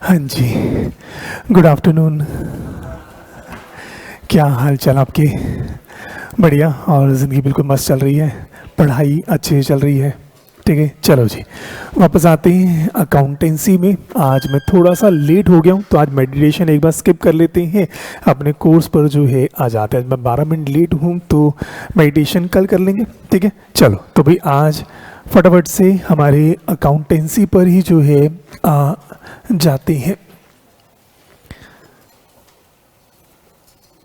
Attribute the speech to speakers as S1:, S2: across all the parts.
S1: हाँ जी, good afternoon. क्या हाल चाल आपके? बढ़िया। और ज़िंदगी बिल्कुल मस्त चल रही है, पढ़ाई अच्छे से चल रही है। ठीक है, चलो जी वापस आते हैं अकाउंटेंसी में। आज मैं थोड़ा सा लेट हो गया हूँ, तो आज मेडिटेशन एक बार स्किप कर लेते हैं, अपने कोर्स पर जो है आ जाते हैं। आज मैं 12 मिनट लेट हूँ, तो मेडिटेशन कल कर लेंगे। ठीक है, चलो तो भाई आज फटाफट से हमारे अकाउंटेंसी पर ही जो है आ जाते हैं।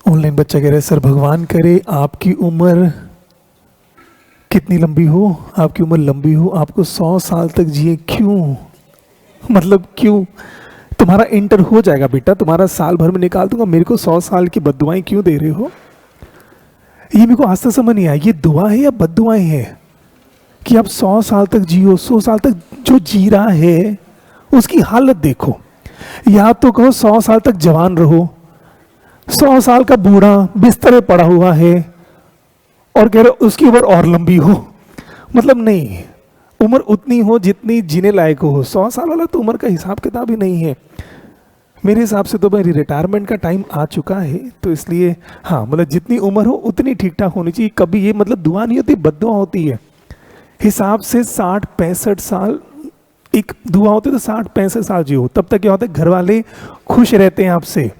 S1: ऑनलाइन बच्चा कह रहे सर भगवान करे आपकी उम्र कितनी लंबी हो, आपकी उम्र लंबी हो, आपको 100 साल तक जिए। क्यों? मतलब क्यों? तुम्हारा इंटर हो जाएगा बेटा, तुम्हारा साल भर में निकाल दूंगा। मेरे को 100 साल की बद्दुआएं क्यों दे रहे हो? ये मेरे को आज तक समझ नहीं आया, ये दुआ है या बद्दुआएं हैं कि आप 100 साल तक जियो। 100 साल तक जो जी रहा है उसकी हालत देखो। या तो कहो 100 साल तक जवान रहो, 100 साल का बूढ़ा बिस्तर पे पड़ा हुआ है और कह रहे उसकी उम्र और लंबी हो। मतलब नहीं, उम्र उतनी हो जितनी जीने लायक हो। 100 साल वाला तो उम्र का हिसाब किताब ही नहीं है मेरे हिसाब से। तो मेरी रिटायरमेंट का टाइम आ चुका है, तो इसलिए हाँ, मतलब जितनी उम्र हो उतनी ठीक ठाक होनी चाहिए। कभी ये मतलब दुआ नहीं होती, बद्दुआ होती है। हिसाब से 60-65 साल एक दुआ होती है, तो 60-65 साल जियो। तब तक क्या होता है, घर वाले खुश रहते हैं आपसे।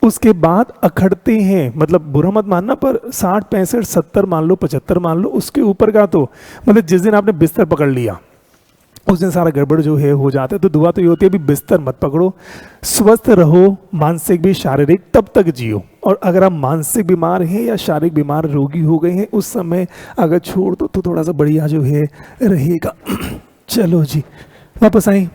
S1: उसके बाद अखड़ते हैं, मतलब बुरा मत मानना, पर 60-65-70 मान लो, 75 मान लो, उसके ऊपर का तो मतलब जिस दिन आपने बिस्तर पकड़ लिया उस दिन सारा गड़बड़ जो है हो जाता है। तो दुआ तो ये होती है, अभी बिस्तर मत पकड़ो, स्वस्थ रहो, मानसिक भी शारीरिक, तब तक जियो। और अगर आप मानसिक बीमार हैं या शारीरिक बीमार रोगी हो गए हैं, उस समय अगर छोड़ दो तो थोड़ा सा बढ़िया जो है रहेगा। चलो जी वापस आए।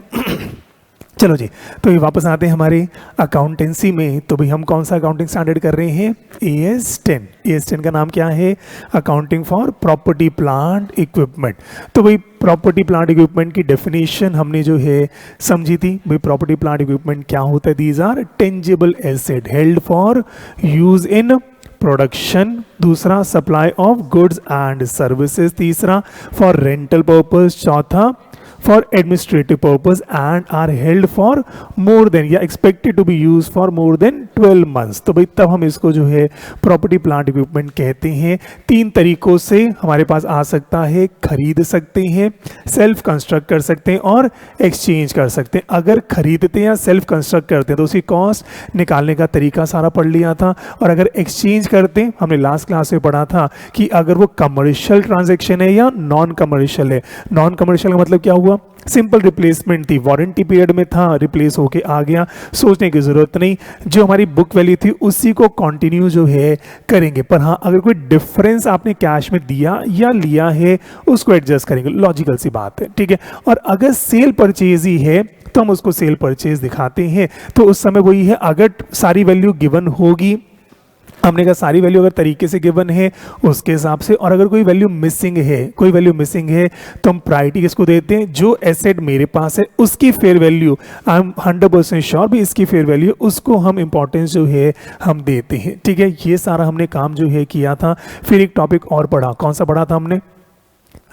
S1: चलो जी, तो ये वापस आते हैं हमारे अकाउंटेंसी में। तो भाई हम कौन सा अकाउंटिंग स्टैंडर्ड कर रहे हैं? AS10। AS10 का नाम क्या है? Accounting for property plant equipment. तो भाई प्रॉपर्टी प्लांट इक्विपमेंट की डेफिनेशन हमने जो है समझी थी। भाई प्रॉपर्टी प्लांट इक्विपमेंट क्या होता है? These are tangible asset held for use in production, दूसरा supply of goods and services, तीसरा फॉर रेंटल पर्पज, चौथा for administrative purpose and are held for more than या expected to be use for more than 12 months. तो भाई तब हम इसको जो है प्रॉपर्टी प्लांट इक्विपमेंट कहते हैं। 3 तरीकों से हमारे पास आ सकता है, खरीद सकते हैं, सेल्फ कंस्ट्रक्ट कर सकते हैं और एक्सचेंज कर सकते हैं। अगर खरीदते हैं या सेल्फ कंस्ट्रक्ट करते हैं तो उसकी कॉस्ट निकालने का तरीका सारा पढ़ लिया था। और अगर एक्सचेंज करते हैं, हमने लास्ट क्लास में पढ़ा था कि अगर वो कमर्शियल ट्रांजेक्शन है या नॉन कमर्शियल है। नॉन कमर्शियल का मतलब क्या हुआ? सिंपल रिप्लेसमेंट थी, वारंटी पीरियड में था, रिप्लेस होके आ गया, सोचने की जरूरत नहीं, जो हमारी बुक वैल्यू थी उसी को कंटिन्यू जो है करेंगे। पर हाँ, अगर कोई डिफरेंस आपने कैश में दिया या लिया है उसको एडजस्ट करेंगे, लॉजिकल सी बात है। ठीक है। और अगर सेल परचेज ही है तो हम उसको सेल परचेज दिखाते हैं। तो उस समय वही है, अगर सारी वैल्यू गिवन होगी, हमने कहा सारी वैल्यू अगर तरीके से गिवन है उसके हिसाब से, और अगर कोई वैल्यू मिसिंग है, कोई वैल्यू मिसिंग है तो हम प्रायोरिटी किसको देते हैं? जो एसेट मेरे पास है उसकी fair value, I am 100% sure भी इसकी फेयर वैल्यू, उसको हम इंपॉर्टेंस जो है हम देते हैं। ठीक है, ये सारा हमने काम जो है किया था। फिर एक टॉपिक और पढ़ा, कौन सा पढ़ा था हमने?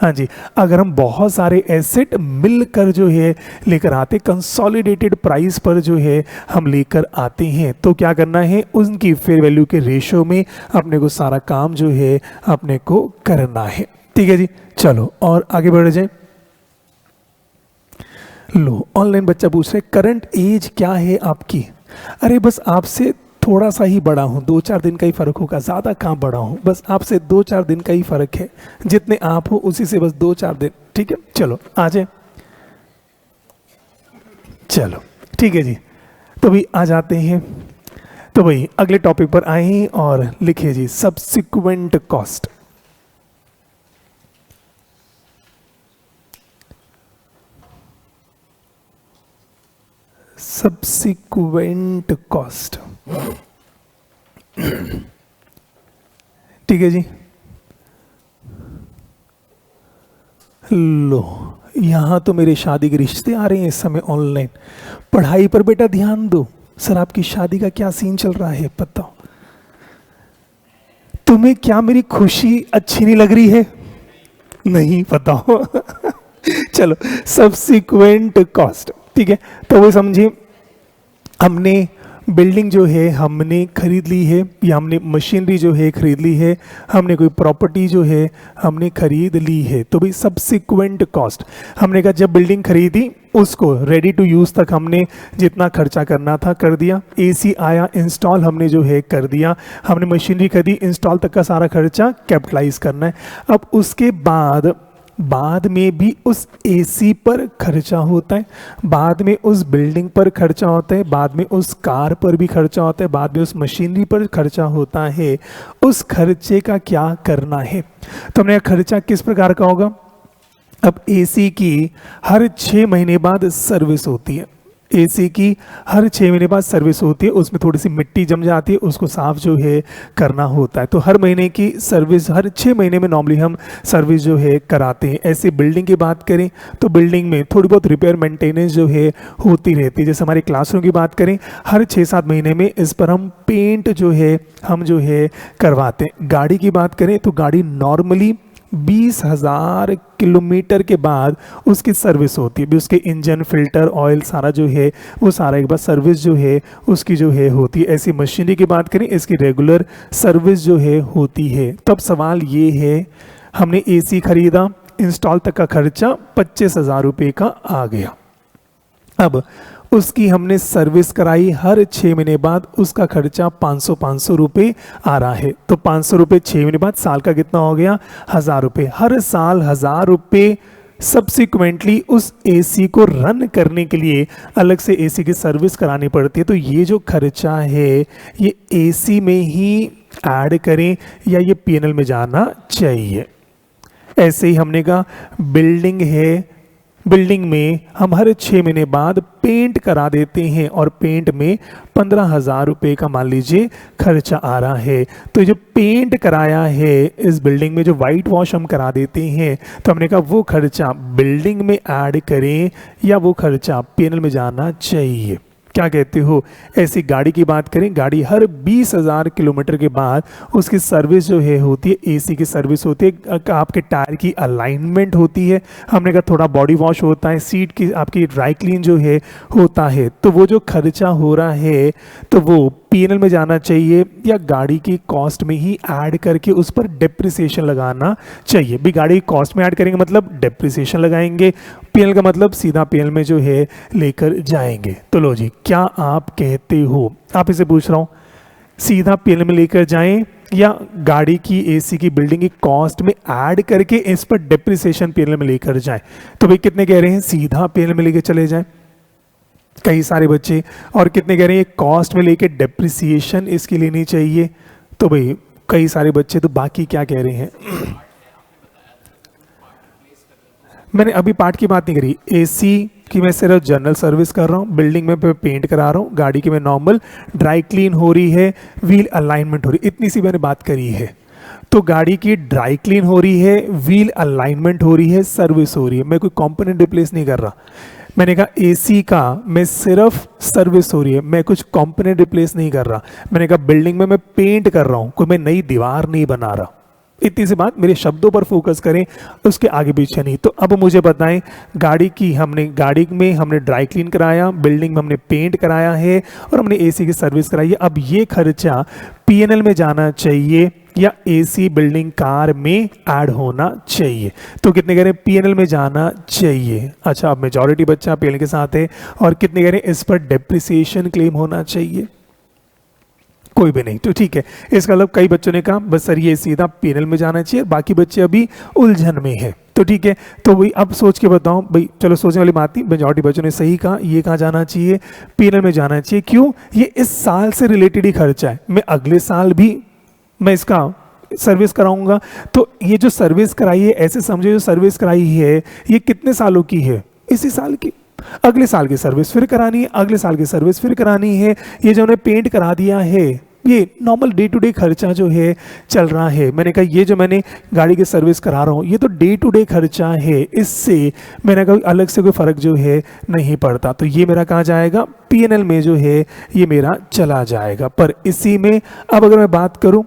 S1: हाँ जी, अगर हम बहुत सारे एसेट मिलकर जो है लेकर आते, कंसोलिडेटेड प्राइस पर जो है हम लेकर आते हैं, तो क्या करना है? उनकी फेयर वैल्यू के रेशो में अपने को सारा काम जो है अपने को करना है। ठीक है जी, चलो और आगे बढ़ जाए। लो, ऑनलाइन बच्चा पूछ रहे करंट एज क्या है आपकी? अरे बस आपसे थोड़ा सा ही बड़ा हूँ, 2-4 दिन का ही फर्क होगा, ज़्यादा कहाँ बड़ा हूँ, बस आपसे 2-4 दिन का ही फर्क है, जितने आप हो उसी से बस 2-4 दिन। ठीक है, चलो आ जाए। चलो ठीक है जी, तो भाई आ जाते हैं। तो भाई अगले टॉपिक पर आए और लिखिए जी सब्सिक्वेंट कॉस्ट। Subsequent cost. ठीक है जी, लो यहां तो मेरे शादी के रिश्ते आ रहे हैं इस समय ऑनलाइन। पढ़ाई पर बेटा ध्यान दो। सर आपकी शादी का क्या सीन चल रहा है बताओ? तुम्हें क्या मेरी खुशी अच्छी नहीं लग रही है? नहीं बताओ। चलो सब्सिक्वेंट कॉस्ट, ठीक है, तो वो समझिए हमने बिल्डिंग जो है हमने खरीद ली है, या हमने मशीनरी जो है खरीद ली है, हमने कोई प्रॉपर्टी जो है हमने खरीद ली है। तो भाई सब्सिक्वेंट कॉस्ट, हमने कहा जब बिल्डिंग खरीदी उसको रेडी टू यूज़ तक हमने जितना खर्चा करना था कर दिया, एसी आया इंस्टॉल हमने जो है कर दिया, हमने मशीनरी खरीदी इंस्टॉल तक का सारा खर्चा कैपिटलाइज करना है। अब उसके बाद में भी उस एसी पर खर्चा होता है, बाद में उस बिल्डिंग पर खर्चा होता है, बाद में उस कार पर भी खर्चा होता है, बाद में उस मशीनरी पर खर्चा होता है। उस खर्चे का क्या करना है? तो हमने खर्चा किस प्रकार का होगा? अब एसी की हर 6 महीने बाद सर्विस होती है, एसी की हर 6 महीने बाद सर्विस होती है, उसमें थोड़ी सी मिट्टी जम जाती है, उसको साफ जो है करना होता है। तो हर महीने की सर्विस, हर 6 महीने में नॉर्मली हम सर्विस जो है कराते हैं। ऐसे बिल्डिंग की बात करें तो बिल्डिंग में थोड़ी बहुत रिपेयर मेंटेनेंस जो है होती रहती है। जैसे हमारे क्लासरूम की बात करें, हर 6-7 महीने में इस पर हम पेंट जो है हम जो है करवाते हैं। गाड़ी की बात करें तो गाड़ी नॉर्मली 20,000 किलोमीटर के बाद उसकी सर्विस होती है, भी उसके इंजन, फिल्टर, ऑयल सारा जो है वो सारा एक बार सर्विस जो है उसकी जो है होती है। ऐसी मशीनरी की बात करें, इसकी रेगुलर सर्विस जो है होती है। तब सवाल ये है, हमने एसी खरीदा, इंस्टॉल तक का खर्चा 25,000 रुपये का आ गया। अब उसकी हमने सर्विस कराई, हर 6 महीने बाद उसका खर्चा 500 रुपये आ रहा है। तो 500 रुपये 6 महीने बाद, साल का कितना हो गया? 1,000 रुपये। हर साल 1,000 रुपये सब्सिक्वेंटली उस एसी को रन करने के लिए अलग से एसी की सर्विस करानी पड़ती है। तो ये जो खर्चा है ये एसी में ही ऐड करें या ये पीएनएल में जाना चाहिए? ऐसे ही हमने कहा बिल्डिंग है, बिल्डिंग में हम हर 6 महीने बाद पेंट करा देते हैं और पेंट में 15,000 रुपये का मान लीजिए खर्चा आ रहा है। तो जो पेंट कराया है इस बिल्डिंग में, जो वाइट वॉश हम करा देते हैं, तो हमने कहा वो खर्चा बिल्डिंग में ऐड करें या वो खर्चा पीएनएल में जाना चाहिए? क्या कहते हो? ऐसी गाड़ी की बात करें, गाड़ी हर 20,000 किलोमीटर के बाद उसकी सर्विस जो है होती है, एसी की सर्विस होती है, आपके टायर की अलाइनमेंट होती है, हमने कहा थोड़ा बॉडी वॉश होता है, सीट की आपकी ड्राई क्लीन जो है होता है। तो वो जो खर्चा हो रहा है तो वो पीएनएल में जाना चाहिए या गाड़ी की कॉस्ट में ही ऐड करके उस पर डेप्रिसिएशन लगाना चाहिए? भी गाड़ी की कॉस्ट में ऐड करेंगे मतलब डेप्रिसिएशन लगाएंगे, पीएनएल का मतलब सीधा पीएनएल में जो है लेकर जाएंगे। तो लो जी, क्या आप कहते हो? आप इसे पूछ रहा हूँ, सीधा पीएनएल में लेकर जाएं या गाड़ी की एसी की बिल्डिंग की कॉस्ट में ऐड करके इस पर डेप्रिसिएशन पीएनएल में लेकर जाएं? तो भाई कितने कह रहे हैं सीधा पीएनएल में लेकर चले जाएं? कई सारे बच्चे। और कितने कह रहे हैं कॉस्ट में लेके डेप्रिसिएशन इसकी लेनी चाहिए? तो भाई कई सारे बच्चे। तो बाकी क्या कह रहे हैं? मैंने अभी पार्ट की बात नहीं करी, एसी की मैं सिर्फ जनरल सर्विस कर रहा हूँ, बिल्डिंग में पेंट करा रहा हूँ, गाड़ी की मैं नॉर्मल ड्राई क्लीन हो रही है, व्हील अलाइनमेंट हो रही है, इतनी सी मैंने बात करी है। तो गाड़ी की ड्राई क्लीन हो रही है, व्हील अलाइनमेंट हो रही है, सर्विस हो रही है, मैं कोई कंपोनेंट रिप्लेस नहीं कर रहा। मैंने कहा एसी का मैं सिर्फ सर्विस हो रही है, मैं कुछ कंपोनेंट रिप्लेस नहीं कर रहा। मैंने कहा बिल्डिंग में मैं पेंट कर रहा हूँ, कोई मैं नई दीवार नहीं बना रहा। इतनी सी बात, मेरे शब्दों पर फोकस करें, उसके आगे पीछे नहीं। तो अब मुझे बताएं, गाड़ी में हमने ड्राई क्लीन कराया, बिल्डिंग में हमने पेंट कराया है और हमने एसी की सर्विस कराई है। अब ये खर्चा पीएनएल में जाना चाहिए या एसी बिल्डिंग कार में ऐड होना चाहिए? तो कितने कह रहे हैं पीएनएल में जाना चाहिए? अच्छा, अब मेजॉरिटी बच्चा पीएनएल के साथ है। और कितने कह रहे हैं इस पर डेप्रिसिएशन क्लेम होना चाहिए? कोई भी नहीं। तो ठीक है, इसका मतलब कई बच्चों ने कहा बस सर ये सीधा पीएनएल में जाना चाहिए, बाकी बच्चे अभी उलझन में है। तो ठीक है, तो भाई अब सोच के बताओ भाई, चलो सोचने वाली बात नहीं, मेजॉरिटी बच्चों ने सही कहा, ये कहाँ जाना चाहिए? पीएनएल में जाना चाहिए। क्यों? ये इस साल से रिलेटेड ही खर्चा है, मैं अगले साल भी मैं इसका सर्विस कराऊंगा। तो ये जो सर्विस कराई है, ऐसे समझो जो सर्विस कराई है ये कितने सालों की है? इसी साल की। अगले साल की सर्विस फिर करानी है, अगले साल की सर्विस फिर करानी है। ये जो उन्हें पेंट करा दिया है, ये नॉर्मल डे टू डे खर्चा जो है चल रहा है। मैंने कहा ये जो मैंने गाड़ी की सर्विस करा रहा हूँ ये तो डे टू डे खर्चा है, इससे मैंने कहा अलग से कोई फर्क जो है नहीं पड़ता। तो ये मेरा कहाँ जाएगा? पीएनएल में जो है ये मेरा चला जाएगा। पर इसी में अब अगर मैं बात करूँ,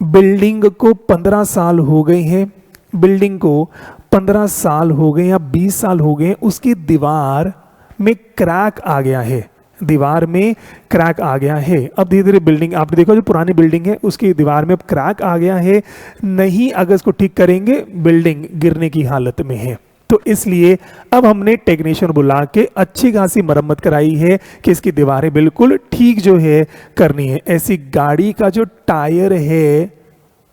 S1: बिल्डिंग को 15 साल हो गए हैं, बिल्डिंग को 15 साल हो गए या 20 साल हो गए, उसकी दीवार में क्रैक आ गया है, दीवार में क्रैक आ गया है। अब धीरे धीरे बिल्डिंग, आपने देखा जो पुरानी बिल्डिंग है उसकी दीवार में अब क्रैक आ गया है, नहीं अगर इसको ठीक करेंगे बिल्डिंग गिरने की हालत में है। तो इसलिए अब हमने टेक्नीशियन बुला के अच्छी खासी मरम्मत कराई है कि इसकी दीवारें बिल्कुल ठीक जो है करनी है। ऐसी गाड़ी का जो टायर है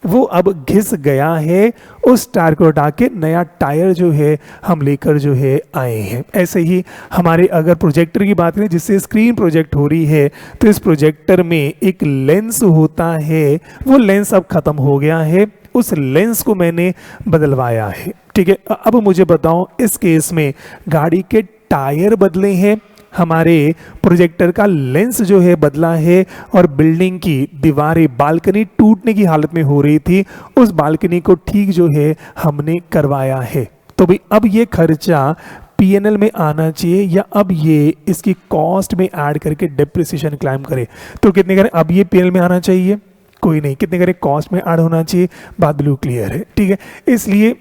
S1: वो अब घिस गया है, उस टायर को हटा के नया टायर जो है हम लेकर जो है आए हैं। ऐसे ही हमारे अगर प्रोजेक्टर की बात करें जिससे स्क्रीन प्रोजेक्ट हो रही है, तो इस प्रोजेक्टर में एक लेंस होता है, वो लेंस अब खत्म हो गया है, उस लेंस को मैंने बदलवाया है। ठीक है, अब मुझे बताओ इस केस में गाड़ी के टायर बदले हैं, हमारे प्रोजेक्टर का लेंस जो है बदला है, और बिल्डिंग की दीवारें, बालकनी टूटने की हालत में हो रही थी, उस बालकनी को ठीक जो है हमने करवाया है। तो भाई अब ये खर्चा पीएनएल में आना चाहिए या अब ये इसकी कॉस्ट में ऐड करके डेप्रिसिएशन क्लेम करे, तो कितने करें? अब ये पीएनएल में आना चाहिए, कोई नहीं, कितने करें? कॉस्ट में ऐड होना चाहिए। बात बिल्कुल क्लियर है। ठीक है, इसलिए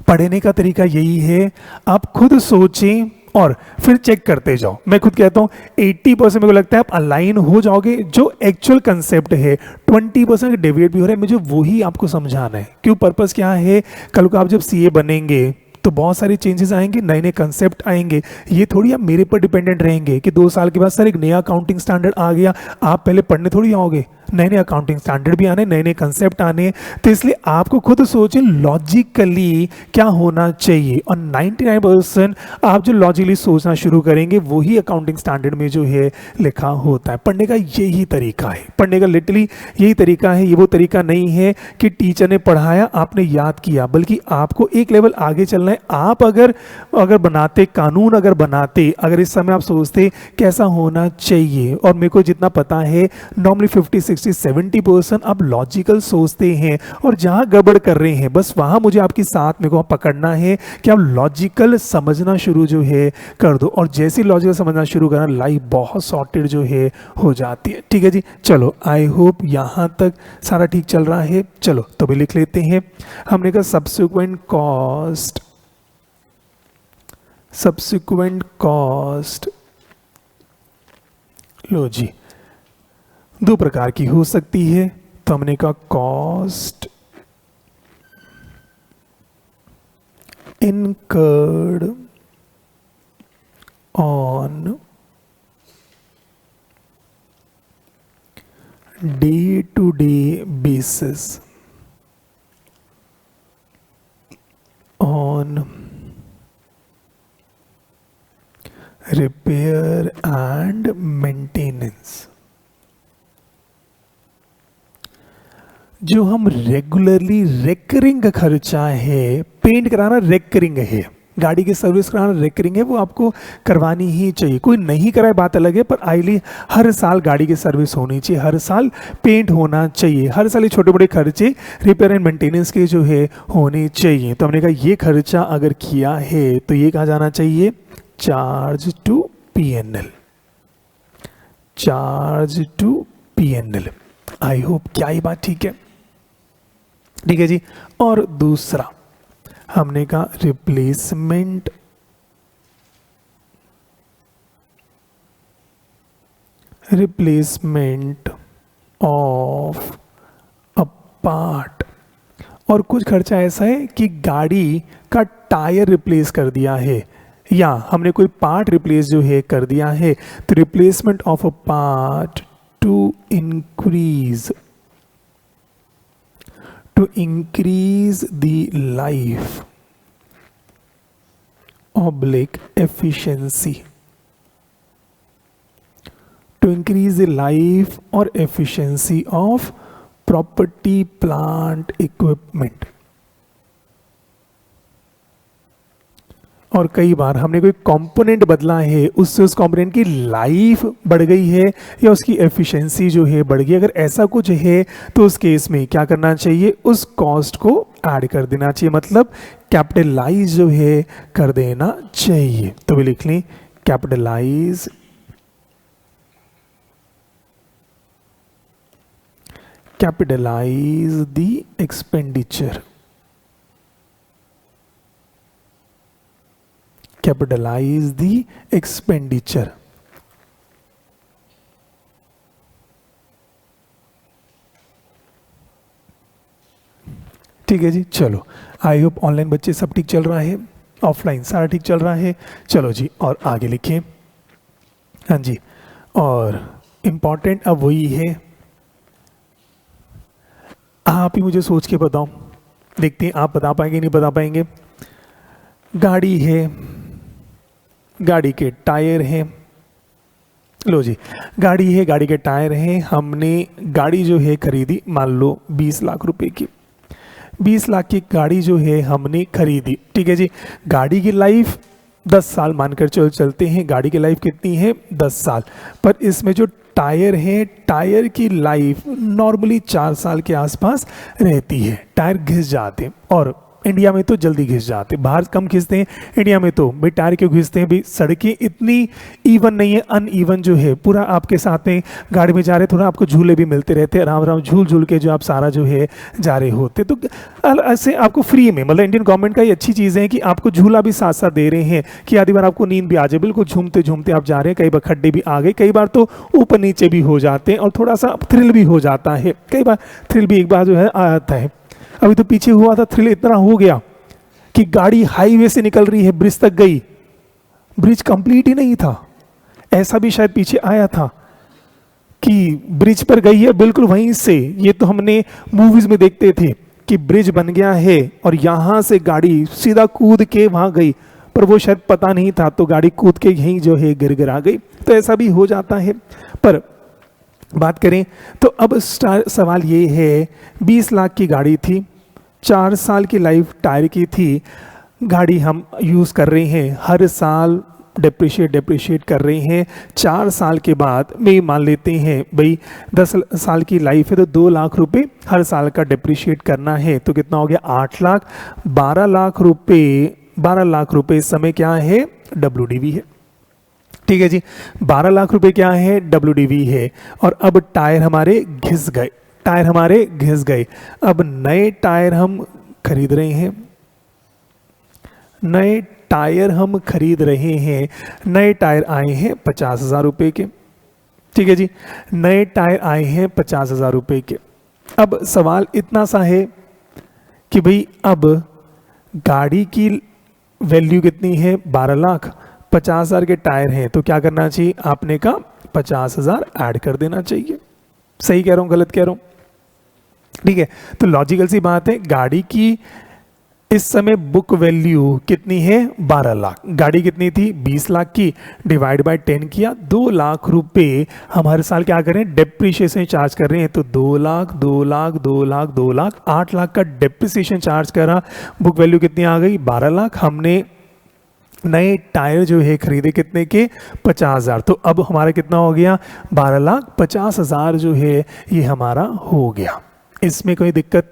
S1: पढ़ने का तरीका यही है, आप खुद सोचें और फिर चेक करते जाओ। मैं खुद कहता हूँ 80% मेरे को लगता है आप अलाइन हो जाओगे, जो एक्चुअल कंसेप्ट है 20% डेविएट भी हो रहा है, मुझे वही आपको समझाना है। क्यों? पर्पस क्या है, कल को आप जब सीए बनेंगे तो बहुत सारी चेंजेस आएंगे, नए नए कंसेप्ट आएंगे, ये थोड़ी आप मेरे पर डिपेंडेंट रहेंगे कि 2 साल के बाद सर एक नया अकाउंटिंग स्टैंडर्ड आ गया, आप पहले पढ़ने थोड़ी आओगे, नए नए अकाउंटिंग स्टैंडर्ड भी आने, नए नए कंसेप्ट आने। तो इसलिए आपको खुद सोचें लॉजिकली क्या होना चाहिए, और 99% आप जो लॉजिकली सोचना शुरू करेंगे वही अकाउंटिंग स्टैंडर्ड में जो है लिखा होता है। पढ़ने का यही तरीका है, पढ़ने का लिटरली यही तरीका है। ये वो तरीका नहीं है कि टीचर ने पढ़ाया आपने याद किया, बल्कि आपको एक लेवल आगे चलना है। आप अगर बनाते कानून, अगर बनाते, अगर इस समय आप सोचते कैसा होना चाहिए, और मेरे को जितना पता है नॉर्मली 50-60-70% आप लॉजिकल सोचते हैं, और जहां गड़बड़ कर रहे हैं बस वहां मुझे आपके साथ मेरे को पकड़ना है कि आप लॉजिकल समझना शुरू जो है कर दो, और जैसे लॉजिकल समझना शुरू करना लाइफ बहुत सॉर्टेड जो है हो जाती है। ठीक है जी, चलो आई होप यहां तक सारा ठीक चल रहा है। चलो तो भी लिख लेते हैं। हमने कहा सब्सिक्वेंट कॉस्ट, लो जी, 2 प्रकार की हो सकती है। तो हमने कहा cost incurred on day to day basis on repair and maintenance. जो हम रेगुलरली रेकरिंग खर्चा है, पेंट कराना रेकरिंग है, गाड़ी की सर्विस कराना रेकरिंग है, वो आपको करवानी ही चाहिए। कोई नहीं कराए बात अलग है, पर आइली हर साल गाड़ी की सर्विस होनी चाहिए, हर साल पेंट होना चाहिए, हर साल ये छोटे बड़े खर्चे रिपेयर एंड मेंटेनेंस के जो है होने चाहिए। तो हमने कहा ये खर्चा अगर किया है तो ये कहा जाना चाहिए charge to PNL, charge to PNL. I hope क्या ये बात ठीक है? ठीक है जी। और दूसरा हमने कहा रिप्लेसमेंट ऑफ अ पार्ट, और कुछ खर्चा ऐसा है कि गाड़ी का टायर रिप्लेस कर दिया है, या हमने कोई पार्ट रिप्लेस जो है कर दिया है, तो replacement of a part two increase the life oblique efficiency, to increase the life or efficiency of property plant equipment। और कई बार हमने कोई कंपोनेंट बदला है, उससे उस कंपोनेंट की लाइफ बढ़ गई है या उसकी एफिशिएंसी जो है बढ़ गई। अगर ऐसा कुछ है तो उस केस में क्या करना चाहिए, उस कॉस्ट को ऐड कर देना चाहिए, मतलब कैपिटलाइज जो है कर देना चाहिए। तो भी लिख लें capitalise the expenditure, capitalise the expenditure. ठीक है जी, चलो आई होप ऑनलाइन बच्चे सब ठीक चल रहा है, ऑफलाइन सारा ठीक चल रहा है। चलो जी, और आगे लिखिए। हाँ जी, और इम्पॉर्टेंट अब वही है, आप ही मुझे सोच के बताओ, देखते हैं आप बता पाएंगे नहीं बता पाएंगे। गाड़ी है, गाड़ी के टायर हैं, लो जी गाड़ी है, गाड़ी के टायर हैं, हमने गाड़ी जो है खरीदी मान लो 20 लाख रुपए की, 20 लाख की गाड़ी जो है हमने खरीदी, ठीक है जी। गाड़ी की लाइफ 10 साल मानकर चलते हैं, गाड़ी की लाइफ कितनी है 10 साल, पर इसमें जो टायर है, टायर की लाइफ नॉर्मली 4 साल के आसपास रहती है। टायर घिस जाते हैं, और इंडिया में तो जल्दी घिस जाते हैं, बाहर कम घिसते हैं, इंडिया में तो भाई टायर क्यों घिसते हैं भाई, सड़कें इतनी इवन नहीं है, अनइवन जो है पूरा आपके साथ में गाड़ी में जा रहे, थोड़ा आपको झूले भी मिलते रहते हैं, आराम आराम झूल झूल के जो आप सारा जो है जा रहे होते, तो ऐसे आपको फ्री में, मतलब इंडियन गवर्नमेंट का ये अच्छी चीज़ है कि आपको झूला भी साथ साथ दे रहे हैं कि आधी बार आपको नींद भी आ जाए, बिल्कुल झूमते झूमते आप जा रहे हैं, कई बार खड्डे भी आ गए, कई बार तो ऊपर नीचे भी हो जाते हैं, और थोड़ा सा थ्रिल भी हो जाता है, कई बार थ्रिल भी एक बार जो है आता है। अभी तो पीछे हुआ था, थ्रिल इतना हो गया कि गाड़ी हाईवे से निकल रही है, ब्रिज तक गई, ब्रिज कंप्लीट ही नहीं था, ऐसा भी शायद पीछे आया था कि ब्रिज पर गई है बिल्कुल वहीं से, ये तो हमने मूवीज में देखते थे कि ब्रिज बन गया है और यहां से गाड़ी सीधा कूद के वहां गई, पर वो शायद पता नहीं था, तो गाड़ी कूद के यहीं जो है गिर गई, तो ऐसा भी हो जाता है। पर बात करें तो अब सवाल ये है, 20 लाख की गाड़ी थी, 4 साल की लाइफ टायर की थी, गाड़ी हम यूज़ कर रहे हैं, हर साल डेप्रिशिएट कर रहे हैं, 4 साल के बाद में मान लेते हैं भाई 10 साल की लाइफ है तो 2 लाख रुपए हर साल का डेप्रिशिएट करना है, तो कितना हो गया 8 लाख, 12 लाख रुपए, 12 लाख रुपए इस समय क्या है WDV है, ठीक है जी। 12 लाख रुपए क्या है WDV है, और अब टायर हमारे घिस गए, टायर हमारे घिस गए, अब नए टायर हम खरीद रहे हैं, नए टायर हम खरीद रहे हैं, नए टायर आए हैं 50,000 रुपए के, ठीक है जी, नए टायर आए हैं 50,000 रुपए के। अब सवाल इतना सा है कि भाई अब गाड़ी की वैल्यू कितनी है 12 लाख, 50,000 के टायर हैं, तो क्या करना चाहिए आपने कहा 50,000 ऐड कर देना चाहिए, सही कह रहा हूँ गलत कह रहा हूँ, ठीक है। तो लॉजिकल सी बात है, गाड़ी की इस समय बुक वैल्यू कितनी है 12 लाख, गाड़ी कितनी थी 20 लाख की, डिवाइड बाय 10 किया, 2 लाख रुपए हम हर साल क्या करें डेप्रिसिएशन चार्ज कर रहे हैं, तो 2 लाख 2 लाख 2 लाख 2 लाख 8 लाख का डेप्रिसिएशन चार्ज करा, बुक वैल्यू कितनी आ गई 12 लाख, हमने नए टायर जो है खरीदे कितने के 50,000, तो अब हमारा कितना हो गया 12,50,000 जो है ये हमारा हो गया। इसमें कोई दिक्कत,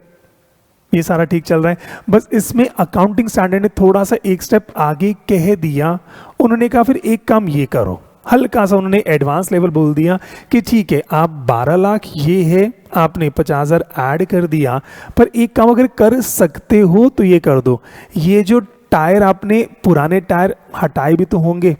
S1: ये सारा ठीक चल रहा है, बस इसमें अकाउंटिंग स्टैंडर्ड ने थोड़ा सा एक स्टेप आगे कह दिया, उन्होंने कहा फिर एक काम ये करो, हल्का सा उन्होंने एडवांस लेवल बोल दिया कि ठीक है आप 12 लाख ये है, आपने 50,000 ऐड कर दिया, पर एक काम अगर कर सकते हो तो ये कर दो, ये जो टायर आपने पुराने टायर हटाए भी तो होंगे,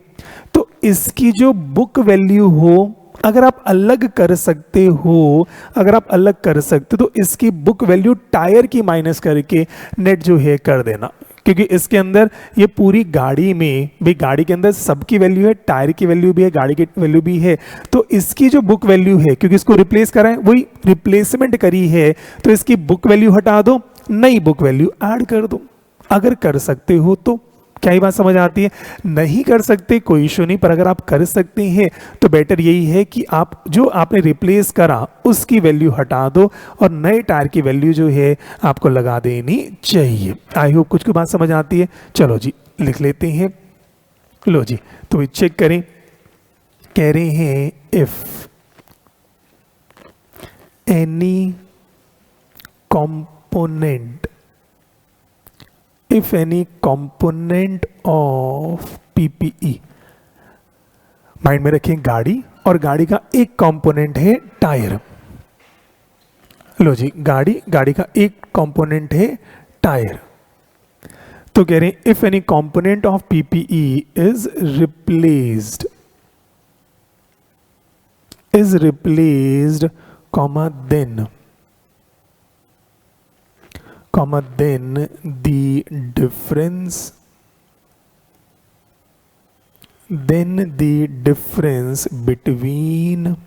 S1: तो इसकी जो बुक वैल्यू हो अगर आप अलग कर सकते हो, अगर आप अलग कर सकते तो इसकी बुक वैल्यू टायर की माइनस करके नेट जो है कर देना, क्योंकि इसके अंदर ये पूरी गाड़ी में भाई गाड़ी के अंदर सबकी वैल्यू है, टायर की वैल्यू भी है, गाड़ी की वैल्यू भी है, तो इसकी जो बुक वैल्यू है क्योंकि इसको रिप्लेस करा है, वही रिप्लेसमेंट करी है, तो इसकी बुक वैल्यू हटा दो, नई बुक वैल्यू ऐड कर दो, अगर कर सकते हो तो। क्या ही बात समझ आती है, नहीं कर सकते कोई इशू नहीं, पर अगर आप कर सकते हैं तो बेटर यही है कि आप जो आपने रिप्लेस करा उसकी वैल्यू हटा दो और नए टायर की वैल्यू जो है आपको लगा देनी चाहिए। आई होप कुछ की बात समझ आती है। चलो जी लिख लेते हैं, लो जी तो चेक करें, कह रहे हैं if any component, if any component of PPE, mind में रखें गाड़ी, और गाड़ी का एक कंपोनेंट है टायर, लो जी गाड़ी का एक कंपोनेंट है टायर, तो कह रहे हैं if any component of PPE is replaced comma comma then the difference between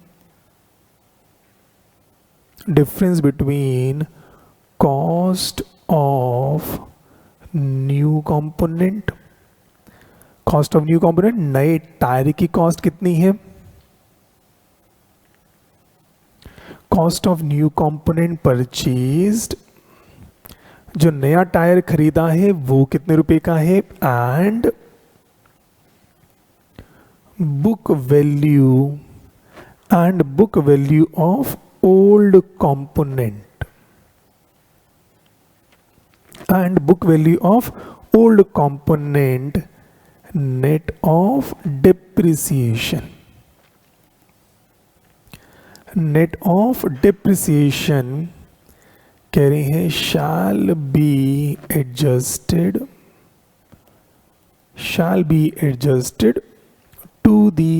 S1: cost of new component, नए टायर की कॉस्ट कितनी है, cost of new component purchased, जो नया टायर खरीदा है वो कितने रुपए का है, and book value of old component, net of depreciation, कह रहे हैं shall be adjusted to the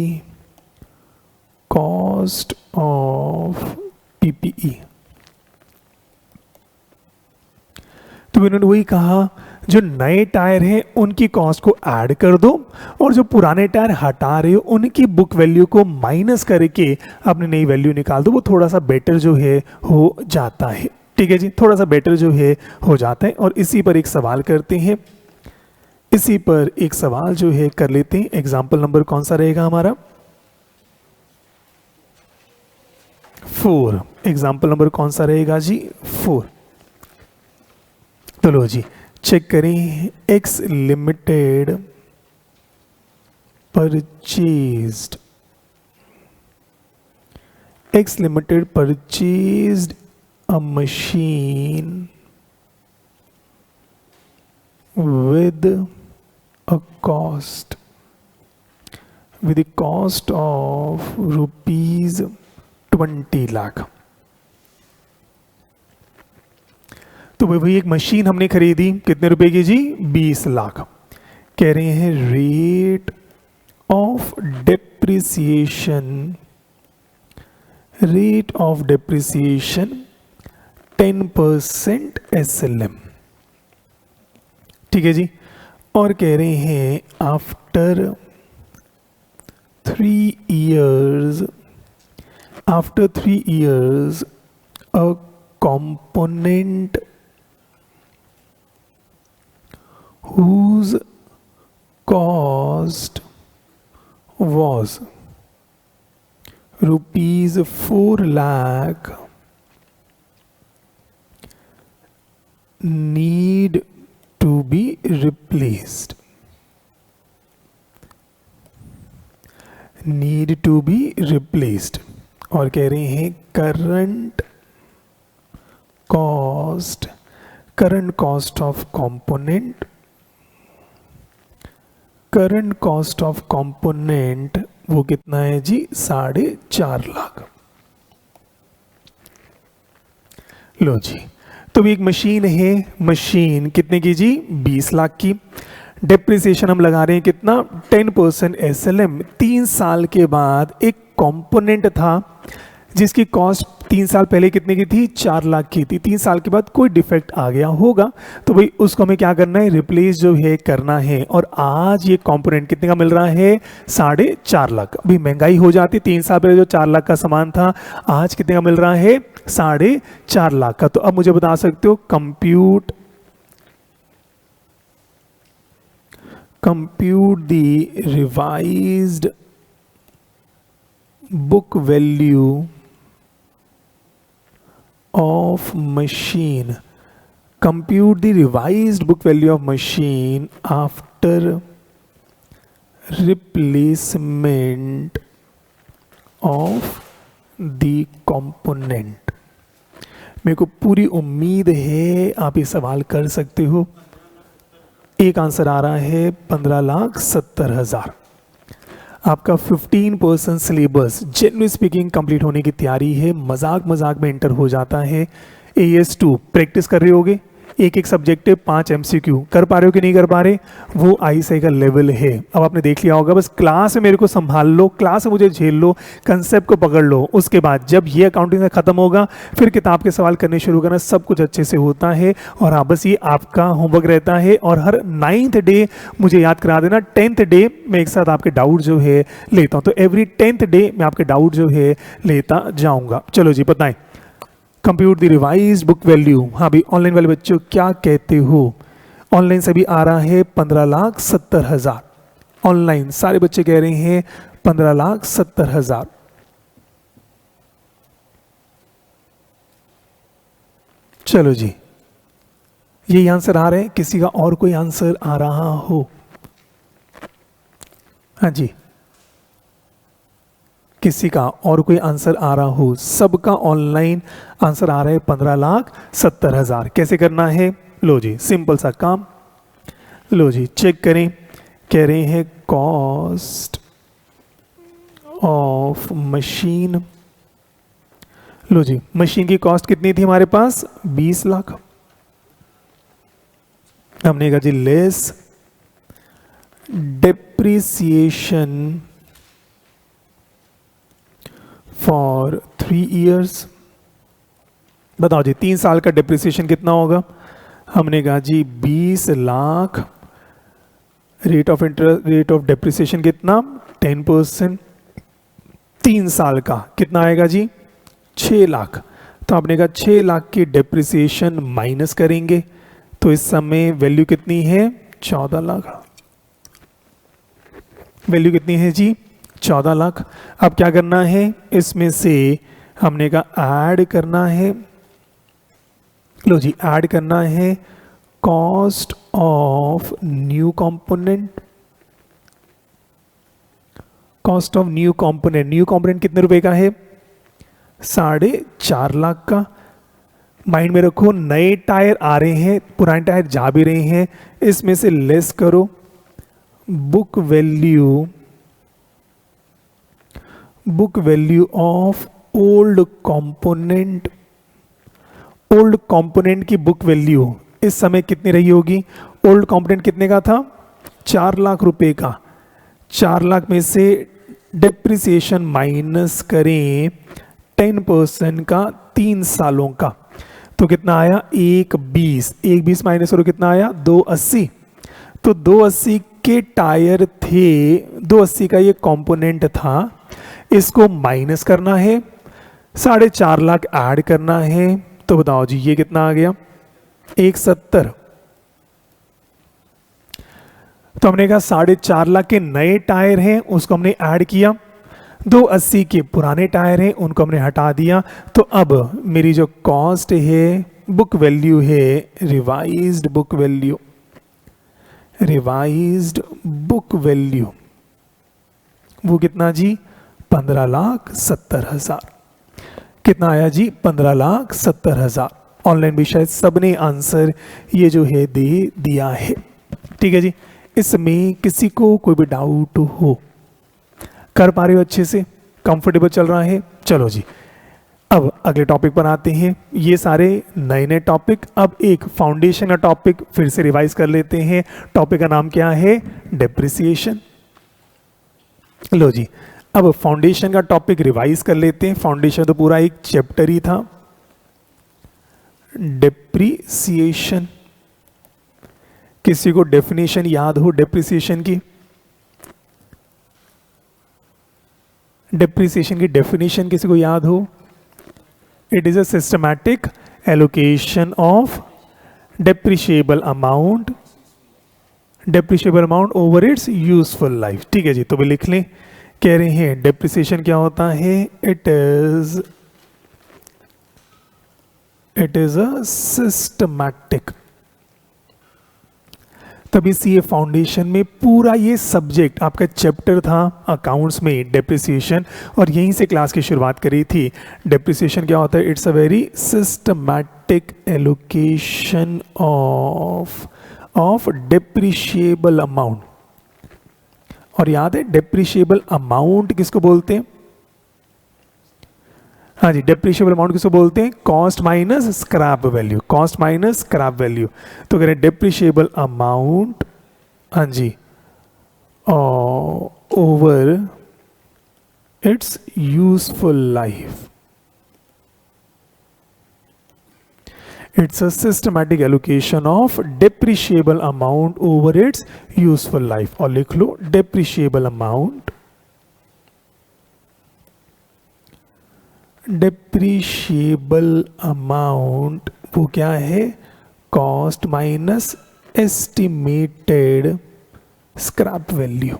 S1: cost of PPE। तो इन्होंने वही कहा, जो नए टायर हैं उनकी कॉस्ट को ऐड कर दो और जो पुराने टायर हटा रहे हो उनकी बुक वैल्यू को माइनस करके अपनी नई वैल्यू निकाल दो। वो थोड़ा सा बेटर जो है हो जाता है। ठीक है जी, थोड़ा सा बेटर जो है हो जाता है। और इसी पर एक सवाल करते हैं, इसी पर एक सवाल जो है कर लेते हैं। एग्जाम्पल नंबर कौन सा रहेगा हमारा, 4। एग्जाम्पल नंबर कौन सा रहेगा जी, 4। चलो जी चेक करें। X limited purchased a machine with a cost of rupees 20 lakh. तो वही एक मशीन हमने खरीदी कितने रुपए की जी, 20 लाख। कह रहे हैं रेट ऑफ डेप्रिसिएशन 10% SLM। ठीक है जी। और कह रहे हैं after 3 years a component whose cost was rupees 4 lakh need to be replaced। और कह रहे हैं करंट कॉस्ट ऑफ कंपोनेंट वो कितना है जी, 4.5 लाख। लो जी, तो एक मशीन है, मशीन कितने की जी, 20 लाख की। डेप्रिसिएशन हम लगा रहे हैं कितना, 10% SLM। 3 साल के बाद एक कंपोनेंट था जिसकी कॉस्ट 3 साल पहले कितने की थी, 4 लाख की थी। 3 साल के बाद कोई डिफेक्ट आ गया होगा तो भाई उसको हमें क्या करना है, रिप्लेस जो है करना है। और आज ये कंपोनेंट कितने का मिल रहा है, 4.5 लाख। अभी महंगाई हो जाती, 3 साल पहले जो 4 लाख का सामान था आज कितने का मिल रहा है, 4.5 लाख का। तो अब मुझे बता सकते हो compute the revised book value of machine, compute the revised book value of machine after replacement of the component। मेरे को पूरी उम्मीद है आप ये सवाल कर सकते हो। एक आंसर आ रहा है 15,70,000। आपका 15% सिलेबस जेन्युइन स्पीकिंग कंप्लीट होने की तैयारी है। मजाक में इंटर हो जाता है। AS2 प्रैक्टिस कर रहे होगे, एक एक सब्जेक्ट 5 MCQ कर पा रहे हो कि नहीं कर पा रहे, वो ISI का लेवल है। अब आपने देख लिया होगा, बस क्लास में मेरे को संभाल लो, क्लास में मुझे झेल लो, कंसेप्ट को पकड़ लो, उसके बाद जब ये अकाउंटिंग का खत्म होगा फिर किताब के सवाल करने शुरू करना, सब कुछ अच्छे से होता है। और हाँ, बस ये आपका होमवर्क रहता है और हर 9th डे मुझे याद करा देना, 10th डे मैं एक साथ आपके डाउट जो है लेता हूँ, तो एवरी 10th डे मैं आपके डाउट जो है लेता जाऊँगा। चलो जी बताएं, compute the revise book value. हाँ भाई, ऑनलाइन वाले बच्चों क्या कहते हो? ऑनलाइन से भी आ रहा है 15,70,000। ऑनलाइन सारे बच्चे कह रहे हैं 15,70,000। चलो जी, यही आंसर आ रहे हैं, किसी का और कोई आंसर आ रहा हो? हाँ जी, किसी का और कोई आंसर आ रहा हो? सबका ऑनलाइन आंसर आ रहा है 15,70,000। कैसे करना है? लो जी, सिंपल सा काम। लो जी, चेक करें। कह रहे हैं कॉस्ट ऑफ मशीन। लो जी, मशीन की कॉस्ट कितनी थी हमारे पास? 20 लाख। हमने कहा जी लेस डेप्रिसिएशन फॉर 3 ईयर्स। बताओ जी, 3 साल का डेप्रिसिएशन कितना होगा? हमने कहा जी 20 lakh. Rate of interest, rate of depreciation कितना? 10%। 3 साल का कितना आएगा जी? 6 लाख। तो आपने कहा 6 लाख की डेप्रिसिएशन माइनस करेंगे, तो इस समय वैल्यू कितनी है? 14 लाख। वैल्यू कितनी है जी? 14 लाख। अब क्या करना है? इसमें से हमने कहा ऐड करना है। लो जी, ऐड करना है cost of new component. Cost of new component, new component कितने रुपए का है? 4.5 लाख का। माइंड में रखो, नए टायर आ रहे हैं, पुराने टायर जा भी रहे हैं, इसमें से लेस करो book value, book value of old component. Old component की बुक वैल्यू इस समय कितनी रही होगी? ओल्ड कंपोनेंट कितने का था? 4 लाख रुपए का। 4 लाख में से डेप्रिसिएशन माइनस करें 10% का 3 सालों का, तो कितना आया? 120। 120 माइनस करो, कितना आया? 280। तो 280 के टायर थे, 280 का ये कंपोनेंट था, इसको माइनस करना है, 4.5 लाख ऐड करना है, तो बताओ जी ये कितना आ गया? 170। तो हमने कहा 4.5 लाख के नए टायर हैं, उसको हमने ऐड किया, 280 के पुराने टायर हैं, उनको हमने हटा दिया। तो अब मेरी जो कॉस्ट है, बुक वैल्यू है, revised book value, revised book value वो कितना जी? 15,70,000। कितना आया जी? 15,70,000। ऑनलाइन भी शायद सबने आंसर ये जो है दे दिया है। ठीक है जी, इसमें किसी को कोई भी डाउट हो? कर पा रहे हो अच्छे से? कंफर्टेबल चल रहा है? चलो जी, अब अगले टॉपिक पर आते हैं। ये सारे नए नए टॉपिक। अब एक फाउंडेशन का टॉपिक फिर से रिवाइज कर लेते हैं। टॉपिक का नाम क्या है? डेप्रिसिएशन। लो जी, अब फाउंडेशन का टॉपिक रिवाइज कर लेते हैं। फाउंडेशन तो पूरा एक चैप्टर ही था। डेप्रिसिएशन, किसी को डेफिनेशन याद हो डेप्रिसिएशन की? डेप्रिसिएशन की डेफिनेशन किसी को याद हो? It is a systematic allocation of depreciable amount, depreciable amount over its useful life. ठीक है जी, तो भी लिख लें। कह रहे हैं डेप्रिसिएशन क्या होता है? It is a systematic. तभी सीए फाउंडेशन में पूरा ये सब्जेक्ट आपका चैप्टर था अकाउंट्स में, डेप्रिसिएशन, और यहीं से क्लास की शुरुआत करी थी। डेप्रिसिएशन क्या होता है? It's a very systematic allocation of depreciable amount. और याद है डेप्रिशिएबल अमाउंट किसको बोलते हैं? हाँ जी, डेप्रिशिएबल अमाउंट किसको बोलते हैं? Cost minus scrap value, cost minus scrap value. तो कह रहे डेप्रिशिएबल अमाउंट, हाँ जी, over its useful life. It's a systematic allocation of depreciable amount over its useful life। और लिख लो depreciable amount, depreciable amount वो क्या है? cost minus estimated scrap value।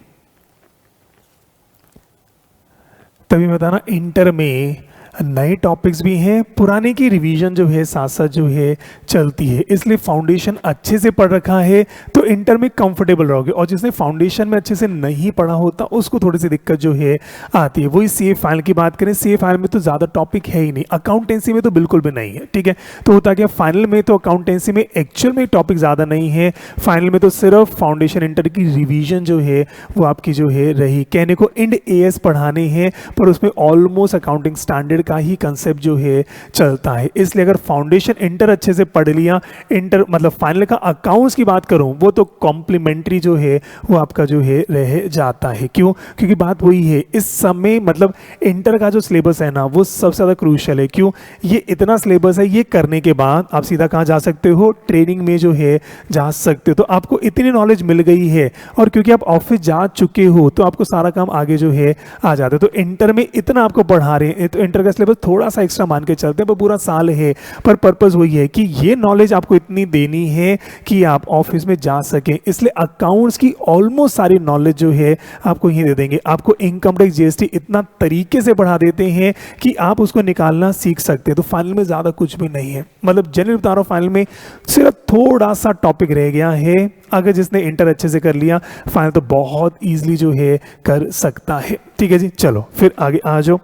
S1: तभी बताना इंटर में नए टॉपिक्स भी हैं, पुराने की रिवीजन जो है साथ साथ जो है चलती है, इसलिए फाउंडेशन अच्छे से पढ़ रखा है तो इंटर में कंफर्टेबल रहोगे। और जिसने फाउंडेशन में अच्छे से नहीं पढ़ा होता उसको थोड़ी सी दिक्कत जो है आती है। वही सी फाइल की बात करें, सी फाइल में तो ज़्यादा टॉपिक है ही नहीं, अकाउंटेंसी में तो बिल्कुल भी नहीं है, ठीक है। तो होता क्या, फाइनल में तो अकाउंटेंसी में एक्चुअल में टॉपिक ज़्यादा नहीं है, फाइनल में तो सिर्फ फाउंडेशन इंटर की रिविजन जो है वो आपकी जो है रही। कहने को इंड एएस पढ़ाने हैं पर उसमें ऑलमोस्ट अकाउंटिंग स्टैंडर्ड का ही कंसेप्ट जो है चलता है। इसलिए अगर फाउंडेशन इंटर अच्छे से पढ़ लिया, इंटर मतलब फाइनल का अकाउंट्स की बात करूं वो तो कॉम्प्लीमेंट्री जो है वो आपका जो है रह जाता है। क्यों? क्योंकि बात वही है, इस समय मतलब इंटर का जो सिलेबस है ना वो सबसे ज़्यादा क्रूशियल है। क्यों? ये इतना सिलेबस है, ये करने के बाद आप सीधा कहाँ जा सकते हो? ट्रेनिंग में जो है जा सकते हो। तो आपको इतनी नॉलेज मिल गई है और क्योंकि आप ऑफिस जा चुके हो तो आपको सारा काम आगे जो है आ जाता है। तो इंटर में इतना आपको पढ़ा रहे हैं तो इंटर का सिलेबस थोड़ा सा एक्स्ट्रा मान के चलते हैं, पर पूरा साल है। पर पर्पस वही है कि ये नॉलेज आपको इतनी देनी है कि आप ऑफिस में जा सकें। इसलिए अकाउंट्स की ऑलमोस्ट सारी नॉलेज जो है आपको यही दे देंगे। आपको इनकम टैक्स जीएसटी इतना तरीके से पढ़ा देते हैं कि आप उसको निकालना सीख सकते हैं। तो फाइनल में ज़्यादा कुछ भी नहीं है, मतलब जनरल बता रहा हूँ, फाइनल में सिर्फ थोड़ा सा टॉपिक रह गया है। अगर जिसने इंटर अच्छे से कर लिया फाइनल तो बहुत ईजिली जो है कर सकता है। ठीक है जी, चलो फिर आगे आ जाओ।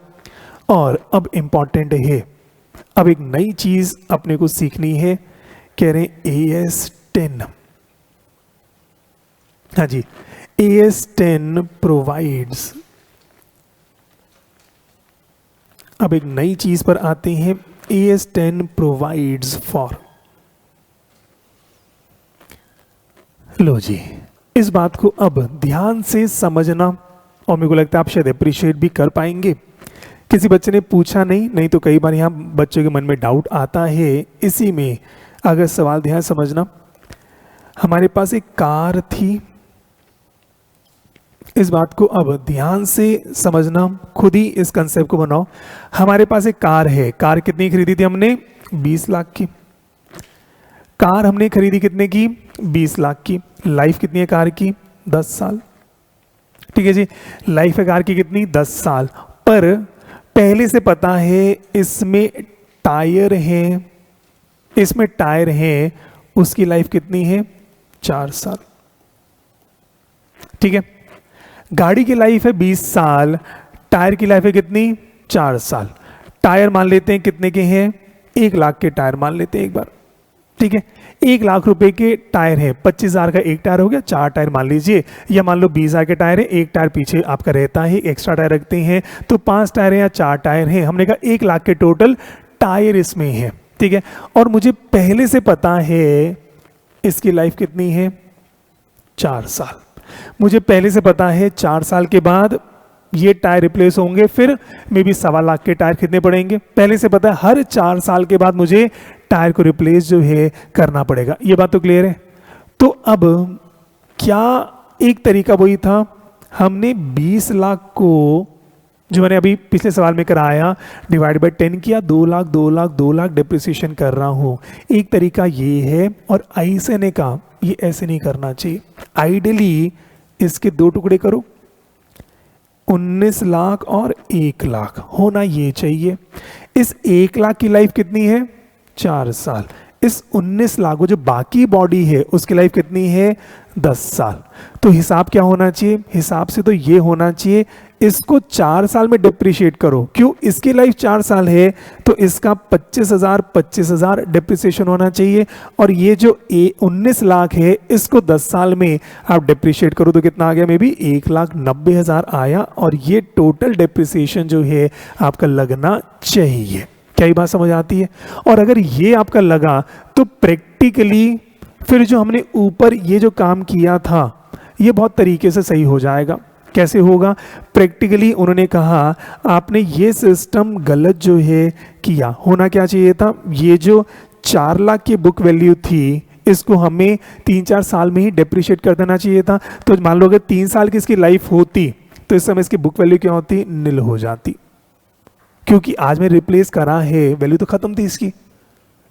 S1: और अब इम्पॉर्टेंट है, अब एक नई चीज अपने को सीखनी है। कह रहे हैं AS10, हाँ जी, AS10 प्रोवाइड्स। अब एक नई चीज पर आते हैं, AS10 प्रोवाइड्स फॉर। लो जी, इस बात को अब ध्यान से समझना और मेरे को लगता है आप शायद अप्रिशिएट भी कर पाएंगे। किसी बच्चे ने पूछा नहीं तो कई बार यहाँ बच्चों के मन में डाउट आता है। इसी में अगर सवाल ध्यान समझना, हमारे पास एक कार थी, इस बात को अब ध्यान से समझना, खुद ही इस कंसेप्ट को बनाओ। हमारे पास एक कार है, कार कितनी खरीदी थी हमने? 20 लाख की। कार हमने खरीदी कितने की? 20 लाख की। लाइफ कितनी है कार की? 10 साल। ठीक है जी, लाइफ है कार की कितनी? 10 साल। पर पहले से पता है इसमें टायर हैं, इसमें टायर हैं, उसकी लाइफ कितनी है? 4 साल। ठीक है, गाड़ी की लाइफ है 20 साल, टायर की लाइफ है कितनी? 4 साल। टायर मान लेते हैं कितने के हैं? 1 लाख के टायर मान लेते हैं एक बार। ठीक है, 1 लाख रुपए के टायर है, 25,000 का एक टायर हो गया, 4 टायर मान लीजिए, या मान लो 20,000 के टायर है, एक टायर पीछे आपका रहता है, एक्स्ट्रा टायर रखते हैं, तो 5 टायर है या 4 टायर है। हमने कहा 1 लाख के टोटल टायर इसमें है। ठीक है, और मुझे पहले से पता है इसकी लाइफ कितनी है? 4 साल। मुझे पहले से पता है 4 साल के बाद ये टायर रिप्लेस होंगे, फिर मे बी 1.25 लाख के टायर कितने पड़ेंगे? पहले से पता है हर 4 साल के बाद मुझे टायर को रिप्लेस जो है करना पड़ेगा। ये बात तो क्लियर है। तो अब क्या एक तरीका वही था, हमने 20 लाख को जो मैंने अभी पिछले सवाल में कराया डिवाइड बाय 10 किया, 2 लाख 2 लाख 2 लाख डिप्रिसिएशन कर रहा हूं। एक तरीका ये है, और ऐसे ने कहा ये ऐसे नहीं करना चाहिए। आइडियली इसके 2 टुकड़े करो, 19 लाख और 1 लाख होना ये चाहिए। इस 1 लाख की लाइफ कितनी है? 4 साल। इस 19 लाख जो बाकी बॉडी है उसकी लाइफ कितनी है? 10 साल। तो हिसाब क्या होना चाहिए? हिसाब से तो ये होना चाहिए इसको 4 साल में डिप्रिशिएट करो। क्यों? इसकी लाइफ 4 साल है तो इसका 25,000 डिप्रिसिएशन होना चाहिए। और ये जो 19 लाख है इसको 10 साल में आप डिप्रिशिएट करो तो कितना आ गया? मे बी 1,90,000 आया। और ये टोटल डिप्रिसिएशन जो है आपका लगना चाहिए। क्या ये बात समझ आती है? और अगर ये आपका लगा तो प्रैक्टिकली फिर जो हमने ऊपर ये जो काम किया था ये बहुत तरीके से सही हो जाएगा। कैसे होगा? प्रैक्टिकली उन्होंने कहा आपने ये सिस्टम गलत जो है किया। होना क्या चाहिए था? ये जो 4 लाख की बुक वैल्यू थी इसको हमें 3-4 साल में ही डिप्रिशिएट कर देना चाहिए था। तो मान लो अगर 3 साल की इसकी लाइफ होती तो इस समय इसकी बुक वैल्यू क्या होती? नील हो जाती। क्योंकि आज मैं रिप्लेस करा है, वैल्यू तो खत्म थी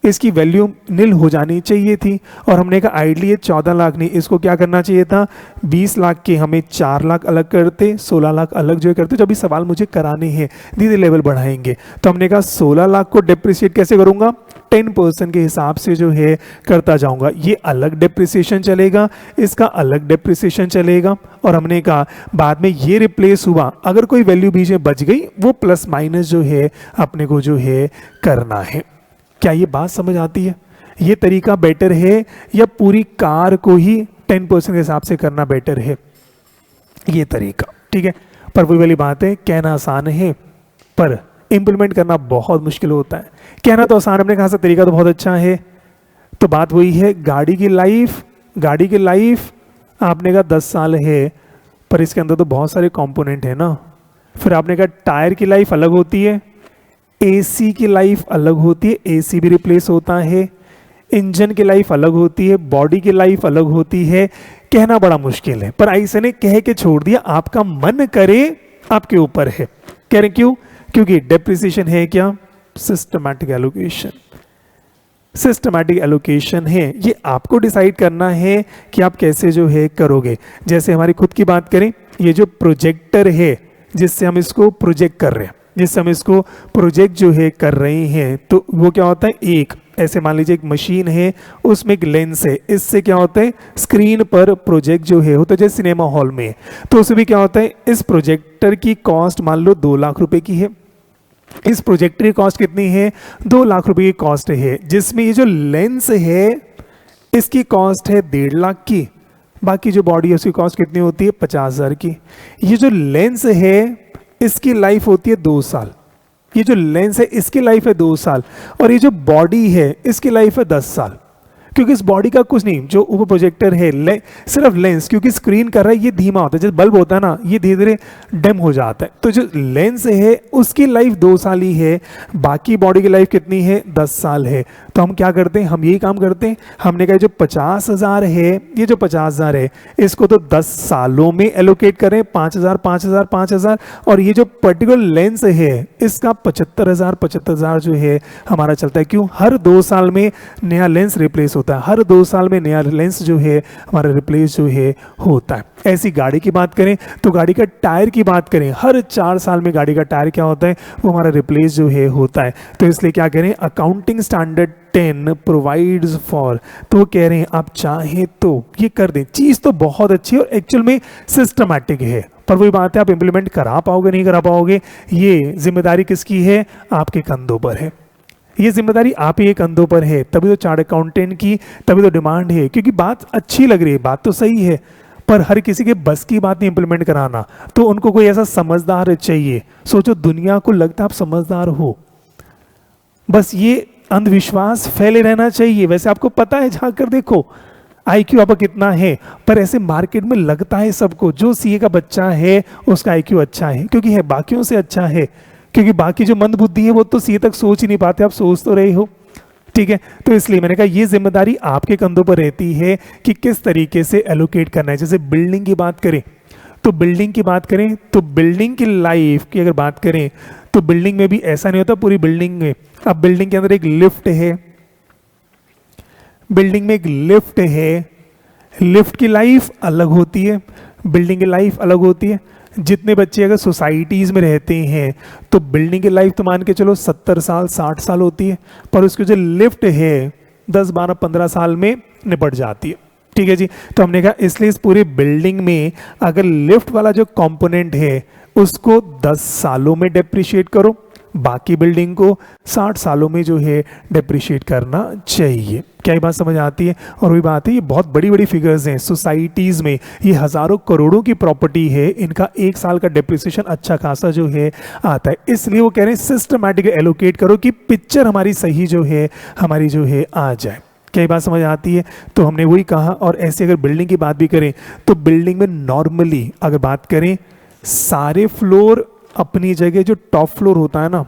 S1: इसकी वैल्यू नील हो जानी चाहिए थी। और हमने कहा आइडली ये 14 लाख नहीं, इसको क्या करना चाहिए था? 20 लाख के हमें 4 लाख अलग करते, 16 लाख अलग जो है करते। जब भी सवाल मुझे कराने हैं धीरे लेवल बढ़ाएंगे तो हमने कहा 16 लाख को डिप्रिशिएट कैसे करूंगा? 10% के हिसाब से जो है करता जाऊंगा। ये अलग डिप्रिसिएशन चलेगा, इसका अलग डिप्रिसिएशन चलेगा। और हमने कहा बाद में ये रिप्लेस हुआ, अगर कोई वैल्यू बीच में बच गई वो प्लस माइनस जो है अपने को जो है करना है। क्या ये बात समझ आती है? ये तरीका बेटर है या पूरी कार को ही 10% के हिसाब से करना बेटर है? ये तरीका ठीक है। पर वही वाली बात है, कहना आसान है पर इंप्लीमेंट करना बहुत मुश्किल होता है। कहना तो आसान, हमने कहा तरीका तो बहुत अच्छा है। तो बात वही है, गाड़ी की लाइफ आपने कहा 10 साल है पर इसके अंदर तो बहुत सारे कंपोनेंट है ना। फिर आपने कहा टायर की लाइफ अलग होती है, एसी की लाइफ अलग होती है, एसी भी रिप्लेस होता है, इंजन की लाइफ अलग होती है, बॉडी की लाइफ अलग होती है। कहना बड़ा मुश्किल है पर ऐसे ने कह के छोड़ दिया, आपका मन करे आपके ऊपर है। कह रहे क्यों? क्योंकि डेप्रिसिएशन है क्या? सिस्टमैटिक एलोकेशन है। ये आपको डिसाइड करना है कि आप कैसे जो है करोगे। जैसे हमारी खुद की बात करें, ये जो प्रोजेक्टर है जिससे हम इसको प्रोजेक्ट कर रहे हैं, जिससे हम इसको प्रोजेक्ट जो है कर रहे हैं, तो वो क्या होता है? एक ऐसे मान लीजिए एक मशीन है, उसमें एक लेंस है, इससे क्या होता है? स्क्रीन पर प्रोजेक्ट जो है होता है जैसे सिनेमा हॉल में। तो उसमें भी क्या होता है? इस प्रोजेक्टर की कॉस्ट मान लो 2 लाख रुपए की है। इस प्रोजेक्टर की कॉस्ट कितनी है? 2 लाख रुपए की कॉस्ट है, जिसमें ये जो लेंस है इसकी कॉस्ट है 1.5 लाख की। बाकी जो बॉडी है उसकी कॉस्ट कितनी होती है? 50,000 की। ये जो लेंस है इसकी लाइफ होती है 2 साल। ये जो लेंस है इसकी लाइफ है 2 साल और ये जो बॉडी है इसकी लाइफ है 10 साल। क्योंकि इस बॉडी का कुछ नहीं, जो ऊपर प्रोजेक्टर है सिर्फ लेंस, क्योंकि स्क्रीन कर रहा है ये धीमा होता है, जैसे बल्ब होता है ना ये धीरे धीरे डिम हो जाता है। तो जो लेंस है उसकी लाइफ 2 साल ही है, बाकी बॉडी की लाइफ कितनी है? 10 साल है। तो हम क्या करते हैं? हम यही काम करते हैं। हमने कहा जो 50,000 है, ये जो 50,000 है इसको तो 10 सालों में एलोकेट करें, 5,000 5,000 5,000। और ये जो पर्टिकुलर लेंस है इसका 75,000 जो है हमारा चलता है। क्यों? हर 2 साल में नया लेंस रिप्लेस होता है, हर 2 साल में नया लेंस जो है हमारा रिप्लेस जो है होता है। ऐसी गाड़ी की बात करें तो गाड़ी का टायर की बात करें, हर 4 साल में गाड़ी का टायर क्या होता है? वो हमारा रिप्लेस जो है होता है। तो इसलिए क्या करें? अकाउंटिंग स्टैंडर्ड 10 प्रोवाइड्स फॉर, तो कह रहे हैं आप चाहें तो ये कर दें। चीज तो बहुत अच्छी है और एक्चुअल में सिस्टमैटिक है, पर वही बात है आप इंप्लीमेंट करा पाओगे नहीं करा पाओगे, ये जिम्मेदारी किसकी है? आपके कंधों पर है। ये जिम्मेदारी आप ही के कंधों पर है। तभी तो चार्ट अकाउंटेंट की तभी तो डिमांड है, क्योंकि बात अच्छी लग रही है, बात तो सही है, पर हर किसी के बस की बात नहीं इंप्लीमेंट कराना। तो उनको कोई ऐसा समझदार चाहिए। सोचो दुनिया को लगता है आप समझदार हो, बस ये अंधविश्वास फैले रहना चाहिए। वैसे आपको पता है, जाकर देखो आईक्यू आपका कितना है, पर ऐसे मार्केट में लगता है सबको जो सीए का बच्चा है उसका आईक्यू अच्छा है, क्योंकि है बाकियों से अच्छा है। क्योंकि बाकी जो मंद बुद्धि है वो तो सीए तक सोच ही नहीं पाते, आप सोच तो रहे हो, ठीक है। तो इसलिए मैंने कहा ये जिम्मेदारी आपके कंधों पर रहती है कि किस तरीके से एलोकेट करना है। जैसे बिल्डिंग की बात करें तो बिल्डिंग की लाइफ की अगर बात करें तो बिल्डिंग में भी ऐसा नहीं होता पूरी बिल्डिंग में। अब बिल्डिंग के अंदर एक लिफ्ट है, लिफ्ट की लाइफ अलग होती है, बिल्डिंग की लाइफ अलग होती है। जितने बच्चे अगर सोसाइटीज़ में रहते हैं तो बिल्डिंग की लाइफ तो मान के चलो 70 साल 60 साल होती है, पर उसकी जो लिफ्ट है 10 12 15 साल में निपट जाती है। ठीक है जी। तो हमने कहा इसलिए इस पूरी बिल्डिंग में अगर लिफ्ट वाला जो कंपोनेंट है उसको 10 सालों में डेप्रिशिएट करो, बाकी बिल्डिंग को 60 सालों में जो है डेप्रिशिएट करना चाहिए। क्या ये बात समझ आती है? और वही बात है, ये बहुत बड़ी बड़ी फिगर्स हैं सोसाइटीज़ में, ये हज़ारों करोड़ों की प्रॉपर्टी है, इनका 1 साल का डेप्रिसिएशन अच्छा खासा जो है आता है। इसलिए वो कह रहे हैं सिस्टमैटिकली एलोकेट करो कि पिक्चर हमारी सही जो है हमारी जो है आ जाए। क्या ये बात समझ आती है? तो हमने वही कहा। और ऐसे अगर बिल्डिंग की बात भी करें तो बिल्डिंग में नॉर्मली अगर बात करें सारे फ्लोर अपनी जगह, जो टॉप फ्लोर होता है ना,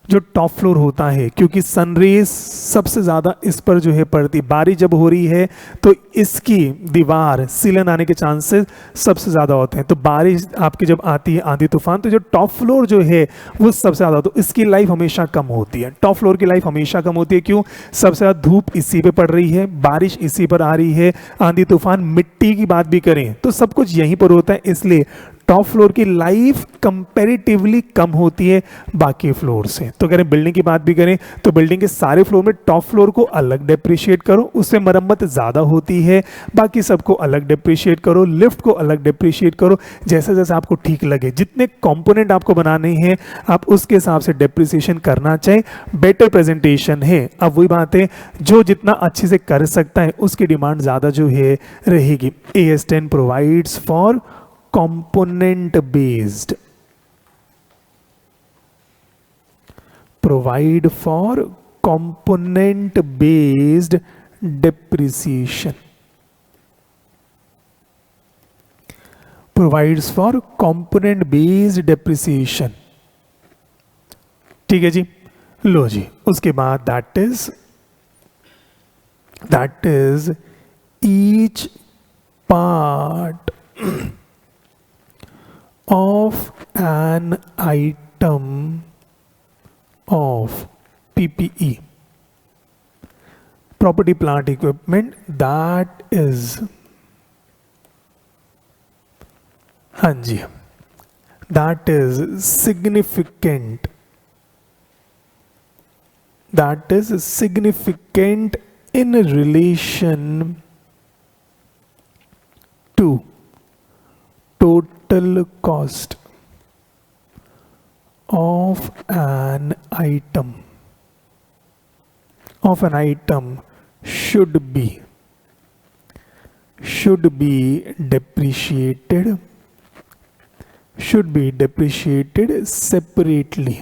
S1: जो टॉप फ्लोर होता है, क्योंकि सनरेज सबसे ज़्यादा इस पर जो है पड़ती, बारिश जब हो रही है तो इसकी दीवार सीलन आने के चांसेस सबसे ज़्यादा होते हैं। तो बारिश आपकी जब आती है आंधी तूफान, तो जो टॉप फ्लोर जो है वो सबसे ज़्यादा, तो इसकी लाइफ हमेशा कम होती है। टॉप फ्लोर की लाइफ हमेशा कम होती है। क्यों? सबसे ज़्यादा धूप इसी पे पड़ रही है, बारिश इसी पर आ रही है, आंधी तूफान, मिट्टी की बात भी करें तो सब कुछ यहीं पर होता है। इसलिए टॉप फ्लोर की लाइफ कंपैरेटिवली कम होती है बाकी फ्लोर से। तो करें बिल्डिंग की बात भी करें तो बिल्डिंग के सारे फ्लोर में टॉप फ्लोर को अलग डेप्रिशिएट करो, उससे मरम्मत ज़्यादा होती है, बाकी सबको अलग डेप्रिशिएट करो, लिफ्ट को अलग डेप्रिशिएट करो, जैसे जैसे आपको ठीक लगे। जितने कंपोनेंट आपको बनाने हैं आप उसके हिसाब से डेप्रिसिएशन करना चाहिए। बेटर प्रेजेंटेशन है, अब वही बात है, जो जितना अच्छे से कर सकता है उसकी डिमांड ज़्यादा जो है रहेगी। AS10 provides for component based, provide for component based depreciation, provides for component based depreciation। ठीक है जी। लो जी, उसके बाद that is each part of an item of PPE, property plant equipment, that is, हाँ जी, that is significant, that is significant in relation to total cost of an item should be depreciated separately।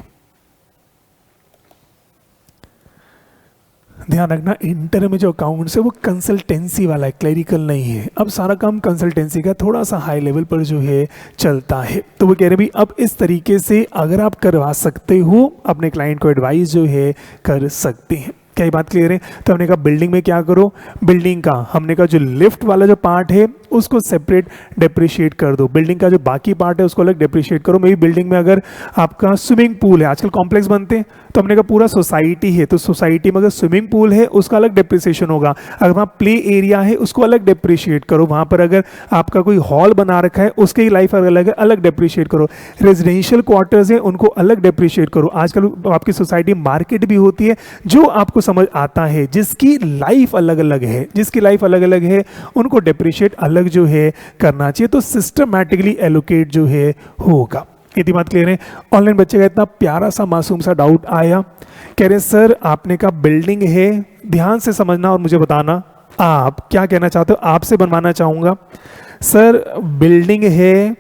S1: ध्यान रखना, inter में जो accounts है वो consultancy वाला है, clerical नहीं है। अब सारा काम कंसल्टेंसी का थोड़ा सा हाई लेवल पर जो है चलता है। तो वो कह रहे भी अब इस तरीके से अगर आप करवा सकते हो अपने क्लाइंट को एडवाइस जो है कर सकते हैं। क्या ये बात क्लियर है? तो हमने कहा बिल्डिंग में क्या करो, बिल्डिंग का हमने कहा जो लिफ्ट वाला जो पार्ट है उसको सेपरेट डेप्रिशिएट कर दो, बिल्डिंग का जो बाकी पार्ट है उसको अलग डेप्रिशिएट करो। मेरी बिल्डिंग में अगर आपका स्विमिंग पूल है, आजकल कॉम्प्लेक्स बनते हैं, तो हमने कहा पूरा सोसाइटी है तो सोसाइटी में अगर स्विमिंग पूल है उसका अलग डेप्रिसिएशन होगा, अगर वहाँ प्ले एरिया है उसको अलग डेप्रिशिएट करो, वहाँ पर अगर आपका कोई हॉल बना रखा है उसकी लाइफ अलग है, अलग डेप्रिशिएट करो। रेजिडेंशियल क्वार्टर्स हैं उनको अलग डेप्रिशिएट करो। आजकल आपकी सोसाइटी मार्केट भी होती है, जो आपको समझ आता है जिसकी लाइफ अलग अलग है, जिसकी लाइफ अलग अलग है उनको डेप्रिशिएट अलग जो है करना चाहिए। तो सिस्टमैटिकली एलोकेट जो है होगा। इतनी बात क्लियर है? ऑनलाइन बच्चे का इतना प्यारा सा मासूम सा डाउट आया, कह रहे सर आपने कहा बिल्डिंग है, ध्यान से समझना और मुझे बताना आप क्या कहना चाहते हो, आपसे बनवाना चाहूंगा। सर बिल्डिंग है,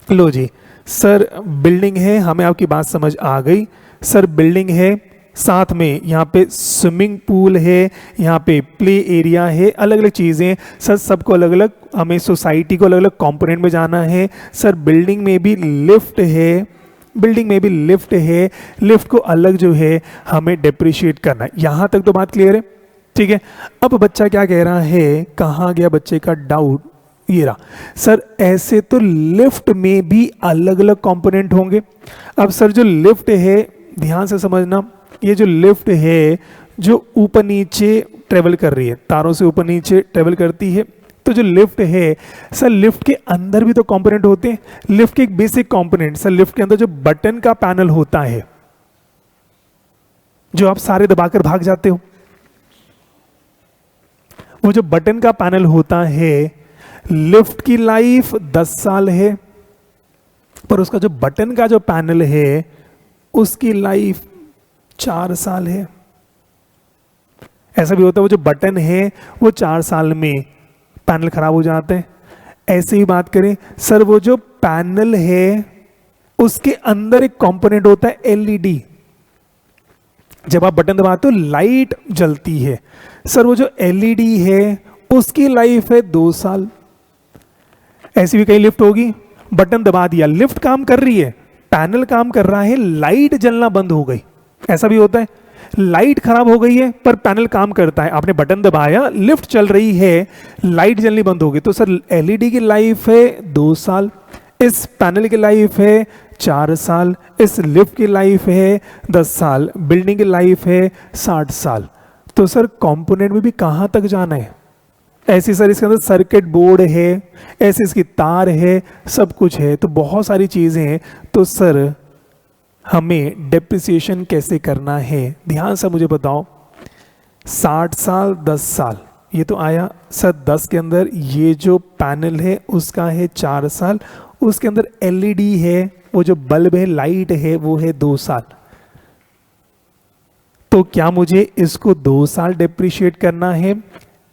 S1: लो जी सर बिल्डिंग है, हमें आपकी बात समझ आ गई। सर बिल्डिंग है, साथ में यहाँ पे स्विमिंग पूल है, यहाँ पे प्ले एरिया है, अलग अलग चीज़ें सर, सबको अलग अलग, हमें सोसाइटी को अलग अलग कंपोनेंट में जाना है। सर बिल्डिंग में भी लिफ्ट है, बिल्डिंग में भी लिफ्ट है, लिफ्ट को अलग जो है हमें डेप्रिशिएट करना है। यहाँ तक तो बात क्लियर है? ठीक है। अब बच्चा क्या कह रहा है, कहाँ गया बच्चे का डाउट, ये रहा। सर ऐसे तो लिफ्ट में भी अलग अलग कंपोनेंट होंगे। अब सर जो लिफ्ट है, ध्यान से समझना, ये जो लिफ्ट है जो ऊपर नीचे ट्रेवल कर रही है, तारों से ऊपर नीचे ट्रेवल करती है, तो जो लिफ्ट है सर लिफ्ट के अंदर भी तो कंपोनेंट होते हैं। लिफ्ट के एक बेसिक कंपोनेंट सर, लिफ्ट के अंदर जो बटन का पैनल होता है, जो आप सारे दबाकर भाग जाते हो। वो जो बटन का पैनल होता है, लिफ्ट की लाइफ 10 साल है, पर उसका जो बटन का जो पैनल है उसकी लाइफ 4 साल है। ऐसा भी होता है वो जो बटन है वो 4 साल में पैनल खराब हो जाते हैं। ऐसे ही बात करें सर, वो जो पैनल है उसके अंदर एक कंपोनेंट होता है एलईडी। जब आप बटन दबाते हो लाइट जलती है। सर वो जो एलईडी है उसकी लाइफ है 2 साल। ऐसी भी कई लिफ्ट होगी, बटन दबा दिया, लिफ्ट काम कर रही है, पैनल काम कर रहा है, लाइट जलना बंद हो गई। ऐसा भी होता है, लाइट खराब हो गई है पर पैनल काम करता है, आपने बटन दबाया, लिफ्ट चल रही है, लाइट जलनी बंद हो गई। तो सर एलईडी की लाइफ है 2 साल, इस पैनल की लाइफ है 4 साल, इस लिफ्ट की लाइफ है 10 साल, बिल्डिंग की लाइफ है 60 साल। तो सर कंपोनेंट में भी कहाँ तक जाना है? ऐसी सर इसके अंदर सर्किट बोर्ड है, ऐसी इसकी तार है, सब कुछ है, तो बहुत सारी चीज़ें हैं। तो सर हमें डेप्रिसिएशन कैसे करना है, ध्यान से मुझे बताओ। 60 साल 10 साल ये तो आया सर। 10 के अंदर ये जो पैनल है उसका है 4 साल, उसके अंदर एलईडी है, वो जो बल्ब है, लाइट है, वो है 2 साल। तो क्या मुझे इसको 2 साल डेप्रिशिएट करना है,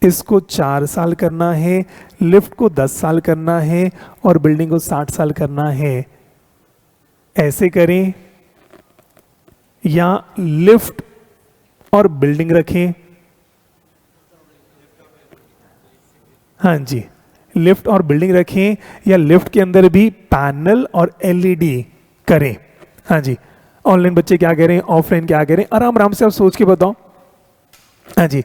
S1: इसको 4 साल करना है, लिफ्ट को 10 साल करना है और बिल्डिंग को 60 साल करना है? ऐसे करें या लिफ्ट और बिल्डिंग रखें? हाँ जी, लिफ्ट और बिल्डिंग रखें या लिफ्ट के अंदर भी पैनल और एलईडी करें? हाँ जी, ऑनलाइन बच्चे क्या कह रहे हैं, ऑफलाइन क्या कह रहे हैं, आराम आराम से आप सोच के बताओ। हाँ जी,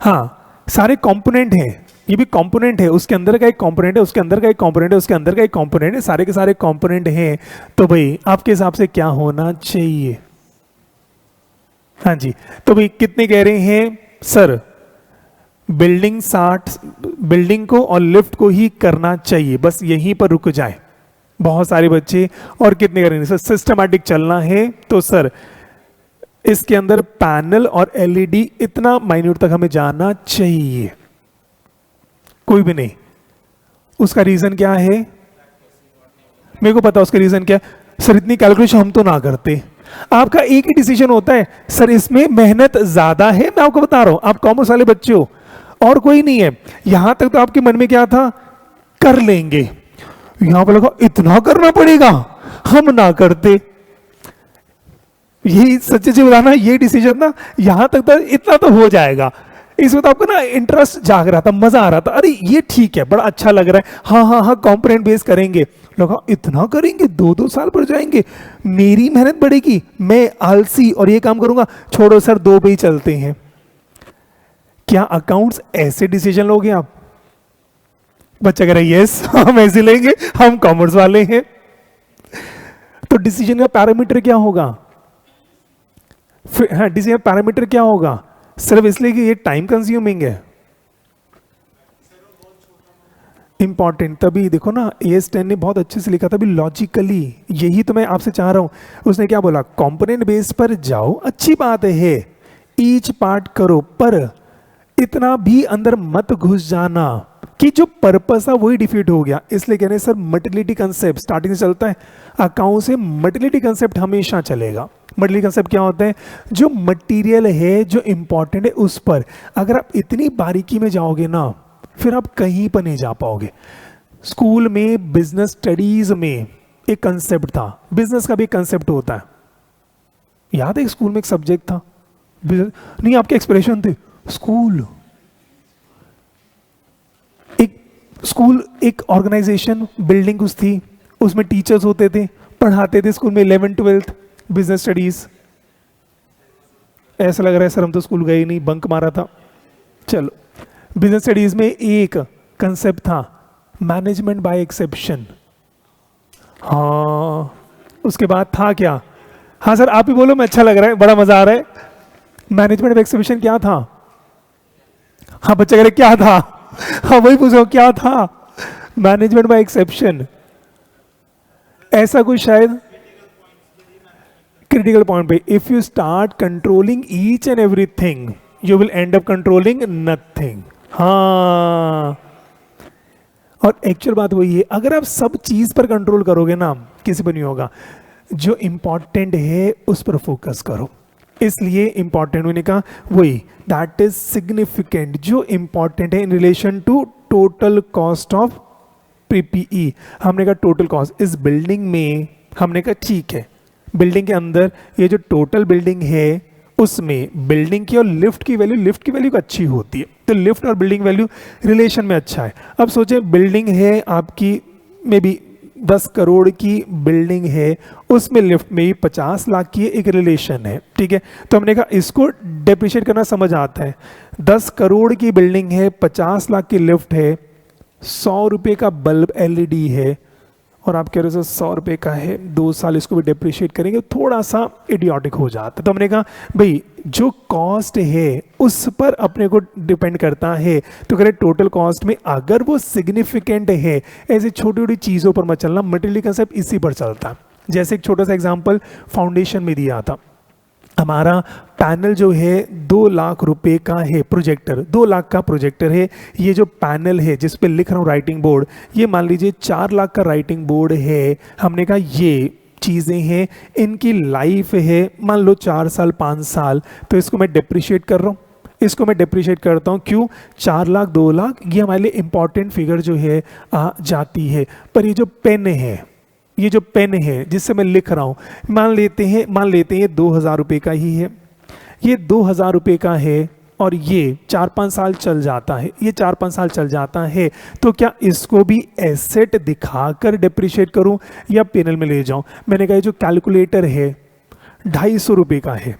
S1: हाँ सारे कंपोनेंट हैं, ये भी कंपोनेंट है, उसके अंदर का एक कंपोनेंट है, उसके अंदर का एक कंपोनेंट है, उसके अंदर का एक कंपोनेंट है, सारे के सारे कंपोनेंट हैं। तो भाई आपके हिसाब से क्या होना चाहिए? हाँ जी, तो भाई कितने कह रहे हैं सर? बिल्डिंग को और लिफ्ट को ही करना चाहिए, बस यहीं पर रुक जाए बहुत सारे बच्चे। और कितने कह रहे हैं सर सिस्टमैटिक चलना है? तो सर इसके अंदर पैनल और एलईडी इतना माइन्यूट तक हमें जाना चाहिए, कोई भी नहीं। उसका रीजन क्या है? मेरे को पता उसका रीजन क्या है सर, इतनी कैलकुलेशन हम तो ना करते। आपका एक ही डिसीजन होता है सर, इसमें मेहनत ज्यादा है। मैं आपको बता रहा हूं, आप कॉमर्स वाले बच्चे हो और कोई नहीं है। यहां तक तो आपके मन में क्या था, कर लेंगे। यहां पर लगा इतना करना पड़ेगा, हम ना करते। यही सच्चे से बताना, ये डिसीजन ना यहां तक तो इतना तो हो जाएगा। इसमें तो आपको ना इंटरेस्ट जाग रहा था, मजा आ रहा था, अरे ये ठीक है, बड़ा अच्छा लग रहा है, हाँ हाँ हाँ कंपोनेंट बेस करेंगे। लगा इतना करेंगे, 2-2 साल पर जाएंगे, मेरी मेहनत बढ़ेगी, मैं आलसी और ये काम करूंगा, छोड़ो सर 2 पे ही चलते हैं। क्या अकाउंट्स ऐसे डिसीजन लोगे आप? बच्चा कह रहा है यस हम ऐसे लेंगे, हम कॉमर्स वाले हैं। तो डिसीजन का पैरामीटर क्या होगा? हाँ, डिसीजन पैरामीटर क्या होगा? सिर्फ इसलिए कि ये टाइम कंज्यूमिंग है, इंपॉर्टेंट। तभी देखो ना AS10 ने बहुत अच्छे से लिखा था, अभी लॉजिकली यही तो मैं आपसे चाह रहा हूं। उसने क्या बोला, कंपोनेंट बेस पर जाओ, अच्छी बात है, ईच पार्ट करो, पर इतना भी अंदर मत घुस जाना कि जो पर्पस है वही डिफीट हो गया। इसलिए कह रहे हैं सर मटेरियलिटी कंसेप्ट स्टार्टिंग से चलता है, अकाउंट से मटेरियलिटी कंसेप्ट हमेशा चलेगा। मटेरियलिटी कंसेप्ट क्या होता है? जो मटेरियल है, जो इंपॉर्टेंट है, उस पर अगर आप इतनी बारीकी में जाओगे ना, फिर आप कहीं पर नहीं जा पाओगे। स्कूल में बिजनेस स्टडीज में एक कंसेप्ट था, बिजनेस का भी एक कंसेप्ट होता है, याद है? स्कूल में एक सब्जेक्ट था, नहीं आपके एक्सप्रेशन थे, स्कूल एक ऑर्गेनाइजेशन, बिल्डिंग कुछ थी, उसमें टीचर्स होते थे, पढ़ाते थे स्कूल में 11th 12th बिजनेस स्टडीज। ऐसा लग रहा है सर हम तो स्कूल गए ही नहीं, बंक मारा था। चलो, बिजनेस स्टडीज में एक कंसेप्ट था मैनेजमेंट बाय एक्सेप्शन। हाँ, उसके बाद था क्या? हाँ सर आप ही बोलो, मैं अच्छा लग रहा है, बड़ा मजा आ रहा है। मैनेजमेंट बाय एक्सेप्शन क्या था? हाँ बच्चा कह रहे क्या था? हाँ वही पूछो क्या था मैनेजमेंट बाय एक्सेप्शन? ऐसा कुछ शायद क्रिटिकल पॉइंट पे, if you start controlling each and everything you will and up controlling nothing. हाँ, और एक्चुअल बात वही है, अगर आप सब चीज पर कंट्रोल करोगे ना, किसी पर नहीं होगा। जो इंपॉर्टेंट है उस पर फोकस करो। इसलिए इंपॉर्टेंट मैंने कहा वही, दैट इज सिग्निफिकेंट, जो इंपॉर्टेंट है in relation to total cost of PPE. हमने कहा टोटल कॉस्ट इस बिल्डिंग में, हमने कहा ठीक है, बिल्डिंग के अंदर ये जो टोटल बिल्डिंग है उसमें बिल्डिंग की और लिफ्ट की वैल्यू अच्छी होती है, तो लिफ्ट और बिल्डिंग वैल्यू रिलेशन में अच्छा है। अब सोचें बिल्डिंग है आपकी मे बी 10 करोड़ की बिल्डिंग है, उसमें लिफ्ट में ही 50 लाख की एक रिलेशन है, ठीक है। तो हमने कहा इसको डेप्रिशिएट करना समझ आता है। 10 करोड़ की बिल्डिंग है, 50 लाख की लिफ्ट है, 100 रुपये का बल्ब एलईडी है, और आप कह रहे हो 100 रुपये का है, 2 साल इसको भी डेप्रिशिएट करेंगे, थोड़ा सा इडियोटिक हो जाता है। तो हमने कहा भाई जो कॉस्ट है उस पर अपने को डिपेंड करता है, तो करें टोटल कॉस्ट में अगर वो सिग्निफिकेंट है, ऐसी छोटी छोटी चीज़ों पर मत चलना, मटेरियल कंसेप्ट इसी पर चलता। जैसे एक छोटा सा एग्जाम्पल फाउंडेशन में दिया था, हमारा पैनल जो है 2 लाख रुपए का है, प्रोजेक्टर 2 लाख का प्रोजेक्टर है। ये जो पैनल है जिस पे लिख रहा हूँ राइटिंग बोर्ड, ये मान लीजिए 4 लाख का राइटिंग बोर्ड है। हमने कहा ये चीज़ें हैं, इनकी लाइफ है मान लो 4 साल 5 साल, तो इसको मैं डिप्रिशिएट कर रहा हूँ, इसको मैं डिप्रिशिएट करता हूँ। क्यों? 4 लाख 2 लाख ये हमारे लिए इंपॉर्टेंट फिगर जो है आ जाती है। पर ये जो पेन है, ये जो पेन है जिससे मैं लिख रहा हूँ, मान लेते हैं 2,000 रुपये का ही है, ये 2,000 रुपये का है और ये 4-5 साल चल जाता है, ये 4-5 साल चल जाता है, तो क्या इसको भी एसेट दिखाकर डिप्रिशिएट करूं या पेनल में ले जाऊं? मैंने कहा जो कैलकुलेटर है 250 रुपये का है,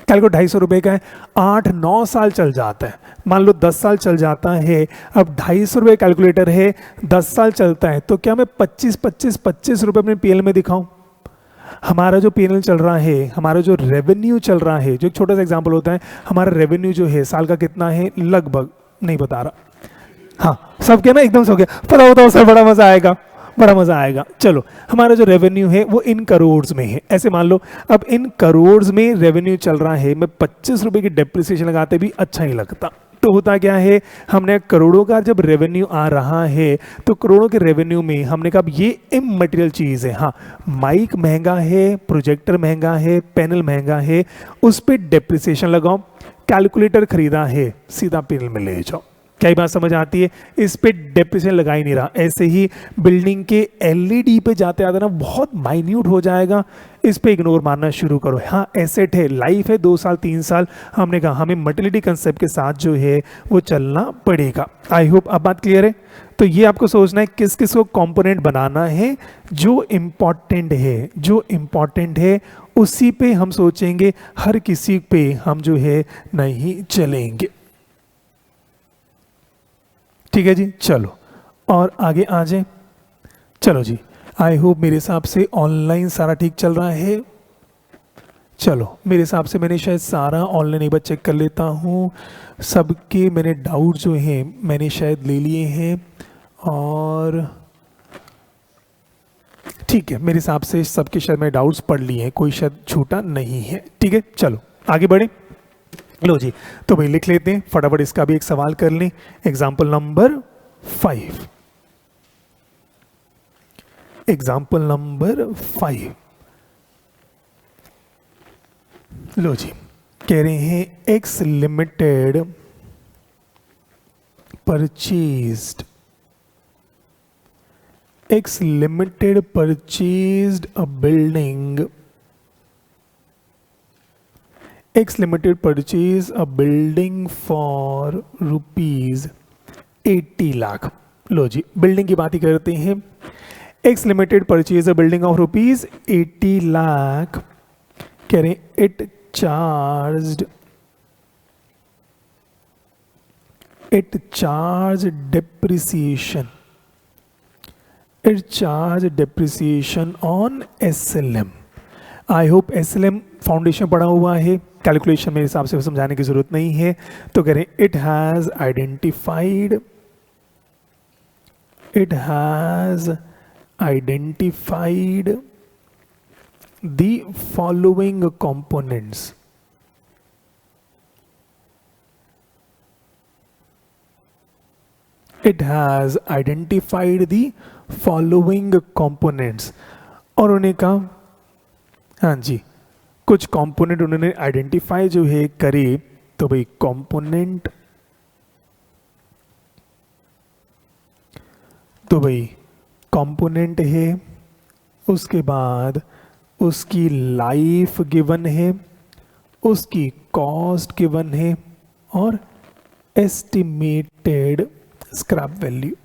S1: कैलकुलेटर 250 रुपये का है, 8-9 साल चल जाता है, मान लो 10 साल चल जाता है। अब 250 रुपये कैलकुलेटर है, 10 साल चलता है, तो क्या मैं 25 रुपये अपने पीएल में दिखाऊं? हमारा जो पीएनएल चल रहा है, हमारा जो रेवेन्यू चल रहा है, जो एक छोटा सा एग्जांपल होता है, हमारा रेवेन्यू जो है साल का कितना है, लगभग नहीं बता रहा, हाँ सब क्या ना एकदम से हो गया, पता बताओ सर, बड़ा मजा आएगा, बड़ा मजा आएगा। चलो हमारा जो रेवेन्यू है वो इन करोड़ में है, ऐसे मान लो। अब इन करोड़ में रेवेन्यू चल रहा है, मैं 25 रुपये की डेप्रिसिएशन लगाते भी अच्छा ही लगता। तो होता क्या है, हमने करोड़ों का जब रेवेन्यू आ रहा है, तो करोड़ों के रेवेन्यू में हमने कहा ये इमटेरियल चीज़ है, हाँ माइक महंगा है, प्रोजेक्टर महंगा है, पैनल महंगा है, उस पर डेप्रिसिएशन लगाओ। कैलकुलेटर खरीदा है, सीधा पैनल में ले जाओ। क्या बात समझ आती है? इस पे डेप्रिसिएशन लगा ही नहीं रहा। ऐसे ही बिल्डिंग के एलईडी पे जाते आते ना बहुत माइन्यूट हो जाएगा, इस पे इग्नोर मारना शुरू करो। हाँ एसेट है, लाइफ है 2 साल 3 साल, हमने कहा हमें मटेरियलिटी कंसेप्ट के साथ जो है वो चलना पड़ेगा। आई होप अब बात क्लियर है। तो ये आपको सोचना है किस किस को कंपोनेंट बनाना है, जो इम्पॉर्टेंट है, जो इम्पॉर्टेंट है उसी पे हम सोचेंगे, हर किसी पे हम जो है नहीं चलेंगे। ठीक है जी, चलो और आगे आ जाए। चलो जी, आई होप मेरे हिसाब से ऑनलाइन सारा ठीक चल रहा है। चलो मेरे हिसाब से मैंने शायद सारा ऑनलाइन एक बार चेक कर लेता हूँ, सबके मैंने डाउट जो हैं मैंने शायद ले लिए हैं, और ठीक है मेरे हिसाब से सबके शायद मैंने डाउट्स पढ़ लिए हैं, कोई शायद छूटा नहीं है। ठीक है चलो आगे बढ़े। लो जी, तो भाई लिख लेते हैं फटाफट, इसका भी एक सवाल कर लें। Example number 5, example number 5। लो जी, कह रहे हैं X limited purchased, X limited purchased a building, X Limited purchase a building for ₹80 lakh. लो जी, बिल्डिंग की बात ही करते हैं। X Limited purchase a building of ₹80 lakh, कह रहे हैं it charged depreciation on SLM। I hope SLM foundation पढ़ा हुआ है, कैलकुलेशन मेरे हिसाब से समझाने की जरूरत नहीं है। तो कह रहे हैं it has identified the following components. It has identified the following components. और उन्हें कहा, हाँ जी, कुछ कंपोनेंट उन्होंने आइडेंटिफाई जो है करे। तो भाई कंपोनेंट, तो भाई कंपोनेंट है, उसके बाद उसकी लाइफ गिवन है, उसकी कॉस्ट गिवन है, और एस्टिमेटेड स्क्रैप वैल्यू।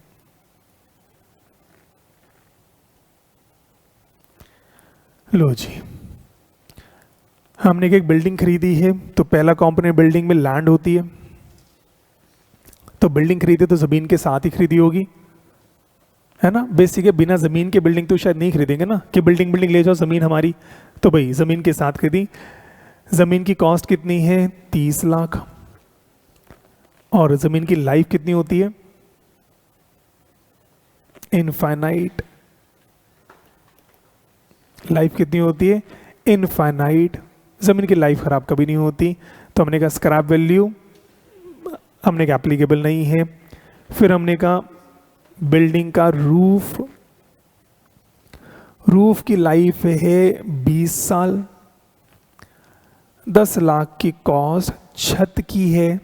S1: लो जी, हमने एक बिल्डिंग खरीदी है, तो पहला कंपोनेंट बिल्डिंग में लैंड होती है। तो बिल्डिंग खरीदी तो जमीन के साथ ही खरीदी होगी, है ना। बेसिक है, बिना जमीन के बिल्डिंग तो शायद नहीं खरीदेंगे ना, कि बिल्डिंग ले जाओ, जमीन हमारी। तो भाई जमीन के साथ खरीदी। जमीन की कॉस्ट कितनी है? 30 लाख। और जमीन की लाइफ कितनी होती है? इनफाइनाइट। लाइफ कितनी होती है? इनफाइनाइट। जमीन की लाइफ खराब कभी नहीं होती। तो हमने कहा स्क्रैप वैल्यू हमने कहा एप्लीकेबल नहीं है। फिर हमने कहा बिल्डिंग का रूफ की लाइफ है 20 साल। 10 लाख की कॉस्ट छत की है,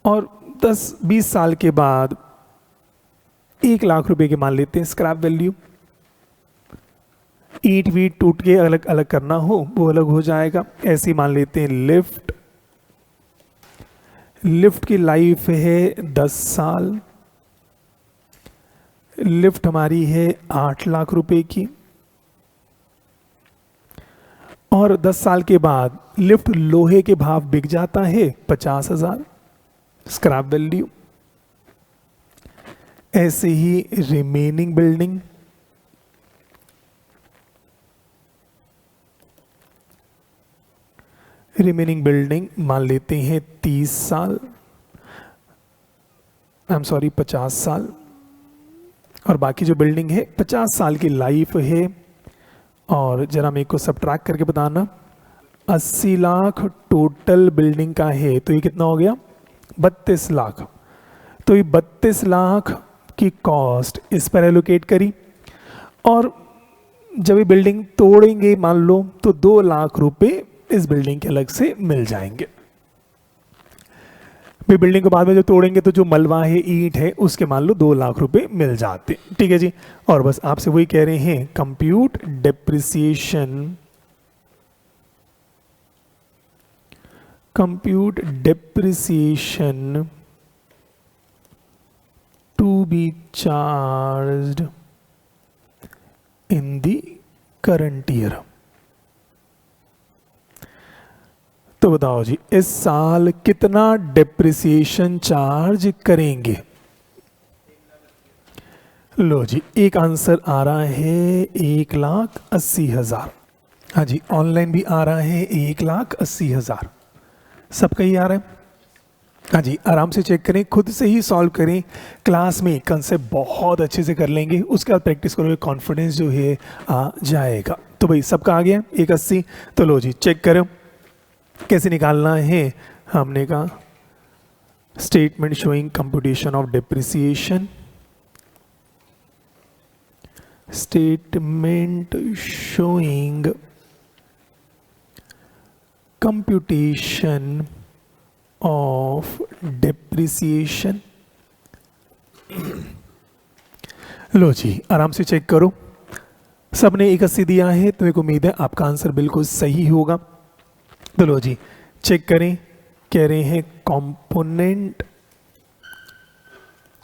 S1: और 10-20 साल के बाद 1 लाख रुपए के मान लेते हैं स्क्रैप वैल्यू। ईंट वीट टूट के अलग अलग करना हो वो अलग हो जाएगा। ऐसे ही मान लेते हैं लिफ्ट की लाइफ है 10 साल। लिफ्ट हमारी है 8 लाख रुपए की, और 10 साल के बाद लिफ्ट लोहे के भाव बिक जाता है 50,000 स्क्रैप वैल्यू। ऐसे ही रिमेनिंग बिल्डिंग मान लेते हैं 30 साल, 50 साल। और बाकी जो बिल्डिंग है 50 साल की लाइफ है। और जरा मेरे को सब्ट्रैक्ट करके बताना, 80 लाख टोटल बिल्डिंग का है, तो ये कितना हो गया? 32 लाख। तो ये 32 लाख की कॉस्ट इस पर एलोकेट करी, और जब ये बिल्डिंग तोड़ेंगे मान लो, तो 2 लाख रुपए इस बिल्डिंग के अलग से मिल जाएंगे। भी बिल्डिंग को बाद में जो तोड़ेंगे तो जो मलबा है, ईंट है, उसके मान लो 2 लाख रुपए मिल जाते। ठीक है जी। और बस आपसे वही कह रहे हैं, compute depreciation to be charged in the current year. तो बताओ जी, इस साल कितना डेप्रिसिएशन चार्ज करेंगे? लो जी, एक आंसर आ रहा है 1,80,000। हाँ जी, ऑनलाइन भी आ रहा है 1,80,000। सबका ही आ रहा है। हाँ जी, आराम से चेक करें, खुद से ही सॉल्व करें। क्लास में कंसेप्ट बहुत अच्छे से कर लेंगे, उसके बाद प्रैक्टिस करोगे, कॉन्फिडेंस जो है आ जाएगा। तो भाई सबका आ गया 1,80। तो लो जी, चेक करो कैसे निकालना है। हमने कहा statement showing computation of depreciation, statement showing computation of depreciation. लो जी, आराम से चेक करो, सबने 1,80 दिया है, तो एक उम्मीद है आपका आंसर बिल्कुल सही होगा। तो लो जी, चेक करें, कह रहे हैं कंपोनेंट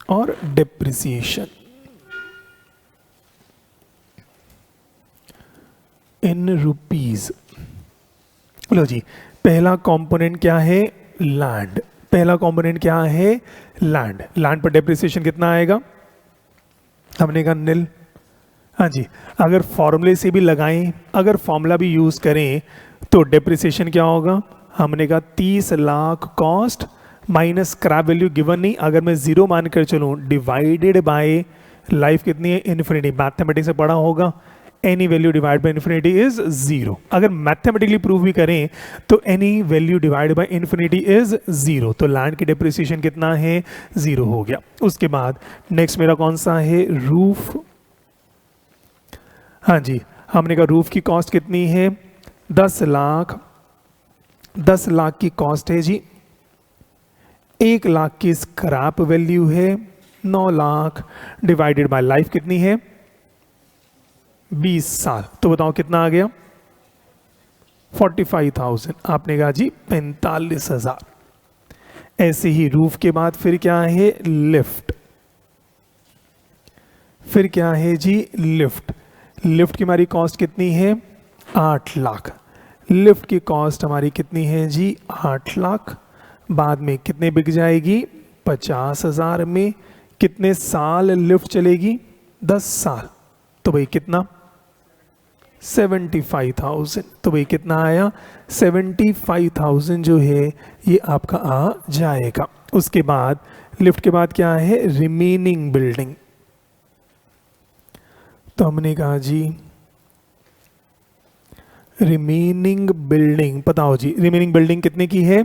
S1: और डेप्रिसिएशन इन रुपीज। लो जी, पहला कंपोनेंट क्या है? लैंड। पहला कंपोनेंट क्या है? लैंड। लैंड पर डेप्रिसिएशन कितना आएगा? हमने कहा निल। हाँ जी, अगर फॉर्मूले से भी लगाएं, अगर फॉर्मूला भी यूज करें, तो डेप्रिसिएशन क्या होगा? हमने कहा 30 lakh cost minus scrap value given नहीं, अगर मैं 0 मानकर चलूं, डिवाइडेड बाय लाइफ कितनी है? इन्फिनिटी। मैथमेटिक्स से पढ़ा होगा, any value divide by infinity is zero. अगर मैथमेटिकली प्रूव भी करें तो any value divide by infinity is zero, तो लैंड की डेप्रिसिएशन कितना है, जीरो हो गया। उसके बाद नेक्स्ट मेरा कौन सा है, रूफ। हाँ जी, हमने कहा रूफ की कॉस्ट कितनी है, 10 लाख। 10 लाख की कॉस्ट है जी, 1 लाख की स्क्रैप वैल्यू है, 9 लाख डिवाइडेड बाय लाइफ कितनी है, 20 साल, तो बताओ कितना आ गया, 45,000। आपने कहा जी 45,000। ऐसे ही रूफ के बाद फिर क्या है, लिफ्ट। फिर क्या है जी, लिफ्ट। लिफ्ट की हमारी कॉस्ट कितनी है, 8 लाख। लिफ्ट की कॉस्ट हमारी कितनी है जी, 8 लाख। बाद में कितने बिक जाएगी, 50,000 में। कितने साल लिफ्ट चलेगी, 10 साल, तो भाई कितना, 75,000। तो भाई कितना आया, 75,000 जो है ये आपका आ जाएगा। उसके बाद लिफ्ट के बाद क्या है, रिमेनिंग बिल्डिंग। तो हमने कहा जी रिमेनिंग बिल्डिंग, बताओ जी रिमेनिंग बिल्डिंग कितने की है,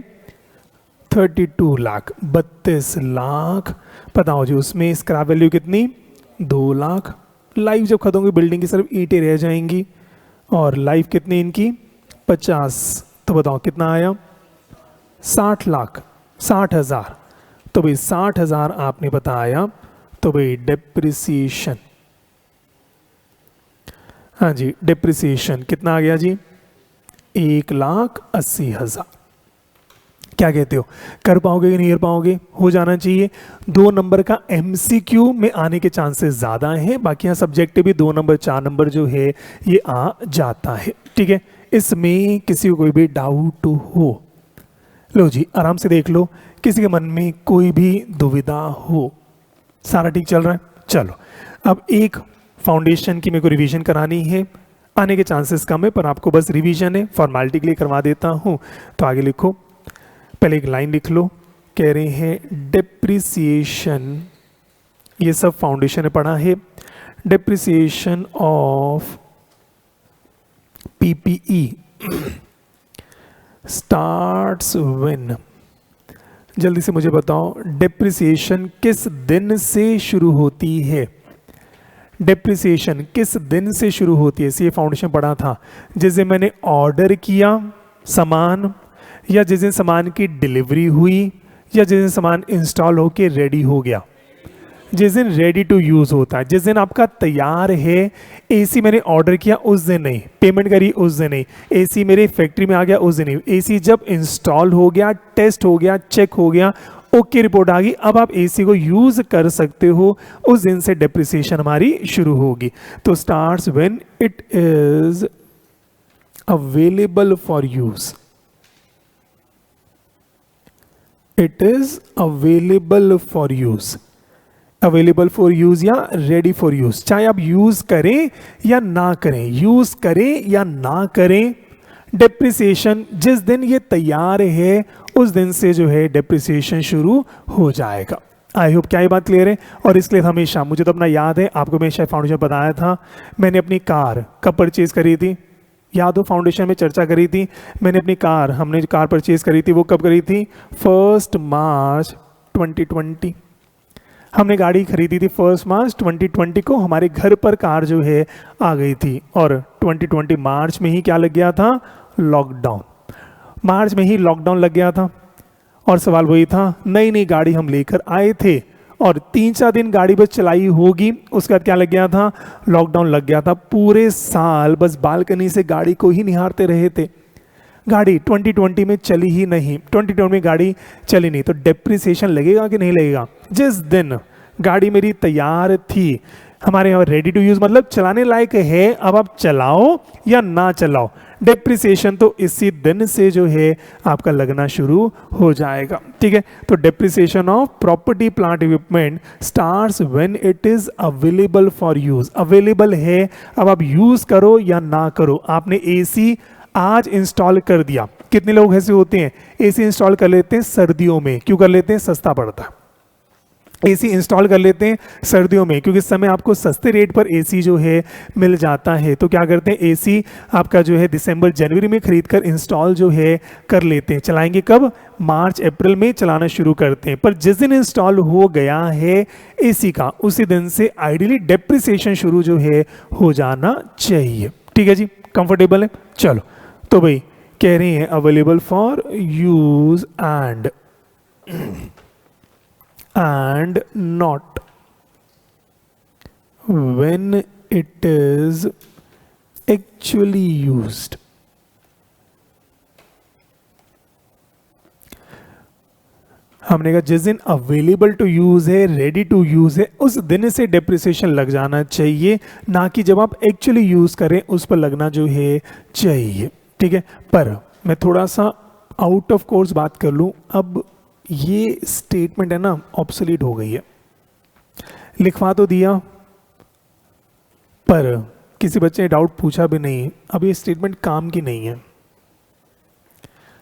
S1: 32 लाख, 32 लाख। बताओ जी उसमें स्क्रैप वैल्यू कितनी, 2 लाख। लाइफ जब खत्म होगी बिल्डिंग की सिर्फ ईंटें रह जाएंगी, और लाइफ कितनी इनकी, 50। तो बताओ कितना आया, 60 लाख, 60,000। तो भाई 60,000 आपने बताया, तो भाई डेप्रिसिएशन, हाँ जी डेप्रिसिएशन कितना आ गया जी, 1,80,000। क्या कहते हो, कर पाओगे कि नहीं कर पाओगे, हो जाना चाहिए। 2 नंबर का एमसीक्यू में आने के चांसेस ज़्यादा हैं, बाकी यहाँ सब्जेक्टिव भी 2 नंबर 4 नंबर जो है ये आ जाता है। ठीक है, इसमें किसी को कोई भी डाउट हो, लो जी आराम से देख लो, किसी के मन में कोई भी दुविधा हो, सारा ठीक चल रहा है। चलो अब एक फाउंडेशन की मेरे को रिवीजन करानी है, आने के चांसेस कम है पर आपको बस रिवीजन है, फॉर्मेलिटी के लिए करवा देता हूँ। तो आगे लिखो, पहले एक लाइन लिख लो, कह रहे हैं डेप्रिसिएशन, ये सब फाउंडेशन ने पढ़ा है, depreciation of PPE starts when, जल्दी से मुझे बताओ डेप्रिसिएशन किस दिन से शुरू होती है, डेप्रिसिएशन किस दिन से शुरू होती है। ये फाउंडेशन पढ़ा था, जिस दिन मैंने ऑर्डर किया सामान, या जिस दिन सामान की डिलीवरी हुई, या जिस दिन सामान इंस्टॉल होके रेडी हो गया, जिस दिन रेडी टू यूज़ होता है, जिस दिन आपका तैयार है। एसी मैंने ऑर्डर किया उस दिन नहीं, पेमेंट करी उस दिन नहीं, एसी मेरे फैक्ट्री में आ गया उस दिन नहीं, एसी जब इंस्टॉल हो गया, टेस्ट हो गया, चेक हो गया, ओके रिपोर्ट आ गई, अब आप एसी को यूज़ कर सकते हो, उस दिन से डेप्रिसिएशन हमारी शुरू होगी। तो starts when it is available for use, it is available for use, available for use या रेडी फॉर यूज, चाहे आप यूज करें या ना करें, यूज करें या ना करें, डेप्रिसिएशन जिस दिन ये तैयार है उस दिन से जो है डेप्रिसिएशन शुरू हो जाएगा। आई होप क्या ये बात क्लियर है। और इसके लिए हमेशा, मुझे तो अपना याद है, आपको मैं शायद फाउंडेशन बताया था, मैंने अपनी कार कब परचेज करी थी, याद हो फाउंडेशन में चर्चा करी थी, मैंने अपनी कार, हमने जो कार परचेज करी थी वो कब करी थी, 1 मार्च 2020। हमने गाड़ी खरीदी थी 1 मार्च 2020 को, हमारे घर पर कार जो है आ गई थी, और 2020 मार्च में ही क्या लग गया था, लॉकडाउन। मार्च में ही लॉकडाउन लग गया था, और सवाल वही था, नई नई गाड़ी हम लेकर आए थे और 3-4 दिन गाड़ी बस चलाई होगी, उसके बाद क्या लग गया था, लॉकडाउन लग गया था। पूरे साल बस बालकनी से गाड़ी को ही निहारते रहे थे, गाड़ी 2020 में चली ही नहीं, 2020 में गाड़ी चली नहीं, तो डेप्रिसिएशन लगेगा कि नहीं लगेगा। जिस दिन गाड़ी मेरी तैयार थी, हमारे यहाँ रेडी टू यूज़ मतलब चलाने लायक है, अब आप चलाओ या ना चलाओ, डेप्रिसिएशन तो इसी दिन से जो है आपका लगना शुरू हो जाएगा। ठीक है, तो depreciation of property plant equipment starts when it is available for use, available है, अब आप यूज करो या ना करो। आपने एसी आज इंस्टॉल कर दिया, कितने लोग ऐसे होते हैं एसी इंस्टॉल कर लेते हैं सर्दियों में, क्यों कर लेते हैं, सस्ता पड़ता है, एसी इंस्टॉल कर लेते हैं सर्दियों में, क्योंकि इस समय आपको सस्ते रेट पर एसी जो है मिल जाता है। तो क्या करते हैं, एसी आपका जो है दिसंबर जनवरी में खरीद कर इंस्टॉल जो है कर लेते हैं। चलाएंगे कब, मार्च अप्रैल में चलाना शुरू करते हैं। पर जिस दिन इंस्टॉल हो गया है एसी का, उसी दिन से आइडियली डेप्रिसिएशन शुरू जो है हो जाना चाहिए। ठीक है जी, कंफर्टेबल है। चलो, तो भाई कह रहे हैं available for use and not when it is actually used। हमने कहा जिस दिन अवेलेबल टू यूज है, रेडी टू यूज है, उस दिन से डेप्रिसिएशन लग जाना चाहिए, ना कि जब आप एक्चुअली यूज करें उस पर लगना जो है चाहिए। ठीक है, पर मैं थोड़ा सा आउट ऑफ कोर्स बात कर लूं। अब ये स्टेटमेंट है ना, ऑब्सोलीट हो गई है। लिखवा तो दिया, पर किसी बच्चे ने डाउट पूछा भी नहीं। अब ये स्टेटमेंट काम की नहीं है।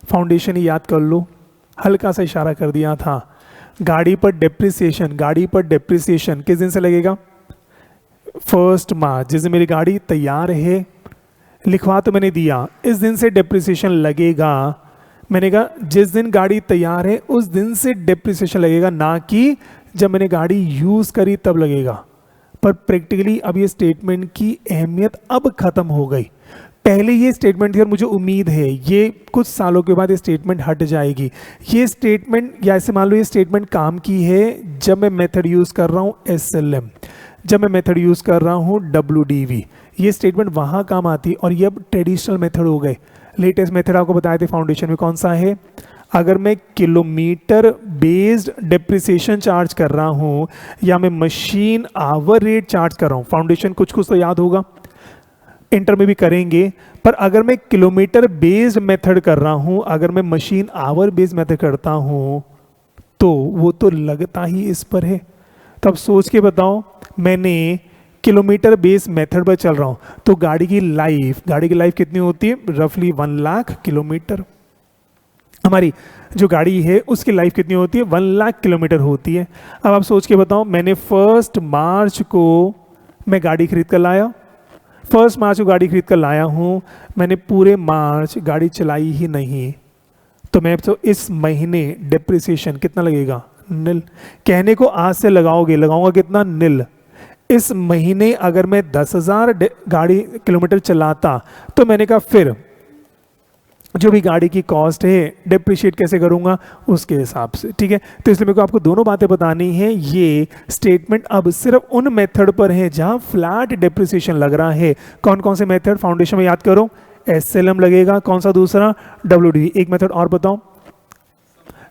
S1: फाउंडेशन ही याद कर लो, हल्का सा इशारा कर दिया था। गाड़ी पर डेप्रिसिएशन, गाड़ी पर डेप्रिसिएशन किस दिन से लगेगा, 1 मार्च, जिस दिन मेरी गाड़ी तैयार है। लिखवा तो मैंने दिया, इस दिन से डेप्रिसिएशन लगेगा। मैंने कहा जिस दिन गाड़ी तैयार है उस दिन से डेप्रिसिएशन लगेगा, ना कि जब मैंने गाड़ी यूज़ करी तब लगेगा। पर प्रैक्टिकली अब ये स्टेटमेंट की अहमियत अब ख़त्म हो गई। पहले ये स्टेटमेंट थी और मुझे उम्मीद है ये कुछ सालों के बाद ये स्टेटमेंट हट जाएगी। ये स्टेटमेंट, या ऐसे मान लो ये स्टेटमेंट काम की है जब मैं मेथड यूज़ कर रहा हूँ SLM, जब मैं मेथड यूज़ कर रहा हूँ WDV। ये स्टेटमेंट वहाँ काम आती, और ये अब ट्रेडिशनल मेथड हो गए। लेटेस्ट मेथड आपको बताए थे फाउंडेशन में कौन सा है। अगर मैं किलोमीटर बेस्ड डेप्रिसिएशन चार्ज कर रहा हूँ या मैं मशीन आवर रेट चार्ज कर रहा हूँ, फाउंडेशन कुछ कुछ तो याद होगा, इंटर में भी करेंगे। पर अगर मैं किलोमीटर बेस्ड मेथड कर रहा हूँ, अगर मैं मशीन आवर बेस्ड मेथड करता हूँ, तो वो तो लगता ही इस पर है। तो अब सोच के बताओ, मैंने किलोमीटर बेस मेथड पर चल रहा हूँ, तो गाड़ी की लाइफ कितनी होती है, रफली 1 लाख किलोमीटर। हमारी जो गाड़ी है उसकी लाइफ कितनी होती है, 1 लाख किलोमीटर होती है। अब आप सोच के बताओ, मैंने 1 मार्च को मैं गाड़ी खरीद कर लाया, 1 मार्च को गाड़ी खरीद कर लाया हूँ, मैंने पूरे मार्च गाड़ी चलाई ही नहीं, तो मैं तो इस महीने डेप्रिसिएशन कितना लगेगा, निल। कहने को आज से लगाऊंगा कितना, निल। इस महीने अगर मैं 10,000 गाड़ी किलोमीटर चलाता, तो मैंने कहा फिर जो भी गाड़ी की कॉस्ट है डेप्रिशिएट कैसे करूंगा, उसके हिसाब से। ठीक है, तो इसलिए मेरे को आपको दोनों बातें बतानी है। ये स्टेटमेंट अब सिर्फ उन मेथड पर है जहां फ्लैट डेप्रिसिएशन लग रहा है। कौन कौन से मेथड फाउंडेशन में याद करो, SLM लगेगा, कौन सा दूसरा, WD। एक मेथड और बताओ,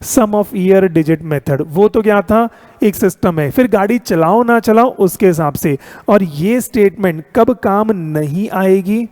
S1: सम ऑफ ईयर डिजिट मेथड। वो तो क्या था, एक सिस्टम है, फिर गाड़ी चलाओ ना चलाओ उसके हिसाब से। और ये स्टेटमेंट कब काम नहीं आएगी,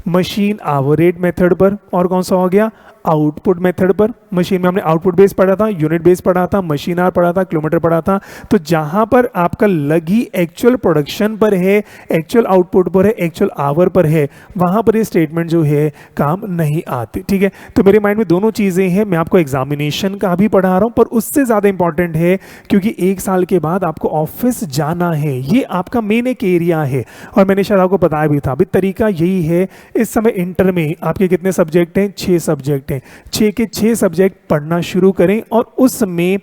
S1: मशीन आवर रेट मेथड पर। और कौन सा हो गया, आउटपुट मेथड पर। मशीन में हमने आउटपुट बेस पढ़ा था, यूनिट बेस पढ़ा था, मशीन आवर पढ़ा था, किलोमीटर पढ़ा था। तो जहां पर आपका लगी एक्चुअल प्रोडक्शन पर है, एक्चुअल आउटपुट पर है, एक्चुअल आवर पर है, वहां पर ये स्टेटमेंट जो है काम नहीं आती। ठीक है, तो मेरे माइंड में दोनों चीजें हैं। मैं आपको एग्जामिनेशन का भी पढ़ा रहा हूं, पर उससे ज्यादा इंपॉर्टेंट है क्योंकि 1 साल के बाद आपको ऑफिस जाना है, ये आपका मेन एक एरिया है। और मैंने शायद आपको बताया भी था, अभी तरीका यही है। इस समय इंटर में आपके कितने सब्जेक्ट हैं, 6 सब्जेक्ट हैं। 6 के 6 सब्जेक्ट पढ़ना शुरू करें, और उसमें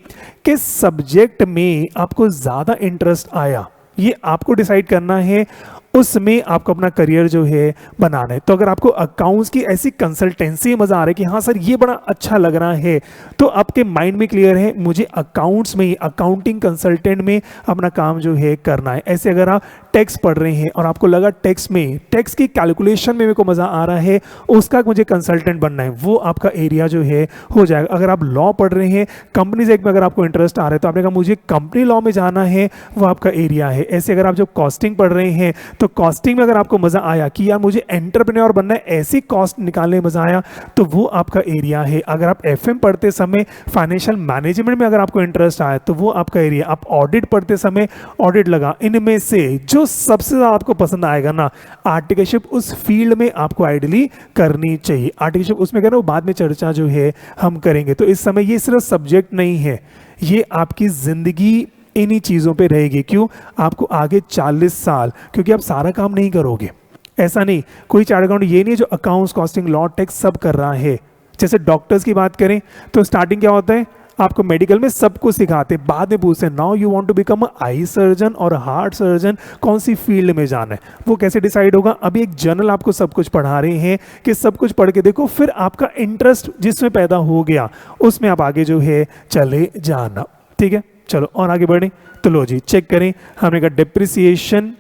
S1: किस सब्जेक्ट में आपको ज़्यादा इंटरेस्ट आया ये आपको डिसाइड करना है। उसमें आपको अपना करियर जो है बनाना है। तो अगर आपको अकाउंट्स की ऐसी कंसल्टेंसी मज़ा आ रहा है कि हाँ सर ये बड़ा अच्छा लग रहा है, तो आपके माइंड में क्लियर है मुझे अकाउंट्स में, अकाउंटिंग कंसल्टेंट में अपना काम जो है करना है। ऐसे अगर आप टैक्स पढ़ रहे हैं और आपको लगा टैक्स में, टैक्स की कैलकुलेशन में मेरे को मज़ा आ रहा है, उसका मुझे कंसल्टेंट बनना है, वो आपका एरिया जो है हो जाएगा। अगर आप लॉ पढ़ रहे हैं, कंपनीज एक्ट में अगर आपको इंटरेस्ट आ रहा है, तो आपने कहा मुझे कंपनी लॉ में जाना है, वो आपका एरिया है। ऐसे अगर आप जब कॉस्टिंग पढ़ रहे हैं, तो कॉस्टिंग में अगर आपको मज़ा आया कि यार मुझे एंटरप्रेन्योर बनना है, ऐसी कॉस्ट निकालने में मज़ा आया, तो वो आपका एरिया है। अगर आप FM पढ़ते समय फाइनेंशियल मैनेजमेंट में अगर आपको इंटरेस्ट आया, तो वो आपका एरिया। आप ऑडिट पढ़ते समय ऑडिट लगा, इनमें से जो सबसे ज़्यादा आपको पसंद आएगा ना, आर्टिकलशिप, उस फील्ड में आपको आइडियली करनी चाहिए। आर्टिकलशिप उसमें कहना, वो बाद में चर्चा जो है हम करेंगे। तो इस समय ये सिर्फ सब्जेक्ट नहीं है, ये आपकी ज़िंदगी इन्हीं चीज़ों पे रहेगी। क्यों? आपको आगे 40 साल, क्योंकि आप सारा काम नहीं करोगे। ऐसा नहीं, कोई चार्ट अकाउंट ये नहीं है जो अकाउंट्स, कॉस्टिंग, लॉ, टैक्स सब कर रहा है। जैसे डॉक्टर्स की बात करें तो स्टार्टिंग क्या होता है, आपको मेडिकल में सब कुछ सिखाते हैं, बाद में पूछते हैं now you want to become eye surgeon और हार्ट सर्जन, कौन सी फील्ड में जाना है। वो कैसे डिसाइड होगा? अभी एक जर्नल आपको सब कुछ पढ़ा रहे हैं कि सब कुछ पढ़ के देखो, फिर आपका इंटरेस्ट जिसमें पैदा हो गया उसमें आप आगे जो है चले जाना। ठीक है, चलो और आगे बढ़े। तो लो जी चेक करें, हमने कहा डिप्रिसिएशन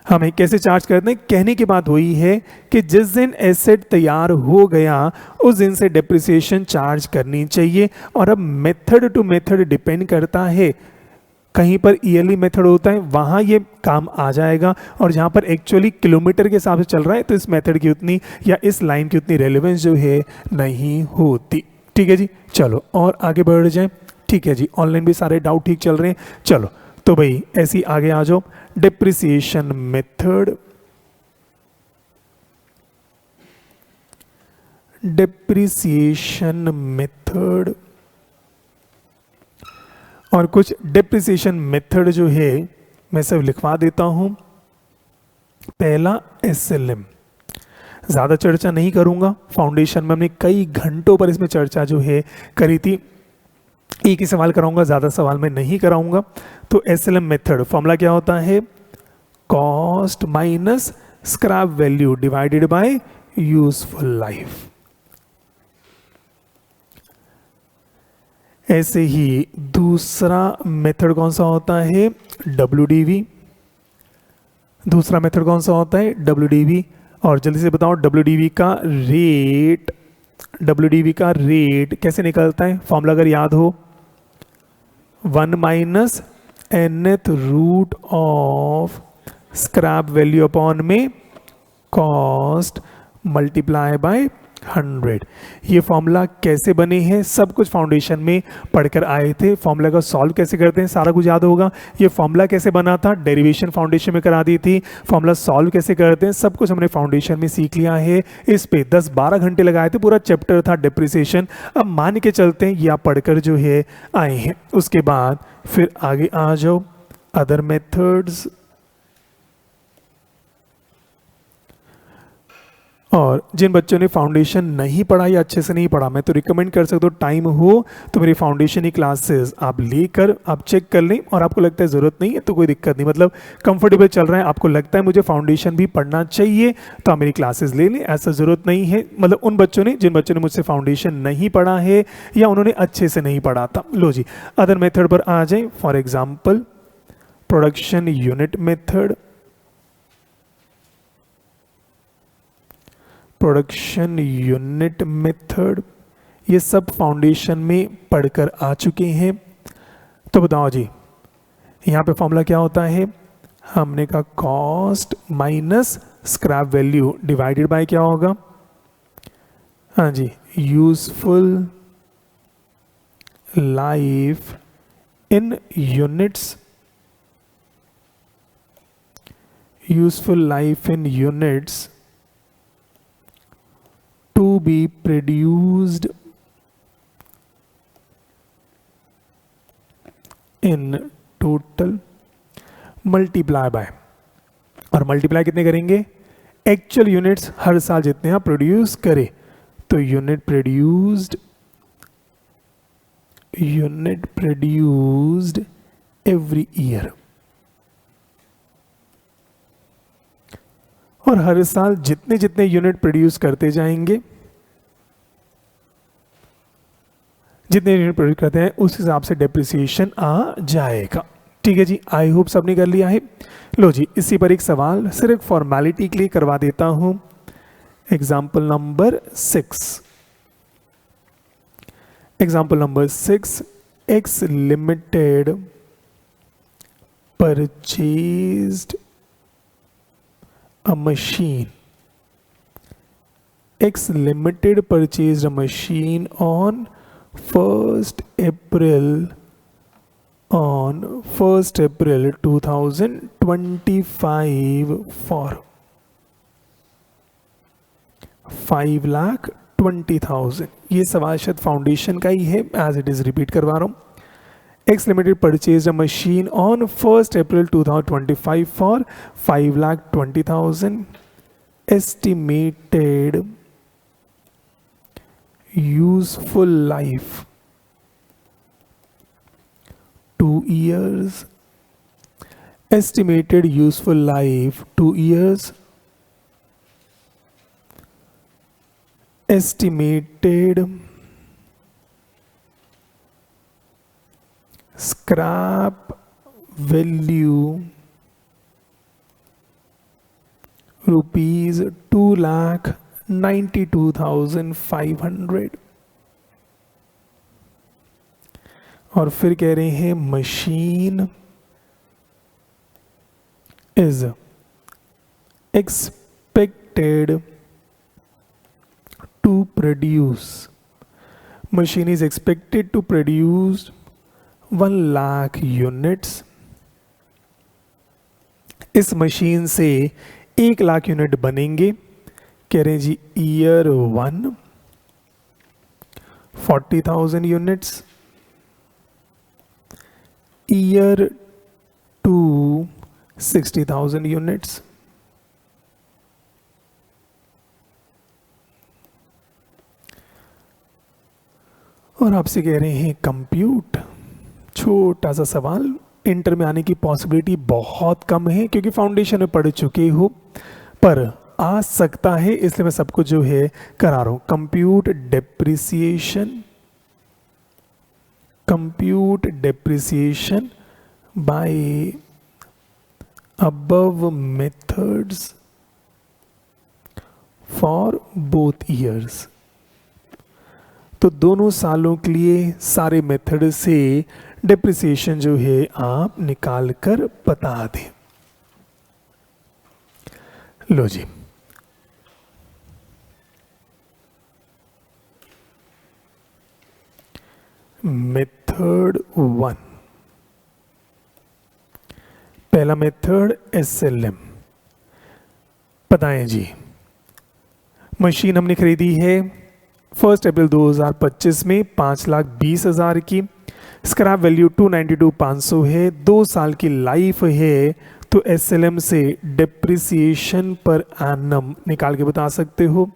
S1: हमें कैसे चार्ज करते हैं। कहने की बात हुई है कि जिस दिन एसेट तैयार हो गया उस दिन से डिप्रिसिएशन चार्ज करनी चाहिए। और अब मेथड टू मेथड डिपेंड करता है, कहीं पर ईयरली मेथड होता है वहाँ ये काम आ जाएगा, और जहाँ पर एक्चुअली किलोमीटर के हिसाब से चल रहा है तो इस मेथड की उतनी या इस लाइन की उतनी रेलेवेंस जो है नहीं होती। ठीक है जी, चलो और आगे बढ़ जाए। ठीक है जी, ऑनलाइन भी सारे डाउट ठीक चल रहे हैं। चलो तो भाई ऐसी आगे आ जाओ। डिप्रिसिएशन मेथड, डिप्रिसिएशन मेथड, और कुछ डिप्रिसिएशन मेथड जो है मैं सब लिखवा देता हूं। पहला एसएलएम, ज़्यादा चर्चा नहीं करूंगा, फाउंडेशन में हमने कई घंटों पर इसमें चर्चा जो है करी थी। एक ही सवाल कराऊंगा, ज़्यादा सवाल मैं नहीं कराऊंगा। तो एसएलएम मेथड फॉर्मूला क्या होता है? Cost minus scrap value divided bye useful life. ऐसे ही दूसरा मेथड कौन सा होता है? WDV। दूसरा मेथड कौन सा होता है? WDV। और जल्दी से बताओ WDV का रेट, WDV का रेट कैसे निकलता है? फॉर्मूला अगर याद हो, 1 minus nth root of scrap value upon में कॉस्ट मल्टीप्लाई बाय 100। ये फॉर्मूला कैसे बने हैं सब कुछ फाउंडेशन में पढ़कर आए थे। फॉर्मूला का सॉल्व कैसे करते हैं सारा कुछ याद होगा। ये फॉर्मूला कैसे बना था, डेरिवेशन फाउंडेशन में करा दी थी। फॉर्मूला सॉल्व कैसे करते हैं सब कुछ हमने फाउंडेशन में सीख लिया है। इस पे 10-12 घंटे लगाए थे, पूरा चैप्टर था डिप्रिसिएशन। अब मान के चलते हैं ये आप पढ़कर जो है आए हैं। उसके बाद फिर आगे आ जाओ, अदर मेथड्स। और जिन बच्चों ने फाउंडेशन नहीं पढ़ा या अच्छे से नहीं पढ़ा, मैं तो रिकमेंड कर सकता हूँ, टाइम हो तो मेरी फाउंडेशन की क्लासेस आप लेकर आप चेक कर लें। और आपको लगता है ज़रूरत नहीं है तो कोई दिक्कत नहीं, मतलब कंफर्टेबल चल रहा है, आपको लगता है मुझे फाउंडेशन भी पढ़ना चाहिए तो आप मेरी क्लासेस ले लें, ऐसा ज़रूरत नहीं है। मतलब उन बच्चों ने, जिन बच्चों ने मुझसे फाउंडेशन नहीं पढ़ा है या उन्होंने अच्छे से नहीं पढ़ा था। लो जी अदर मेथड पर आ जाए। For example production unit method, production unit method, ये सब फाउंडेशन में पढ़कर आ चुके हैं। तो बताओ जी यहाँ पे फॉर्मूला क्या होता है? हमने कहा cost minus scrap value divided by क्या होगा? हाँ जी, useful life in units, useful life in units to be produced in total multiply by, और मल्टीप्लाई कितने करेंगे? एक्चुअल यूनिट्स हर साल जितने आप प्रोड्यूस करें, तो यूनिट प्रोड्यूस्ड एवरी ईयर, और हर साल जितने जितने यूनिट प्रोड्यूस करते जाएंगे, जितने यूनिट प्रोड्यूस करते हैं उस हिसाब से डेप्रिसिएशन आ जाएगा। ठीक है जी, आई होप सबने कर लिया है। लो जी इसी पर एक सवाल सिर्फ फॉर्मेलिटी के लिए करवा देता हूं। Example number 6, example number 6, x limited purchased a machine, X Limited purchased a machine on 1st April 2025 for 5,20,000। ये सवाल शायद फाउंडेशन का ही है, एज इट इज रिपीट करवा रहा हूँ। X Limited purchased a machine on 1st April 2025 for 5,20,000. Estimated useful life 2 years. Estimated useful life 2 years. Estimated scrap value rupees 2,92,500. और फिर कह रहे हैं machine is expected to produce. Machine is expected to produce 1 lakh units. इस machine से 1 lakh unit बनेंगे. कह रहे हैं जी ईयर 1 40,000 यूनिट्स, ईयर 2 60,000 यूनिट्स. और आपसे कह रहे हैं कंप्यूट. छोटा सा सवाल, इंटर में आने की पॉसिबिलिटी बहुत कम है क्योंकि फाउंडेशन में पढ़ चुके हो, पर आ सकता है, इसलिए मैं सब कुछ जो है करा रहा हूं. Compute depreciation, compute depreciation by above methods for both years. तो दोनों सालों के लिए सारे मेथड से डेप्रिसिएशन जो है आप निकाल कर बता दें. लो जी, मेथड 1. पहला मेथड SLM. बताएं जी, मशीन हमने खरीदी है 1 अप्रैल 2025 में 5,20,000 की. स्क्रैप वैल्यू 292,500 है. 2 साल की लाइफ है. तो SLM से डेप्रिसिएशन पर एनम निकाल के बता सकते हो.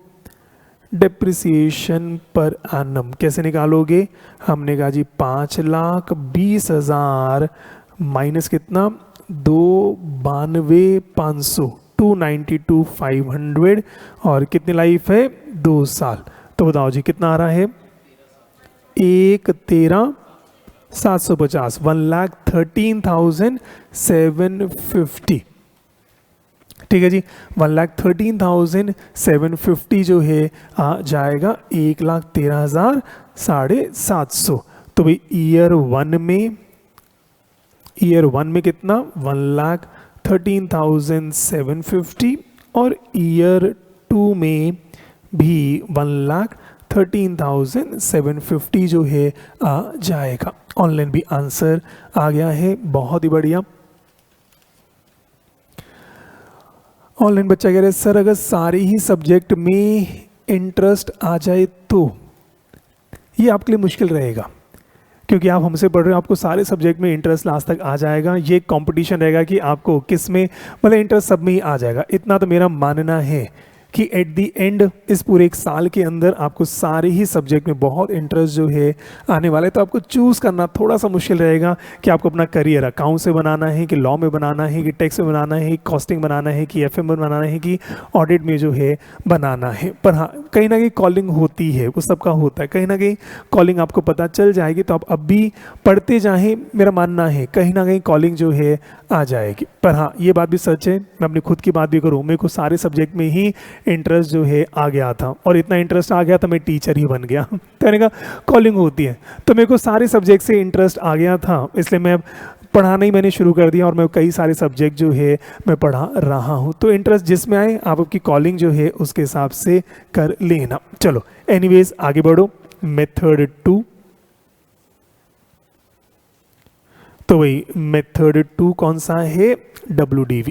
S1: डेप्रिसिएशन पर एनम कैसे निकालोगे? हमने कहा जी 5,20,000 माइनस कितना, 292,500, 292,500 और कितनी लाइफ है? 2 साल. तो बताओ जी कितना आ रहा है? 1,13,750, 1,13,750. ठीक है जी, 1,13,750 जो है आ जाएगा 1,13,750. तो भाई ईयर 1 में कितना? 1,13,750 और ईयर 2 में भी 1,13,750 जो है आ जाएगा. ऑनलाइन भी आंसर आ गया है, बहुत ही बढ़िया. ऑनलाइन बच्चा कह रहे हैं सर अगर सारे ही सब्जेक्ट में इंटरेस्ट आ जाए तो ये आपके लिए मुश्किल रहेगा, क्योंकि आप हमसे पढ़ रहे हो, आपको सारे सब्जेक्ट में इंटरेस्ट लास्ट तक आ जाएगा. ये कंपटीशन रहेगा कि आपको किस में, मतलब इंटरेस्ट सब में ही आ जाएगा. इतना तो मेरा मानना है कि एट दी एंड इस पूरे 1 साल के अंदर आपको सारे ही सब्जेक्ट में बहुत इंटरेस्ट जो है आने वाला है. तो आपको चूज़ करना थोड़ा सा मुश्किल रहेगा कि आपको अपना करियर अकाउंट से बनाना है कि लॉ में बनाना है कि टैक्स में बनाना है, कॉस्टिंग बनाना है कि FM में बनाना है कि ऑडिट में जो है बनाना है. पर हाँ, कहीं ना कहीं कॉलिंग होती है, वो सबका होता है. कहीं ना कहीं कॉलिंग आपको पता चल जाएगी, तो आप अब भी पढ़ते जाएँ. मेरा मानना है कहीं ना कहीं कॉलिंग जो है आ जाएगी. पर हाँ, ये बात भी सच है, मैं अपनी खुद की बात भी करूँ, मेरे को सारे सब्जेक्ट में ही इंटरेस्ट जो है आ गया था, और इतना इंटरेस्ट आ गया था मैं टीचर ही बन गया. कहने का कॉलिंग होती है, तो मेरे को सारे सब्जेक्ट से इंटरेस्ट आ गया था, इसलिए मैं पढ़ाना ही मैंने शुरू कर दिया और मैं कई सारे सब्जेक्ट जो है मैं पढ़ा रहा हूँ. तो इंटरेस्ट जिसमें आए आप आपकी कॉलिंग जो है उसके हिसाब से कर लेना. चलो एनीवेज आगे बढ़ो. मेथड 2. तो वही मेथड 2 कौन सा है? WDV.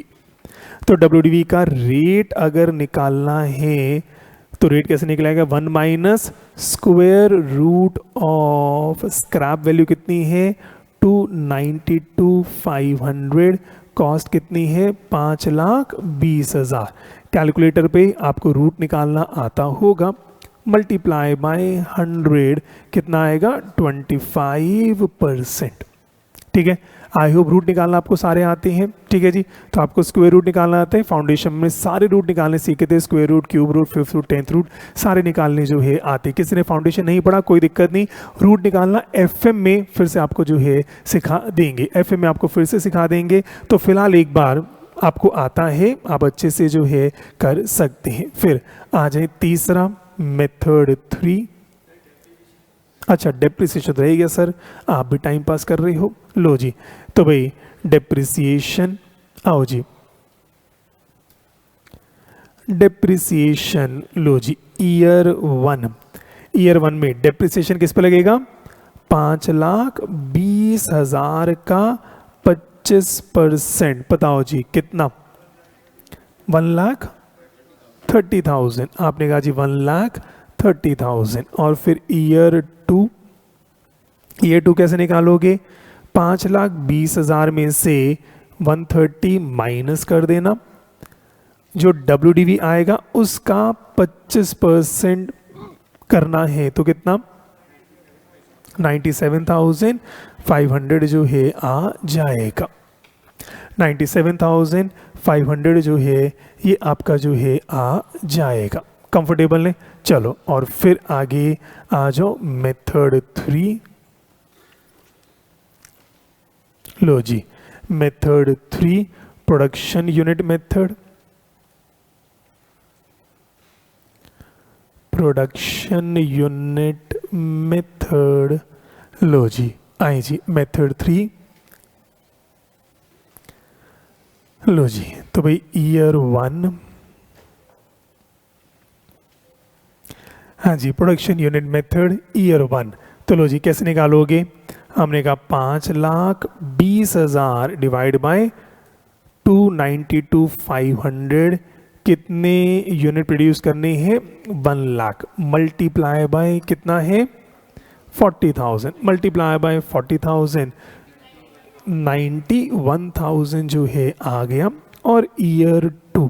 S1: तो WDV का रेट अगर निकालना है तो रेट कैसे निकलेगा? 1 minus square root of scrap value कितनी है? 292,500, कॉस्ट कितनी है 5,20,000। कैलकुलेटर पे आपको रूट निकालना आता होगा, मल्टीप्लाई बाय 100 कितना आएगा 25%। ठीक है, आई होप रूट निकालना आपको सारे आते हैं। ठीक है जी, तो आपको स्क्वायर रूट निकालना आता है। फाउंडेशन में सारे रूट निकालने सीखे थे, square root, cube root, fifth root, 10th root सारे निकालने जो है आते। किसी ने फाउंडेशन नहीं पढ़ा कोई दिक्कत नहीं, रूट निकालना एफएम में फिर से आपको जो है सिखा देंगे, एफएम में आपको फिर से सिखा देंगे। तो फिलहाल एक बार आपको आता है, आप अच्छे से जो है कर सकते हैं। फिर आ जाए तीसरा मेथड 3। अच्छा, डेप्रिसिएशन रह गया सर, आप भी टाइम पास कर रहे हो। लो जी, तो भाई डेप्रिसिएशन, आओ जी डेप्रिसिएशन, लो जी ईयर 1, ईयर 1 में डेप्रिसिएशन किस पे लगेगा 5,20,000 का 25%। बताओ जी कितना 1,30,000। आपने कहा जी 1,30,000। और फिर ईयर 2, ईयर 2 कैसे निकालोगे 5,20,000 में से 130 माइनस कर देना, जो WDV आएगा उसका 25% करना है, तो कितना 97,500 जो है आ जाएगा। 97,500 जो है ये आपका जो है आ जाएगा। कंफर्टेबल है, चलो और फिर आगे आ जाओ मेथड 3। लो जी method 3 production unit method, production unit method. लो जी आए जी मेथड 3। लो जी, तो भाई ईयर 1, हाँ जी प्रोडक्शन यूनिट मेथड ईयर 1। तो लो जी कैसे निकालोगे, हमने कहा 5,20,000 डिवाइड बाय 292,500, कितने यूनिट प्रोड्यूस करने हैं 1 लाख, मल्टीप्लाई बाय कितना है 40,000, मल्टीप्लाई बाय 40,000 91,000 जो है आ गया। और ईयर 2,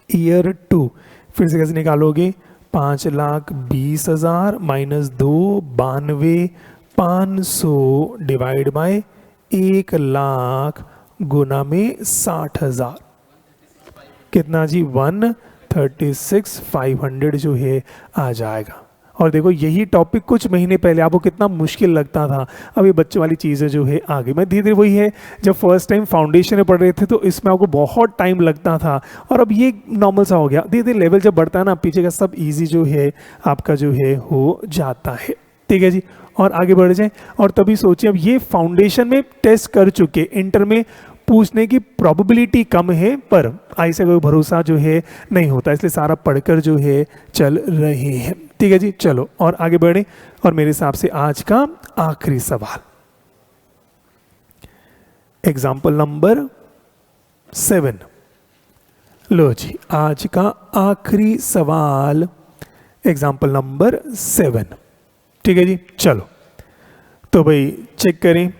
S1: ईयर 2 फिर से कैसे निकालोगे 5,20,000 माइनस 2 92,500 डिवाइड बाय 1 लाख गुना में 60,000, कितना जी 136,500 जो है आ जाएगा। और देखो यही टॉपिक कुछ महीने पहले आपको कितना मुश्किल लगता था, अब ये बच्चों वाली चीज़ें जो है आ गई। मैं धीरे धीरे वही है, जब फर्स्ट टाइम फाउंडेशन में पढ़ रहे थे तो इसमें आपको बहुत टाइम लगता था, और अब ये नॉर्मल सा हो गया। धीरे धीरे लेवल जब बढ़ता है ना, पीछे का सब इजी जो है आपका जो है हो जाता है। ठीक है जी, और आगे बढ़ जाए। और तभी सोचिए अब ये फाउंडेशन में टेस्ट कर चुके, इंटर में पूछने की प्रोबेबिलिटी कम है, पर आई से कोई भरोसा जो है नहीं होता, इसलिए सारा पढ़कर जो है चल रहे हैं। ठीक है जी, चलो और आगे बढ़े। और मेरे हिसाब से आज का आखिरी सवाल, एग्जाम्पल नंबर 7। लो जी आज का आखिरी सवाल, एग्जाम्पल नंबर 7। ठीक है जी, चलो तो भाई चेक करें।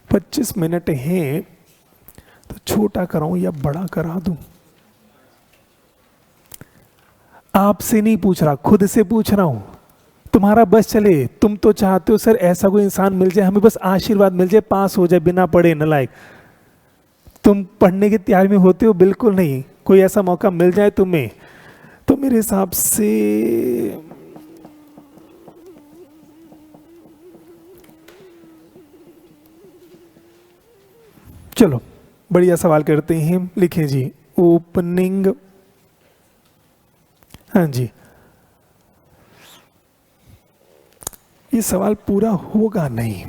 S1: पच्चीस मिनट हैं तो छोटा कराऊं या बड़ा करा दूं? आपसे नहीं पूछ रहा, खुद से पूछ रहा हूं। तुम्हारा बस चले, तुम तो चाहते हो सर ऐसा कोई इंसान मिल जाए, हमें बस आशीर्वाद मिल जाए, पास हो जाए बिना पढ़े नालायक। तुम पढ़ने की तैयारी में होते हो? बिल्कुल नहीं। कोई ऐसा मौका मिल जाए तुम्हें तो मेरे हिसाब से चलो बढ़िया सवाल करते हैं। लिखें जी ओपनिंग, हाँ जी ये सवाल पूरा होगा नहीं,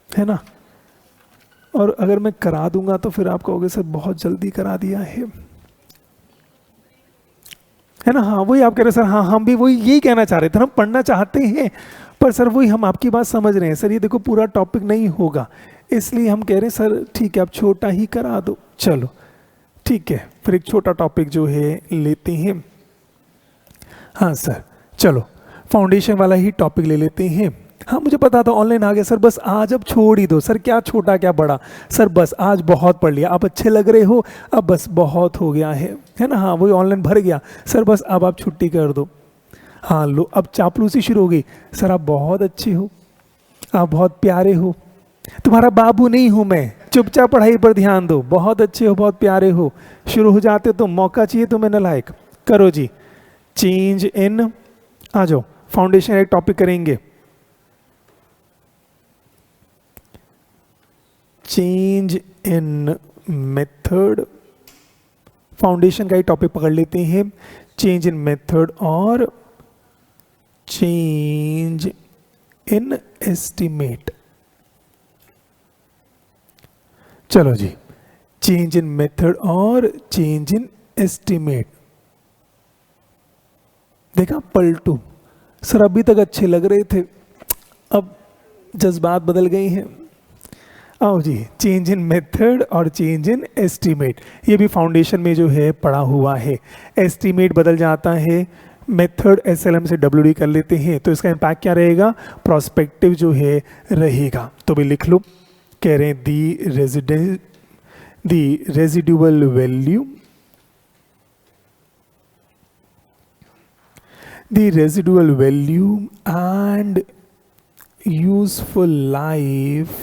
S1: है ना? और अगर मैं करा दूंगा तो फिर आप कहोगे सर बहुत जल्दी करा दिया है ना? हाँ वही आप कह रहे हैं सर, हाँ हम भी वही यही कहना चाह रहे थे, हम पढ़ना चाहते हैं, पर सर वही हम आपकी बात समझ रहे हैं सर, ये देखो पूरा टॉपिक नहीं होगा, इसलिए हम कह रहे हैं सर ठीक है आप छोटा ही करा दो। चलो ठीक है, फिर एक छोटा टॉपिक जो है लेते हैं। हाँ सर, चलो फाउंडेशन वाला ही टॉपिक ले लेते हैं। हाँ मुझे पता था ऑनलाइन आ गया सर, बस आज अब छोड़ ही दो सर, क्या छोटा क्या बड़ा सर, बस आज बहुत पढ़ लिया, आप अच्छे लग रहे हो, अब बस बहुत हो गया है ना। हाँ वही ऑनलाइन भर गया सर, बस अब आप छुट्टी कर दो। हाँ लो, अब चापलूसी शुरू हो गई सर, आप बहुत अच्छे हो, आप बहुत प्यारे हो, तुम्हारा बाबू नहीं हूँ मैं, चुपचाप पढ़ाई पर ध्यान दो, बहुत अच्छे हो, बहुत प्यारे हो। शुरू हो जाते तो मौका चाहिए तुम्हें नालायक। करो जी, चेंज इन, आ जाओ फाउंडेशन एक टॉपिक करेंगे, चेंज इन मेथड। फाउंडेशन का ही टॉपिक पकड़ लेते हैं, चेंज इन मेथड और चेंज इन एस्टिमेट। चलो जी, चेंज इन मेथड और चेंज इन एस्टिमेट। देखा पलटू सर, अभी तक अच्छे लग रहे थे, अब जज्बात बदल गए हैं। आओ जी, चेंज इन मेथड और चेंज इन एस्टीमेट, ये भी फाउंडेशन में जो है पढ़ा हुआ है। एस्टीमेट बदल जाता है, मेथड एसएलएम से डब्ल्यूडी कर लेते हैं, तो इसका इम्पैक्ट क्या रहेगा, प्रोस्पेक्टिव जो है रहेगा। तो भी लिख लो, कह रहे हैं the residual value, the residual value and useful life,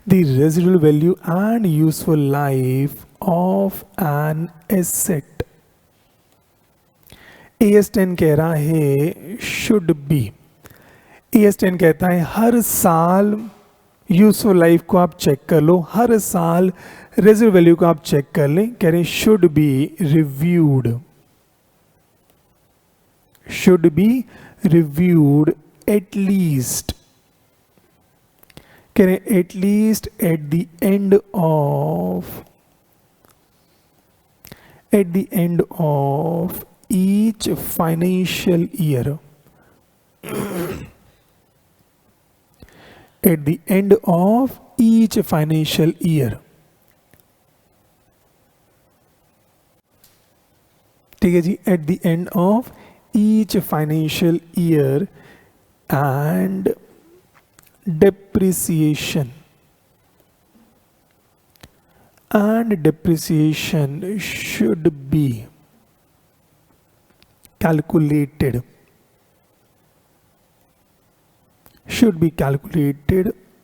S1: the residual value and useful life of an asset। AS10 कह रहा है should be, AS10 कहता है हर साल यूजफुल लाइफ को आप चेक कर लो, हर साल रेजिडुअल वैल्यू को आप चेक कर लें। कह रहे हैं should be reviewed, should be reviewed at least, कह रहे हैं at least at the end of each financial year, at the end of each financial year। ठीक है जी, at the end of each financial year and depreciation should be calculated,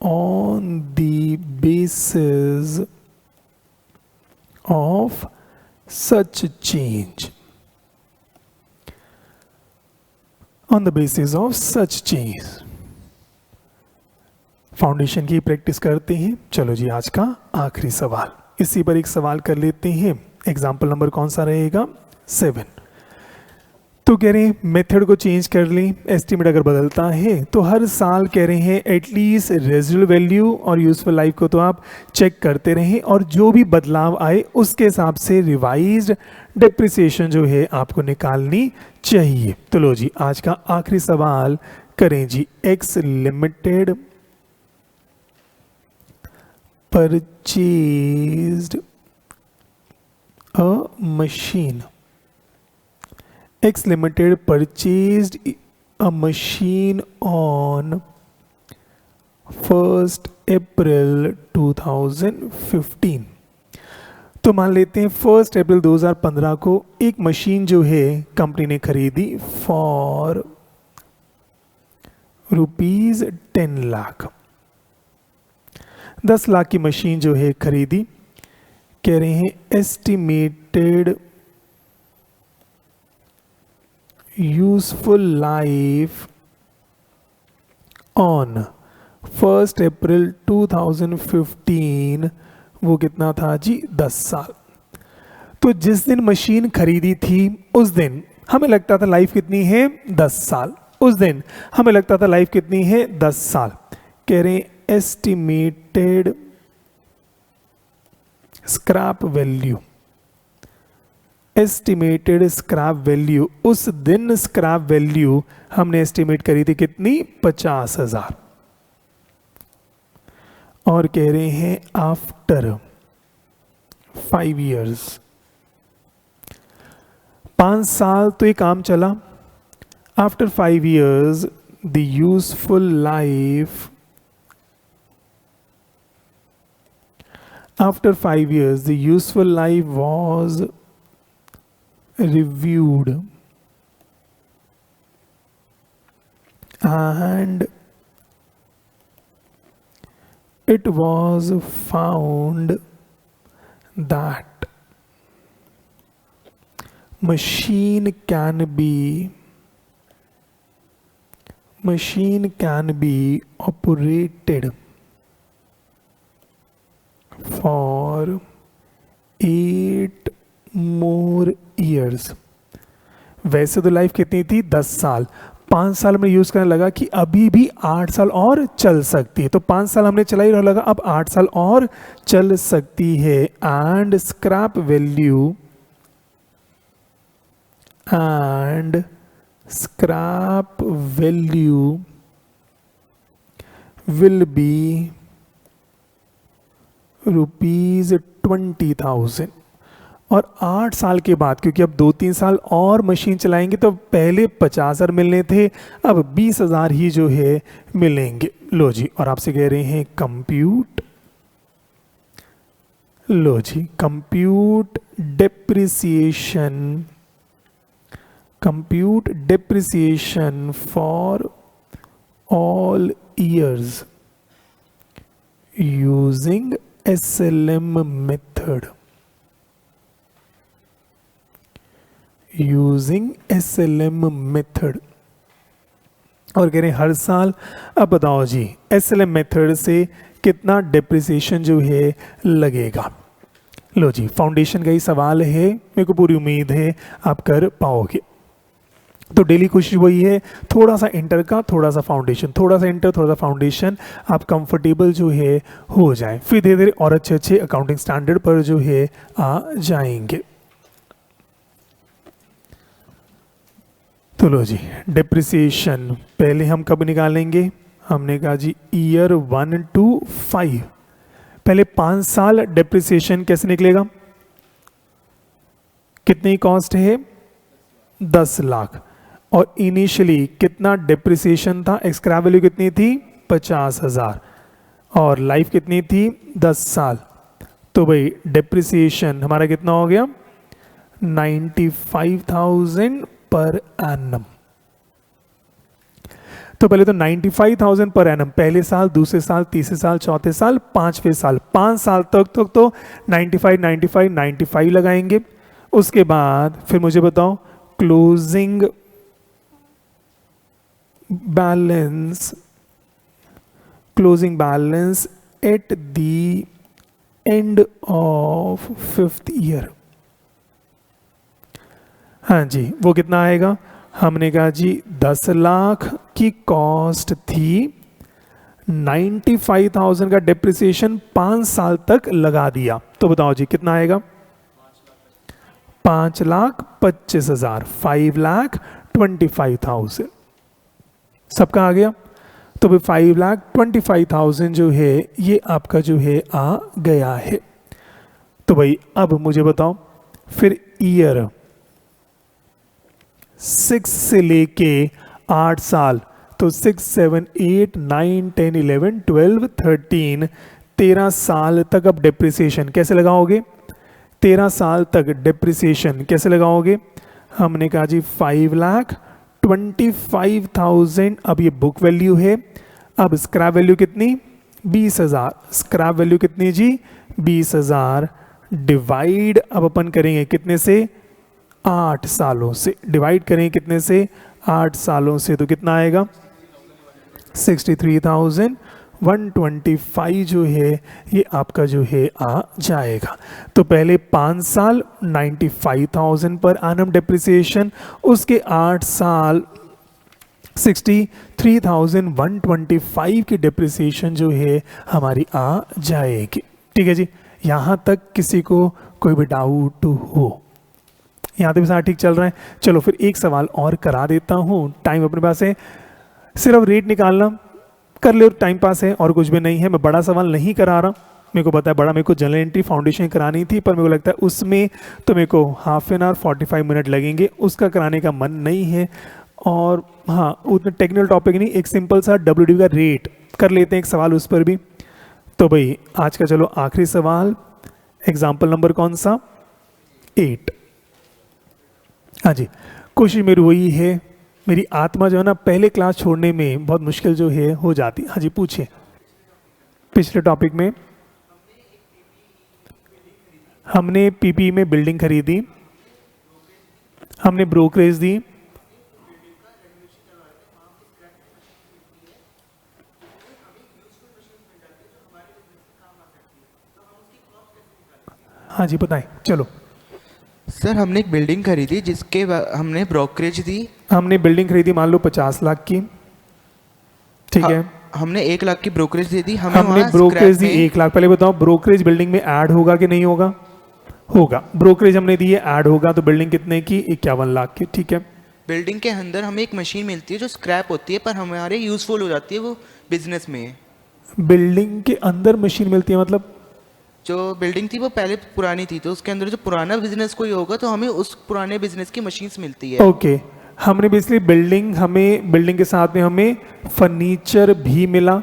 S1: on the basis of such change, on the basis of such change। Foundation की practice करते हैं। चलो जी, आज का आखिरी सवाल, इसी पर एक सवाल कर लेते हैं। एग्जाम्पल नंबर कौन सा रहेगा, 7। तो कह रहे हैं मेथड को चेंज कर लें, एस्टीमेट अगर बदलता है तो हर साल कह रहे हैं एटलीस्ट रेजिडुअल वैल्यू और यूजफुल लाइफ को तो आप चेक करते रहें, और जो भी बदलाव आए उसके हिसाब से रिवाइज्ड डेप्रिसिएशन जो है आपको निकालनी चाहिए। तो लो जी, आज का आखिरी सवाल करें जी। X limited purchased a machine, X Limited purchased a machine on 1st April 2015। तो मान लेते हैं 1 अप्रैल 2015 को एक मशीन जो है कंपनी ने खरीदी फॉर ₹10 लाख। 10 लाख की मशीन जो है खरीदी। कह रहे हैं एस्टिमेटेड यूजफुल लाइफ ऑन 1 अप्रैल 2015 वो कितना था जी, 10 साल। तो जिस दिन मशीन खरीदी थी उस दिन हमें लगता था लाइफ कितनी है, 10 साल। उस दिन हमें लगता था लाइफ कितनी है, 10 साल। कह रहे हैं estimated scrap value, estimated scrap value, उस दिन स्क्रैप वैल्यू हमने एस्टिमेट करी थी कितनी, 50,000। और कह रहे हैं आफ्टर 5 years, 5 साल तो ये काम चला. After 5 years the useful life, after 5 years the useful life was reviewed and it was found that machine can be operated for 8 more years. वैसे तो लाइफ कितनी थी, 10 साल. 5 साल में यूज करने लगा कि अभी भी 8 साल और चल सकती है. तो 5 साल हमने चलाई और लगा अब 8 साल और चल सकती है. And scrap value will be ₹20,000. और 8 साल के बाद, क्योंकि अब 2-3 साल और मशीन चलाएंगे, तो पहले 50,000 मिलने थे, अब 20,000 ही जो है मिलेंगे. लो जी, और आपसे कह रहे हैं compute depreciation for all years using SLM method. और कह रहे हैं हर साल. अब बताओ जी SLM मेथड से कितना डेप्रिसिएशन जो है लगेगा. लो जी, फाउंडेशन का ही सवाल है, मेरे को पूरी उम्मीद है आप कर पाओगे. तो डेली कोशिश वही है, थोड़ा सा इंटर का, थोड़ा सा फाउंडेशन, थोड़ा सा इंटर, थोड़ा सा फाउंडेशन, आप कंफर्टेबल जो है हो जाए. फिर धीरे धीरे और अच्छे अकाउंटिंग स्टैंडर्ड पर जो है आ जाएंगे. तो लो जी, डेप्रिसिएशन पहले हम कब निकालेंगे, हमने कहा जी ईयर 1 to 5. पहले 5 साल डेप्रिसिएशन कैसे निकलेगा, कितनी कॉस्ट है, 10 लाख. और इनिशियली कितना डेप्रिसिएशन था, स्क्रैप वैल्यू कितनी थी, 50,000. और लाइफ कितनी थी, 10 साल. तो भाई डेप्रिसिएशन हमारा कितना हो गया, 95,000 पर एनम. तो पहले तो 95,000 पर एनम, पहले साल, दूसरे साल, तीसरे साल, चौथे साल, पांचवें साल, 5 साल तक तो 95 लगाएंगे. उसके बाद फिर मुझे बताओ closing balance at the end of 5th year. हाँ जी, वो कितना आएगा, हमने कहा जी 10 लाख की कॉस्ट थी, 95,000 का डेप्रिसिएशन 5 साल तक लगा दिया. तो बताओ जी कितना आएगा, 5,25,000, 5,25,000 सबका आ गया. तो भाई 5,25,000 जो है ये आपका जो है आ गया है. तो भाई अब मुझे बताओ फिर ईयर 6 से लेके 8 साल, तो 6, 7, 8, 9, 10, 11, 12, 13, 13 साल तक अब डेप्रिसिएशन कैसे लगाओगे, 13 साल तक डेप्रिसिएशन कैसे लगाओगे, हमने कहा जी 5,25,000. अब ये बुक वैल्यू है, अब स्क्रैप वैल्यू कितनी, 20,000. स्क्रैप वैल्यू कितनी जी, 20,000. डिवाइड अब अपन करेंगे कितने से, 8 सालों से. डिवाइड करेंगे कितने से, 8 सालों से. तो कितना आएगा, 63,125 जो है ये आपका जो है आ जाएगा. तो पहले 5 साल 95,000 पर एनम डेप्रिसिएशन, उसके 8 साल 63,125 की डेप्रिसिएशन जो है हमारी आ जाएगी. ठीक है जी, यहाँ तक किसी को कोई भी डाउट हो, यहाँ तक भी सारा ठीक चल रहा है. चलो फिर एक सवाल और करा देता हूँ, टाइम अपने पास है, सिर्फ रेट निकालना कर ले, टाइम पास है और कुछ भी नहीं है. मैं बड़ा सवाल नहीं करा रहा, मेरे को पता है बड़ा, मेरे को जनरल एंट्री फाउंडेशन करानी थी, पर मेरे को लगता है उसमें तो मेरे को हाफ एन आवर 45 मिनट लगेंगे, उसका कराने का मन नहीं है। और हाँ, उतना टेक्निकल टॉपिक नहीं, एक सिंपल सा WD का रेट कर लेते हैं, एक सवाल उस पर भी। तो भाई आज का चलो आखिरी सवाल, एग्जाम्पल नंबर कौन सा, 8। हाँ जी, कोशिश मेरी वही है, मेरी आत्मा जो है ना पहले क्लास छोड़ने में बहुत मुश्किल जो है हो जाती। हाँ जी पूछिए। पिछले टॉपिक में हमने PPE में बिल्डिंग खरीदी, हमने ब्रोकरेज दी, हाँ जी बताएं चलो।
S2: सर हमने एक बिल्डिंग खरीदी जिसके हमने ब्रोकरेज दी।
S1: हमने बिल्डिंग खरीदी मान लो 50 लाख की, ठीक है।
S2: हमने 1 लाख की ब्रोकरेज दे दी।
S1: हमने ब्रोकरेज दी 1 लाख। पहले बताओ ब्रोकरेज बिल्डिंग में ऐड होगा कि नहीं होगा? होगा। ब्रोकरेज हमने दी है, ऐड होगा, तो बिल्डिंग कितने की? 51 लाख की, ठीक है।
S2: बिल्डिंग के अंदर हमें एक मशीन मिलती है जो स्क्रैप होती है पर हमारे यूजफुल हो जाती है, वो बिजनेस में।
S1: बिल्डिंग के अंदर मशीन मिलती है मतलब?
S2: जो बिल्डिंग थी वो पहले पुरानी थी, तो उसके अंदर जो पुराना बिजनेस कोई होगा तो हमें उस पुराने बिजनेस की मशीन्स मिलती है।
S1: ओके, हमने बेसिकली बिल्डिंग के साथ में हमें फर्नीचर भी मिला।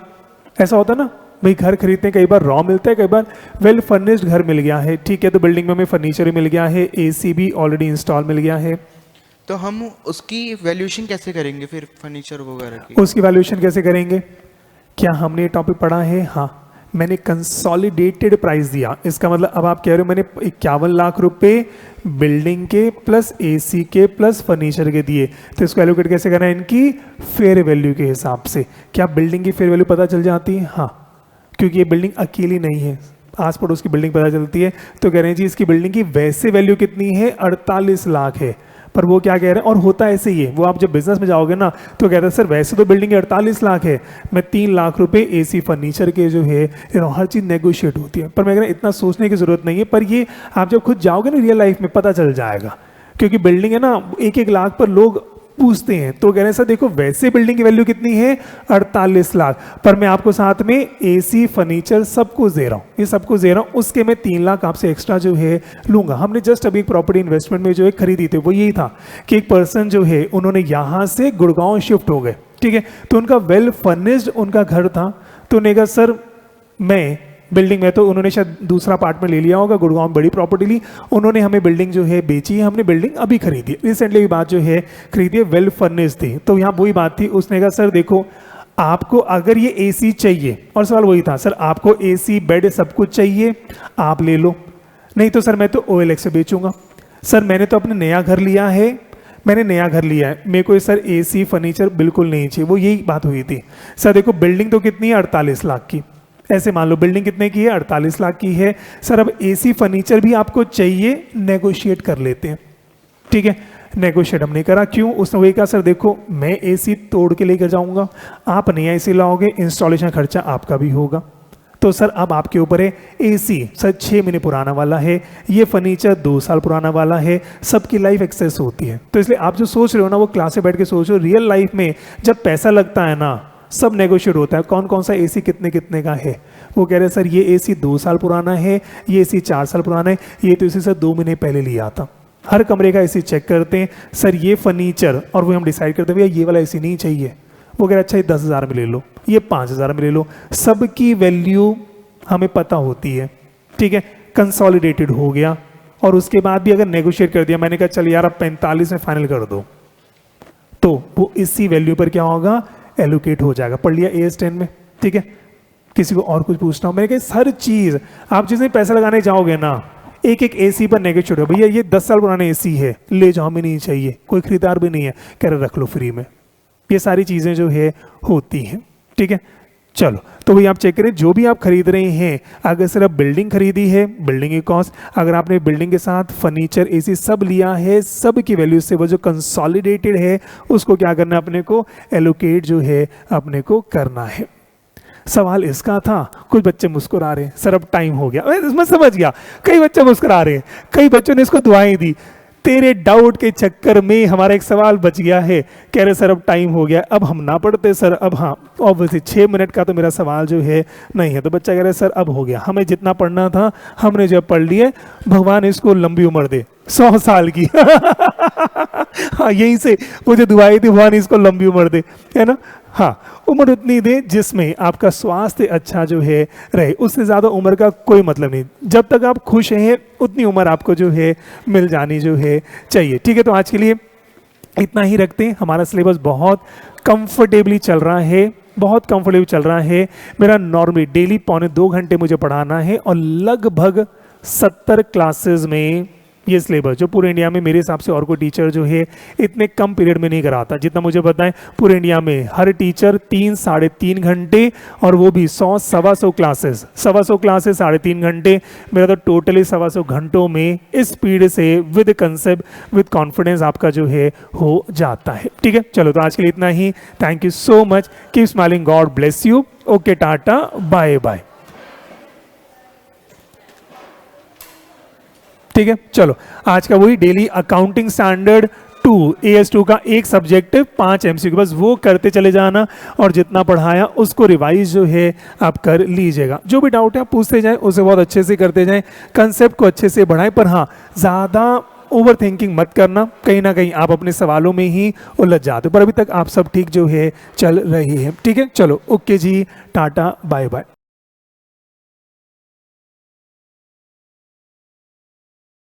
S1: ऐसा होता है ना भाई, घर खरीदते हैं कई बार रॉ मिलता है, कई बार वेल फर्निश्ड घर मिल गया है, ठीक है। तो बिल्डिंग में हमें फर्नीचर भी मिल गया है, AC भी ऑलरेडी इंस्टॉल मिल गया है।
S2: तो हम उसकी वैल्यूएशन कैसे करेंगे फिर फर्नीचर वगैरह की?
S1: उसकी वैल्यूएशन कैसे करेंगे? क्या हमने ये टॉपिक पढ़ा है? हाँ, मैंने कंसोलिडेटेड प्राइस दिया। इसका मतलब अब आप कह रहे हो मैंने 51 लाख रुपए बिल्डिंग के प्लस AC के प्लस फर्नीचर के दिए, तो इसको एलोकेट कैसे करना है? इनकी फेयर वैल्यू के हिसाब से। क्या बिल्डिंग की फेयर वैल्यू पता चल जाती है? हाँ, क्योंकि ये बिल्डिंग अकेली नहीं है, आस पड़ोस की बिल्डिंग पता चलती है। तो कह रहे हैं जी इसकी बिल्डिंग की वैसे वैल्यू कितनी है? 48 लाख है। पर वो क्या कह रहे हैं, और होता ऐसे ही है, वो आप जब बिजनेस में जाओगे ना तो कहते हैं सर वैसे तो बिल्डिंग 48 लाख है, मैं 3 लाख रुपए AC फर्नीचर के जो है हर चीज़ नेगोशिएट होती है। पर मैं कह रहा इतना सोचने की जरूरत नहीं है, पर ये आप जब खुद जाओगे ना रियल लाइफ में पता चल जाएगा। क्योंकि बिल्डिंग है ना 1-1 लाख पर लोग पूछते हैं, तो कह रहे हैं सर देखो वैसे बिल्डिंग की वैल्यू कितनी है? 48 लाख, पर मैं आपको साथ में AC फर्नीचर सब कुछ दे रहा हूँ, ये सब कुछ दे रहा हूँ, उसके मैं 3 लाख आपसे एक्स्ट्रा जो है लूंगा। हमने जस्ट अभी एक प्रॉपर्टी इन्वेस्टमेंट में जो है खरीदी थी, वो यही था कि एक पर्सन जो है उन्होंने यहाँ से गुड़गांव शिफ्ट हो गए, ठीक है। तो उनका वेल फर्निश्ड उनका घर था, तो उन्होंने कहा सर मैं बिल्डिंग में, तो उन्होंने शायद दूसरा अपार्टमेंट ले लिया होगा, गुड़गांव में बड़ी प्रॉपर्टी ली, उन्होंने हमें बिल्डिंग जो है बेची है, हमने बिल्डिंग अभी खरीदी, रिसेंटली बात जो है खरीदी है, वेल फर्निश्ड थी। तो यहाँ वही बात थी, उसने कहा सर देखो आपको अगर ये AC चाहिए, और सवाल वही था सर आपको AC बेड सब कुछ चाहिए आप ले लो, नहीं तो सर मैं तो OLX से बेचूंगा। सर मैंने तो अपने नया घर लिया है, मैंने नया घर लिया है, मेरे को सर AC फर्नीचर बिल्कुल नहीं चाहिए। वो यही बात हुई थी, सर देखो बिल्डिंग तो कितनी है? 48 लाख की, ऐसे मान लो बिल्डिंग कितने की है? 48 लाख की है। सर अब AC फर्नीचर भी आपको चाहिए, नेगोशिएट कर लेते हैं, ठीक है। नेगोशिएट हमने करा, क्यों? उसने वही कहा सर देखो मैं AC तोड़ के लेकर जाऊंगा, आप नया AC लाओगे, इंस्टॉलेशन खर्चा आपका भी होगा, तो सर अब आपके ऊपर है। AC सर 6 महीने पुराना वाला है, ये फर्नीचर 2 साल पुराना वाला है, सबकी लाइफ एक्सेस होती है। तो इसलिए आप जो सोच रहे हो ना वो क्लास में बैठ के सोच रहे हो, रियल लाइफ में जब पैसा लगता है ना सब नेगोशिएट होता है। कौन कौन सा AC कितने कितने का है? वो कह रहे हैं सर ये AC 2 साल पुराना है, ये AC 4 साल पुराना है, ये तो इसी से 2 महीने पहले लिया था। हर कमरे का AC चेक करते हैं, सर ये फर्नीचर, और वो हम डिसाइड करते हैं भैया ये वाला AC नहीं चाहिए। वो कह रहे अच्छा ये 10,000 में ले लो, ये 5,000 में ले लो, सबकी वैल्यू हमें पता होती है, ठीक है। कंसोलिडेटेड हो गया, और उसके बाद भी अगर नेगोशिएट कर दिया, मैंने कहा चल यार अब 45 में फाइनल कर दो, तो वो इसी वैल्यू पर क्या होगा? एलोकेट हो जाएगा। पढ़ लिया AS 10 में, ठीक है। किसी को और कुछ पूछना हो? मैंने कहा हर चीज आप जिसमें पैसा लगाने जाओगे ना, एक एक AC पर नेगोशिएट हो, भैया ये 10 साल पुराना AC है, ले जाओ, हमें नहीं चाहिए, कोई खरीदार भी नहीं है, कह रहे रख लो फ्री में। ये सारी चीजें जो है होती हैं, ठीक है। चलो तो भाई आप चेक करें जो भी आप खरीद रहे हैं, अगर सिर्फ बिल्डिंग खरीदी है, बिल्डिंग की कॉस्ट, अगर आपने बिल्डिंग के साथ फर्नीचर AC सब लिया है, सब की वैल्यू से वो जो कंसोलिडेटेड है उसको क्या करना है? अपने को एलोकेट जो है अपने को करना है। सवाल इसका था। कुछ बच्चे मुस्कुरा रहे हैं, सर अब टाइम हो गया, मैं समझ गया, कई बच्चे मुस्कुरा रहे हैं, कई बच्चों ने इसको दुआएं दी। तेरे डाउट के चक्कर में हमारा एक सवाल बच गया है। कह रहे सर अब टाइम हो गया, अब हम ना पढ़ते सर, अब हाँ ऑब्वियसली 6 मिनट का तो मेरा सवाल जो है नहीं है। तो बच्चा कह रहे सर अब हो गया, हमें जितना पढ़ना था हमने जब पढ़ लिए, भगवान इसको लंबी उम्र दे 100 साल की। हाँ यहीं से वो जो दुआई थी, भगवान इसको लंबी उम्र दे, है ना। हाँ उम्र उतनी दे जिसमें आपका स्वास्थ्य अच्छा जो है रहे, उससे ज़्यादा उम्र का कोई मतलब नहीं। जब तक आप खुश हैं उतनी उम्र आपको जो है मिल जानी जो है चाहिए। ठीक है, तो आज के लिए इतना ही रखते हैं। हमारा सिलेबस बहुत कंफर्टेबली चल रहा है, बहुत कंफर्टेबल चल रहा है। मेरा नॉर्मली डेली 1.25 घंटे मुझे पढ़ाना है और लगभग 70 क्लासेस में ये सिलेबस, जो पूरे इंडिया में मेरे हिसाब से और कोई टीचर जो है इतने कम पीरियड में नहीं कराता। जितना मुझे पता है पूरे इंडिया में हर टीचर 3-3.5 घंटे, और वो भी 100-125 क्लासेस, 125 क्लासेस 3.5 घंटे। मेरा तो टोटली 125 घंटों में इस स्पीड से विद कंसेप्ट विद कॉन्फिडेंस आपका जो है हो जाता है। ठीक है, चलो तो आज के लिए इतना ही। Thank you so much, keep smiling, god bless you. Okay, tata, bye bye. ठीक है, चलो आज का वही डेली अकाउंटिंग स्टैंडर्ड 2 AS2 का एक सब्जेक्ट 5 MCQ, बस वो करते चले जाना और जितना पढ़ाया उसको रिवाइज जो है आप कर लीजिएगा। जो भी डाउट है आप पूछते जाएं, उसे बहुत अच्छे से करते जाएं, कंसेप्ट को अच्छे से बढ़ाएं। पर हाँ, ज़्यादा ओवर थिंकिंग मत करना, कहीं ना कहीं आप अपने सवालों में ही उलझ जाते हो। पर अभी तक आप सब ठीक जो है चल रही है। ठीक है, चलो ओके जी, टाटा, बाय बाय।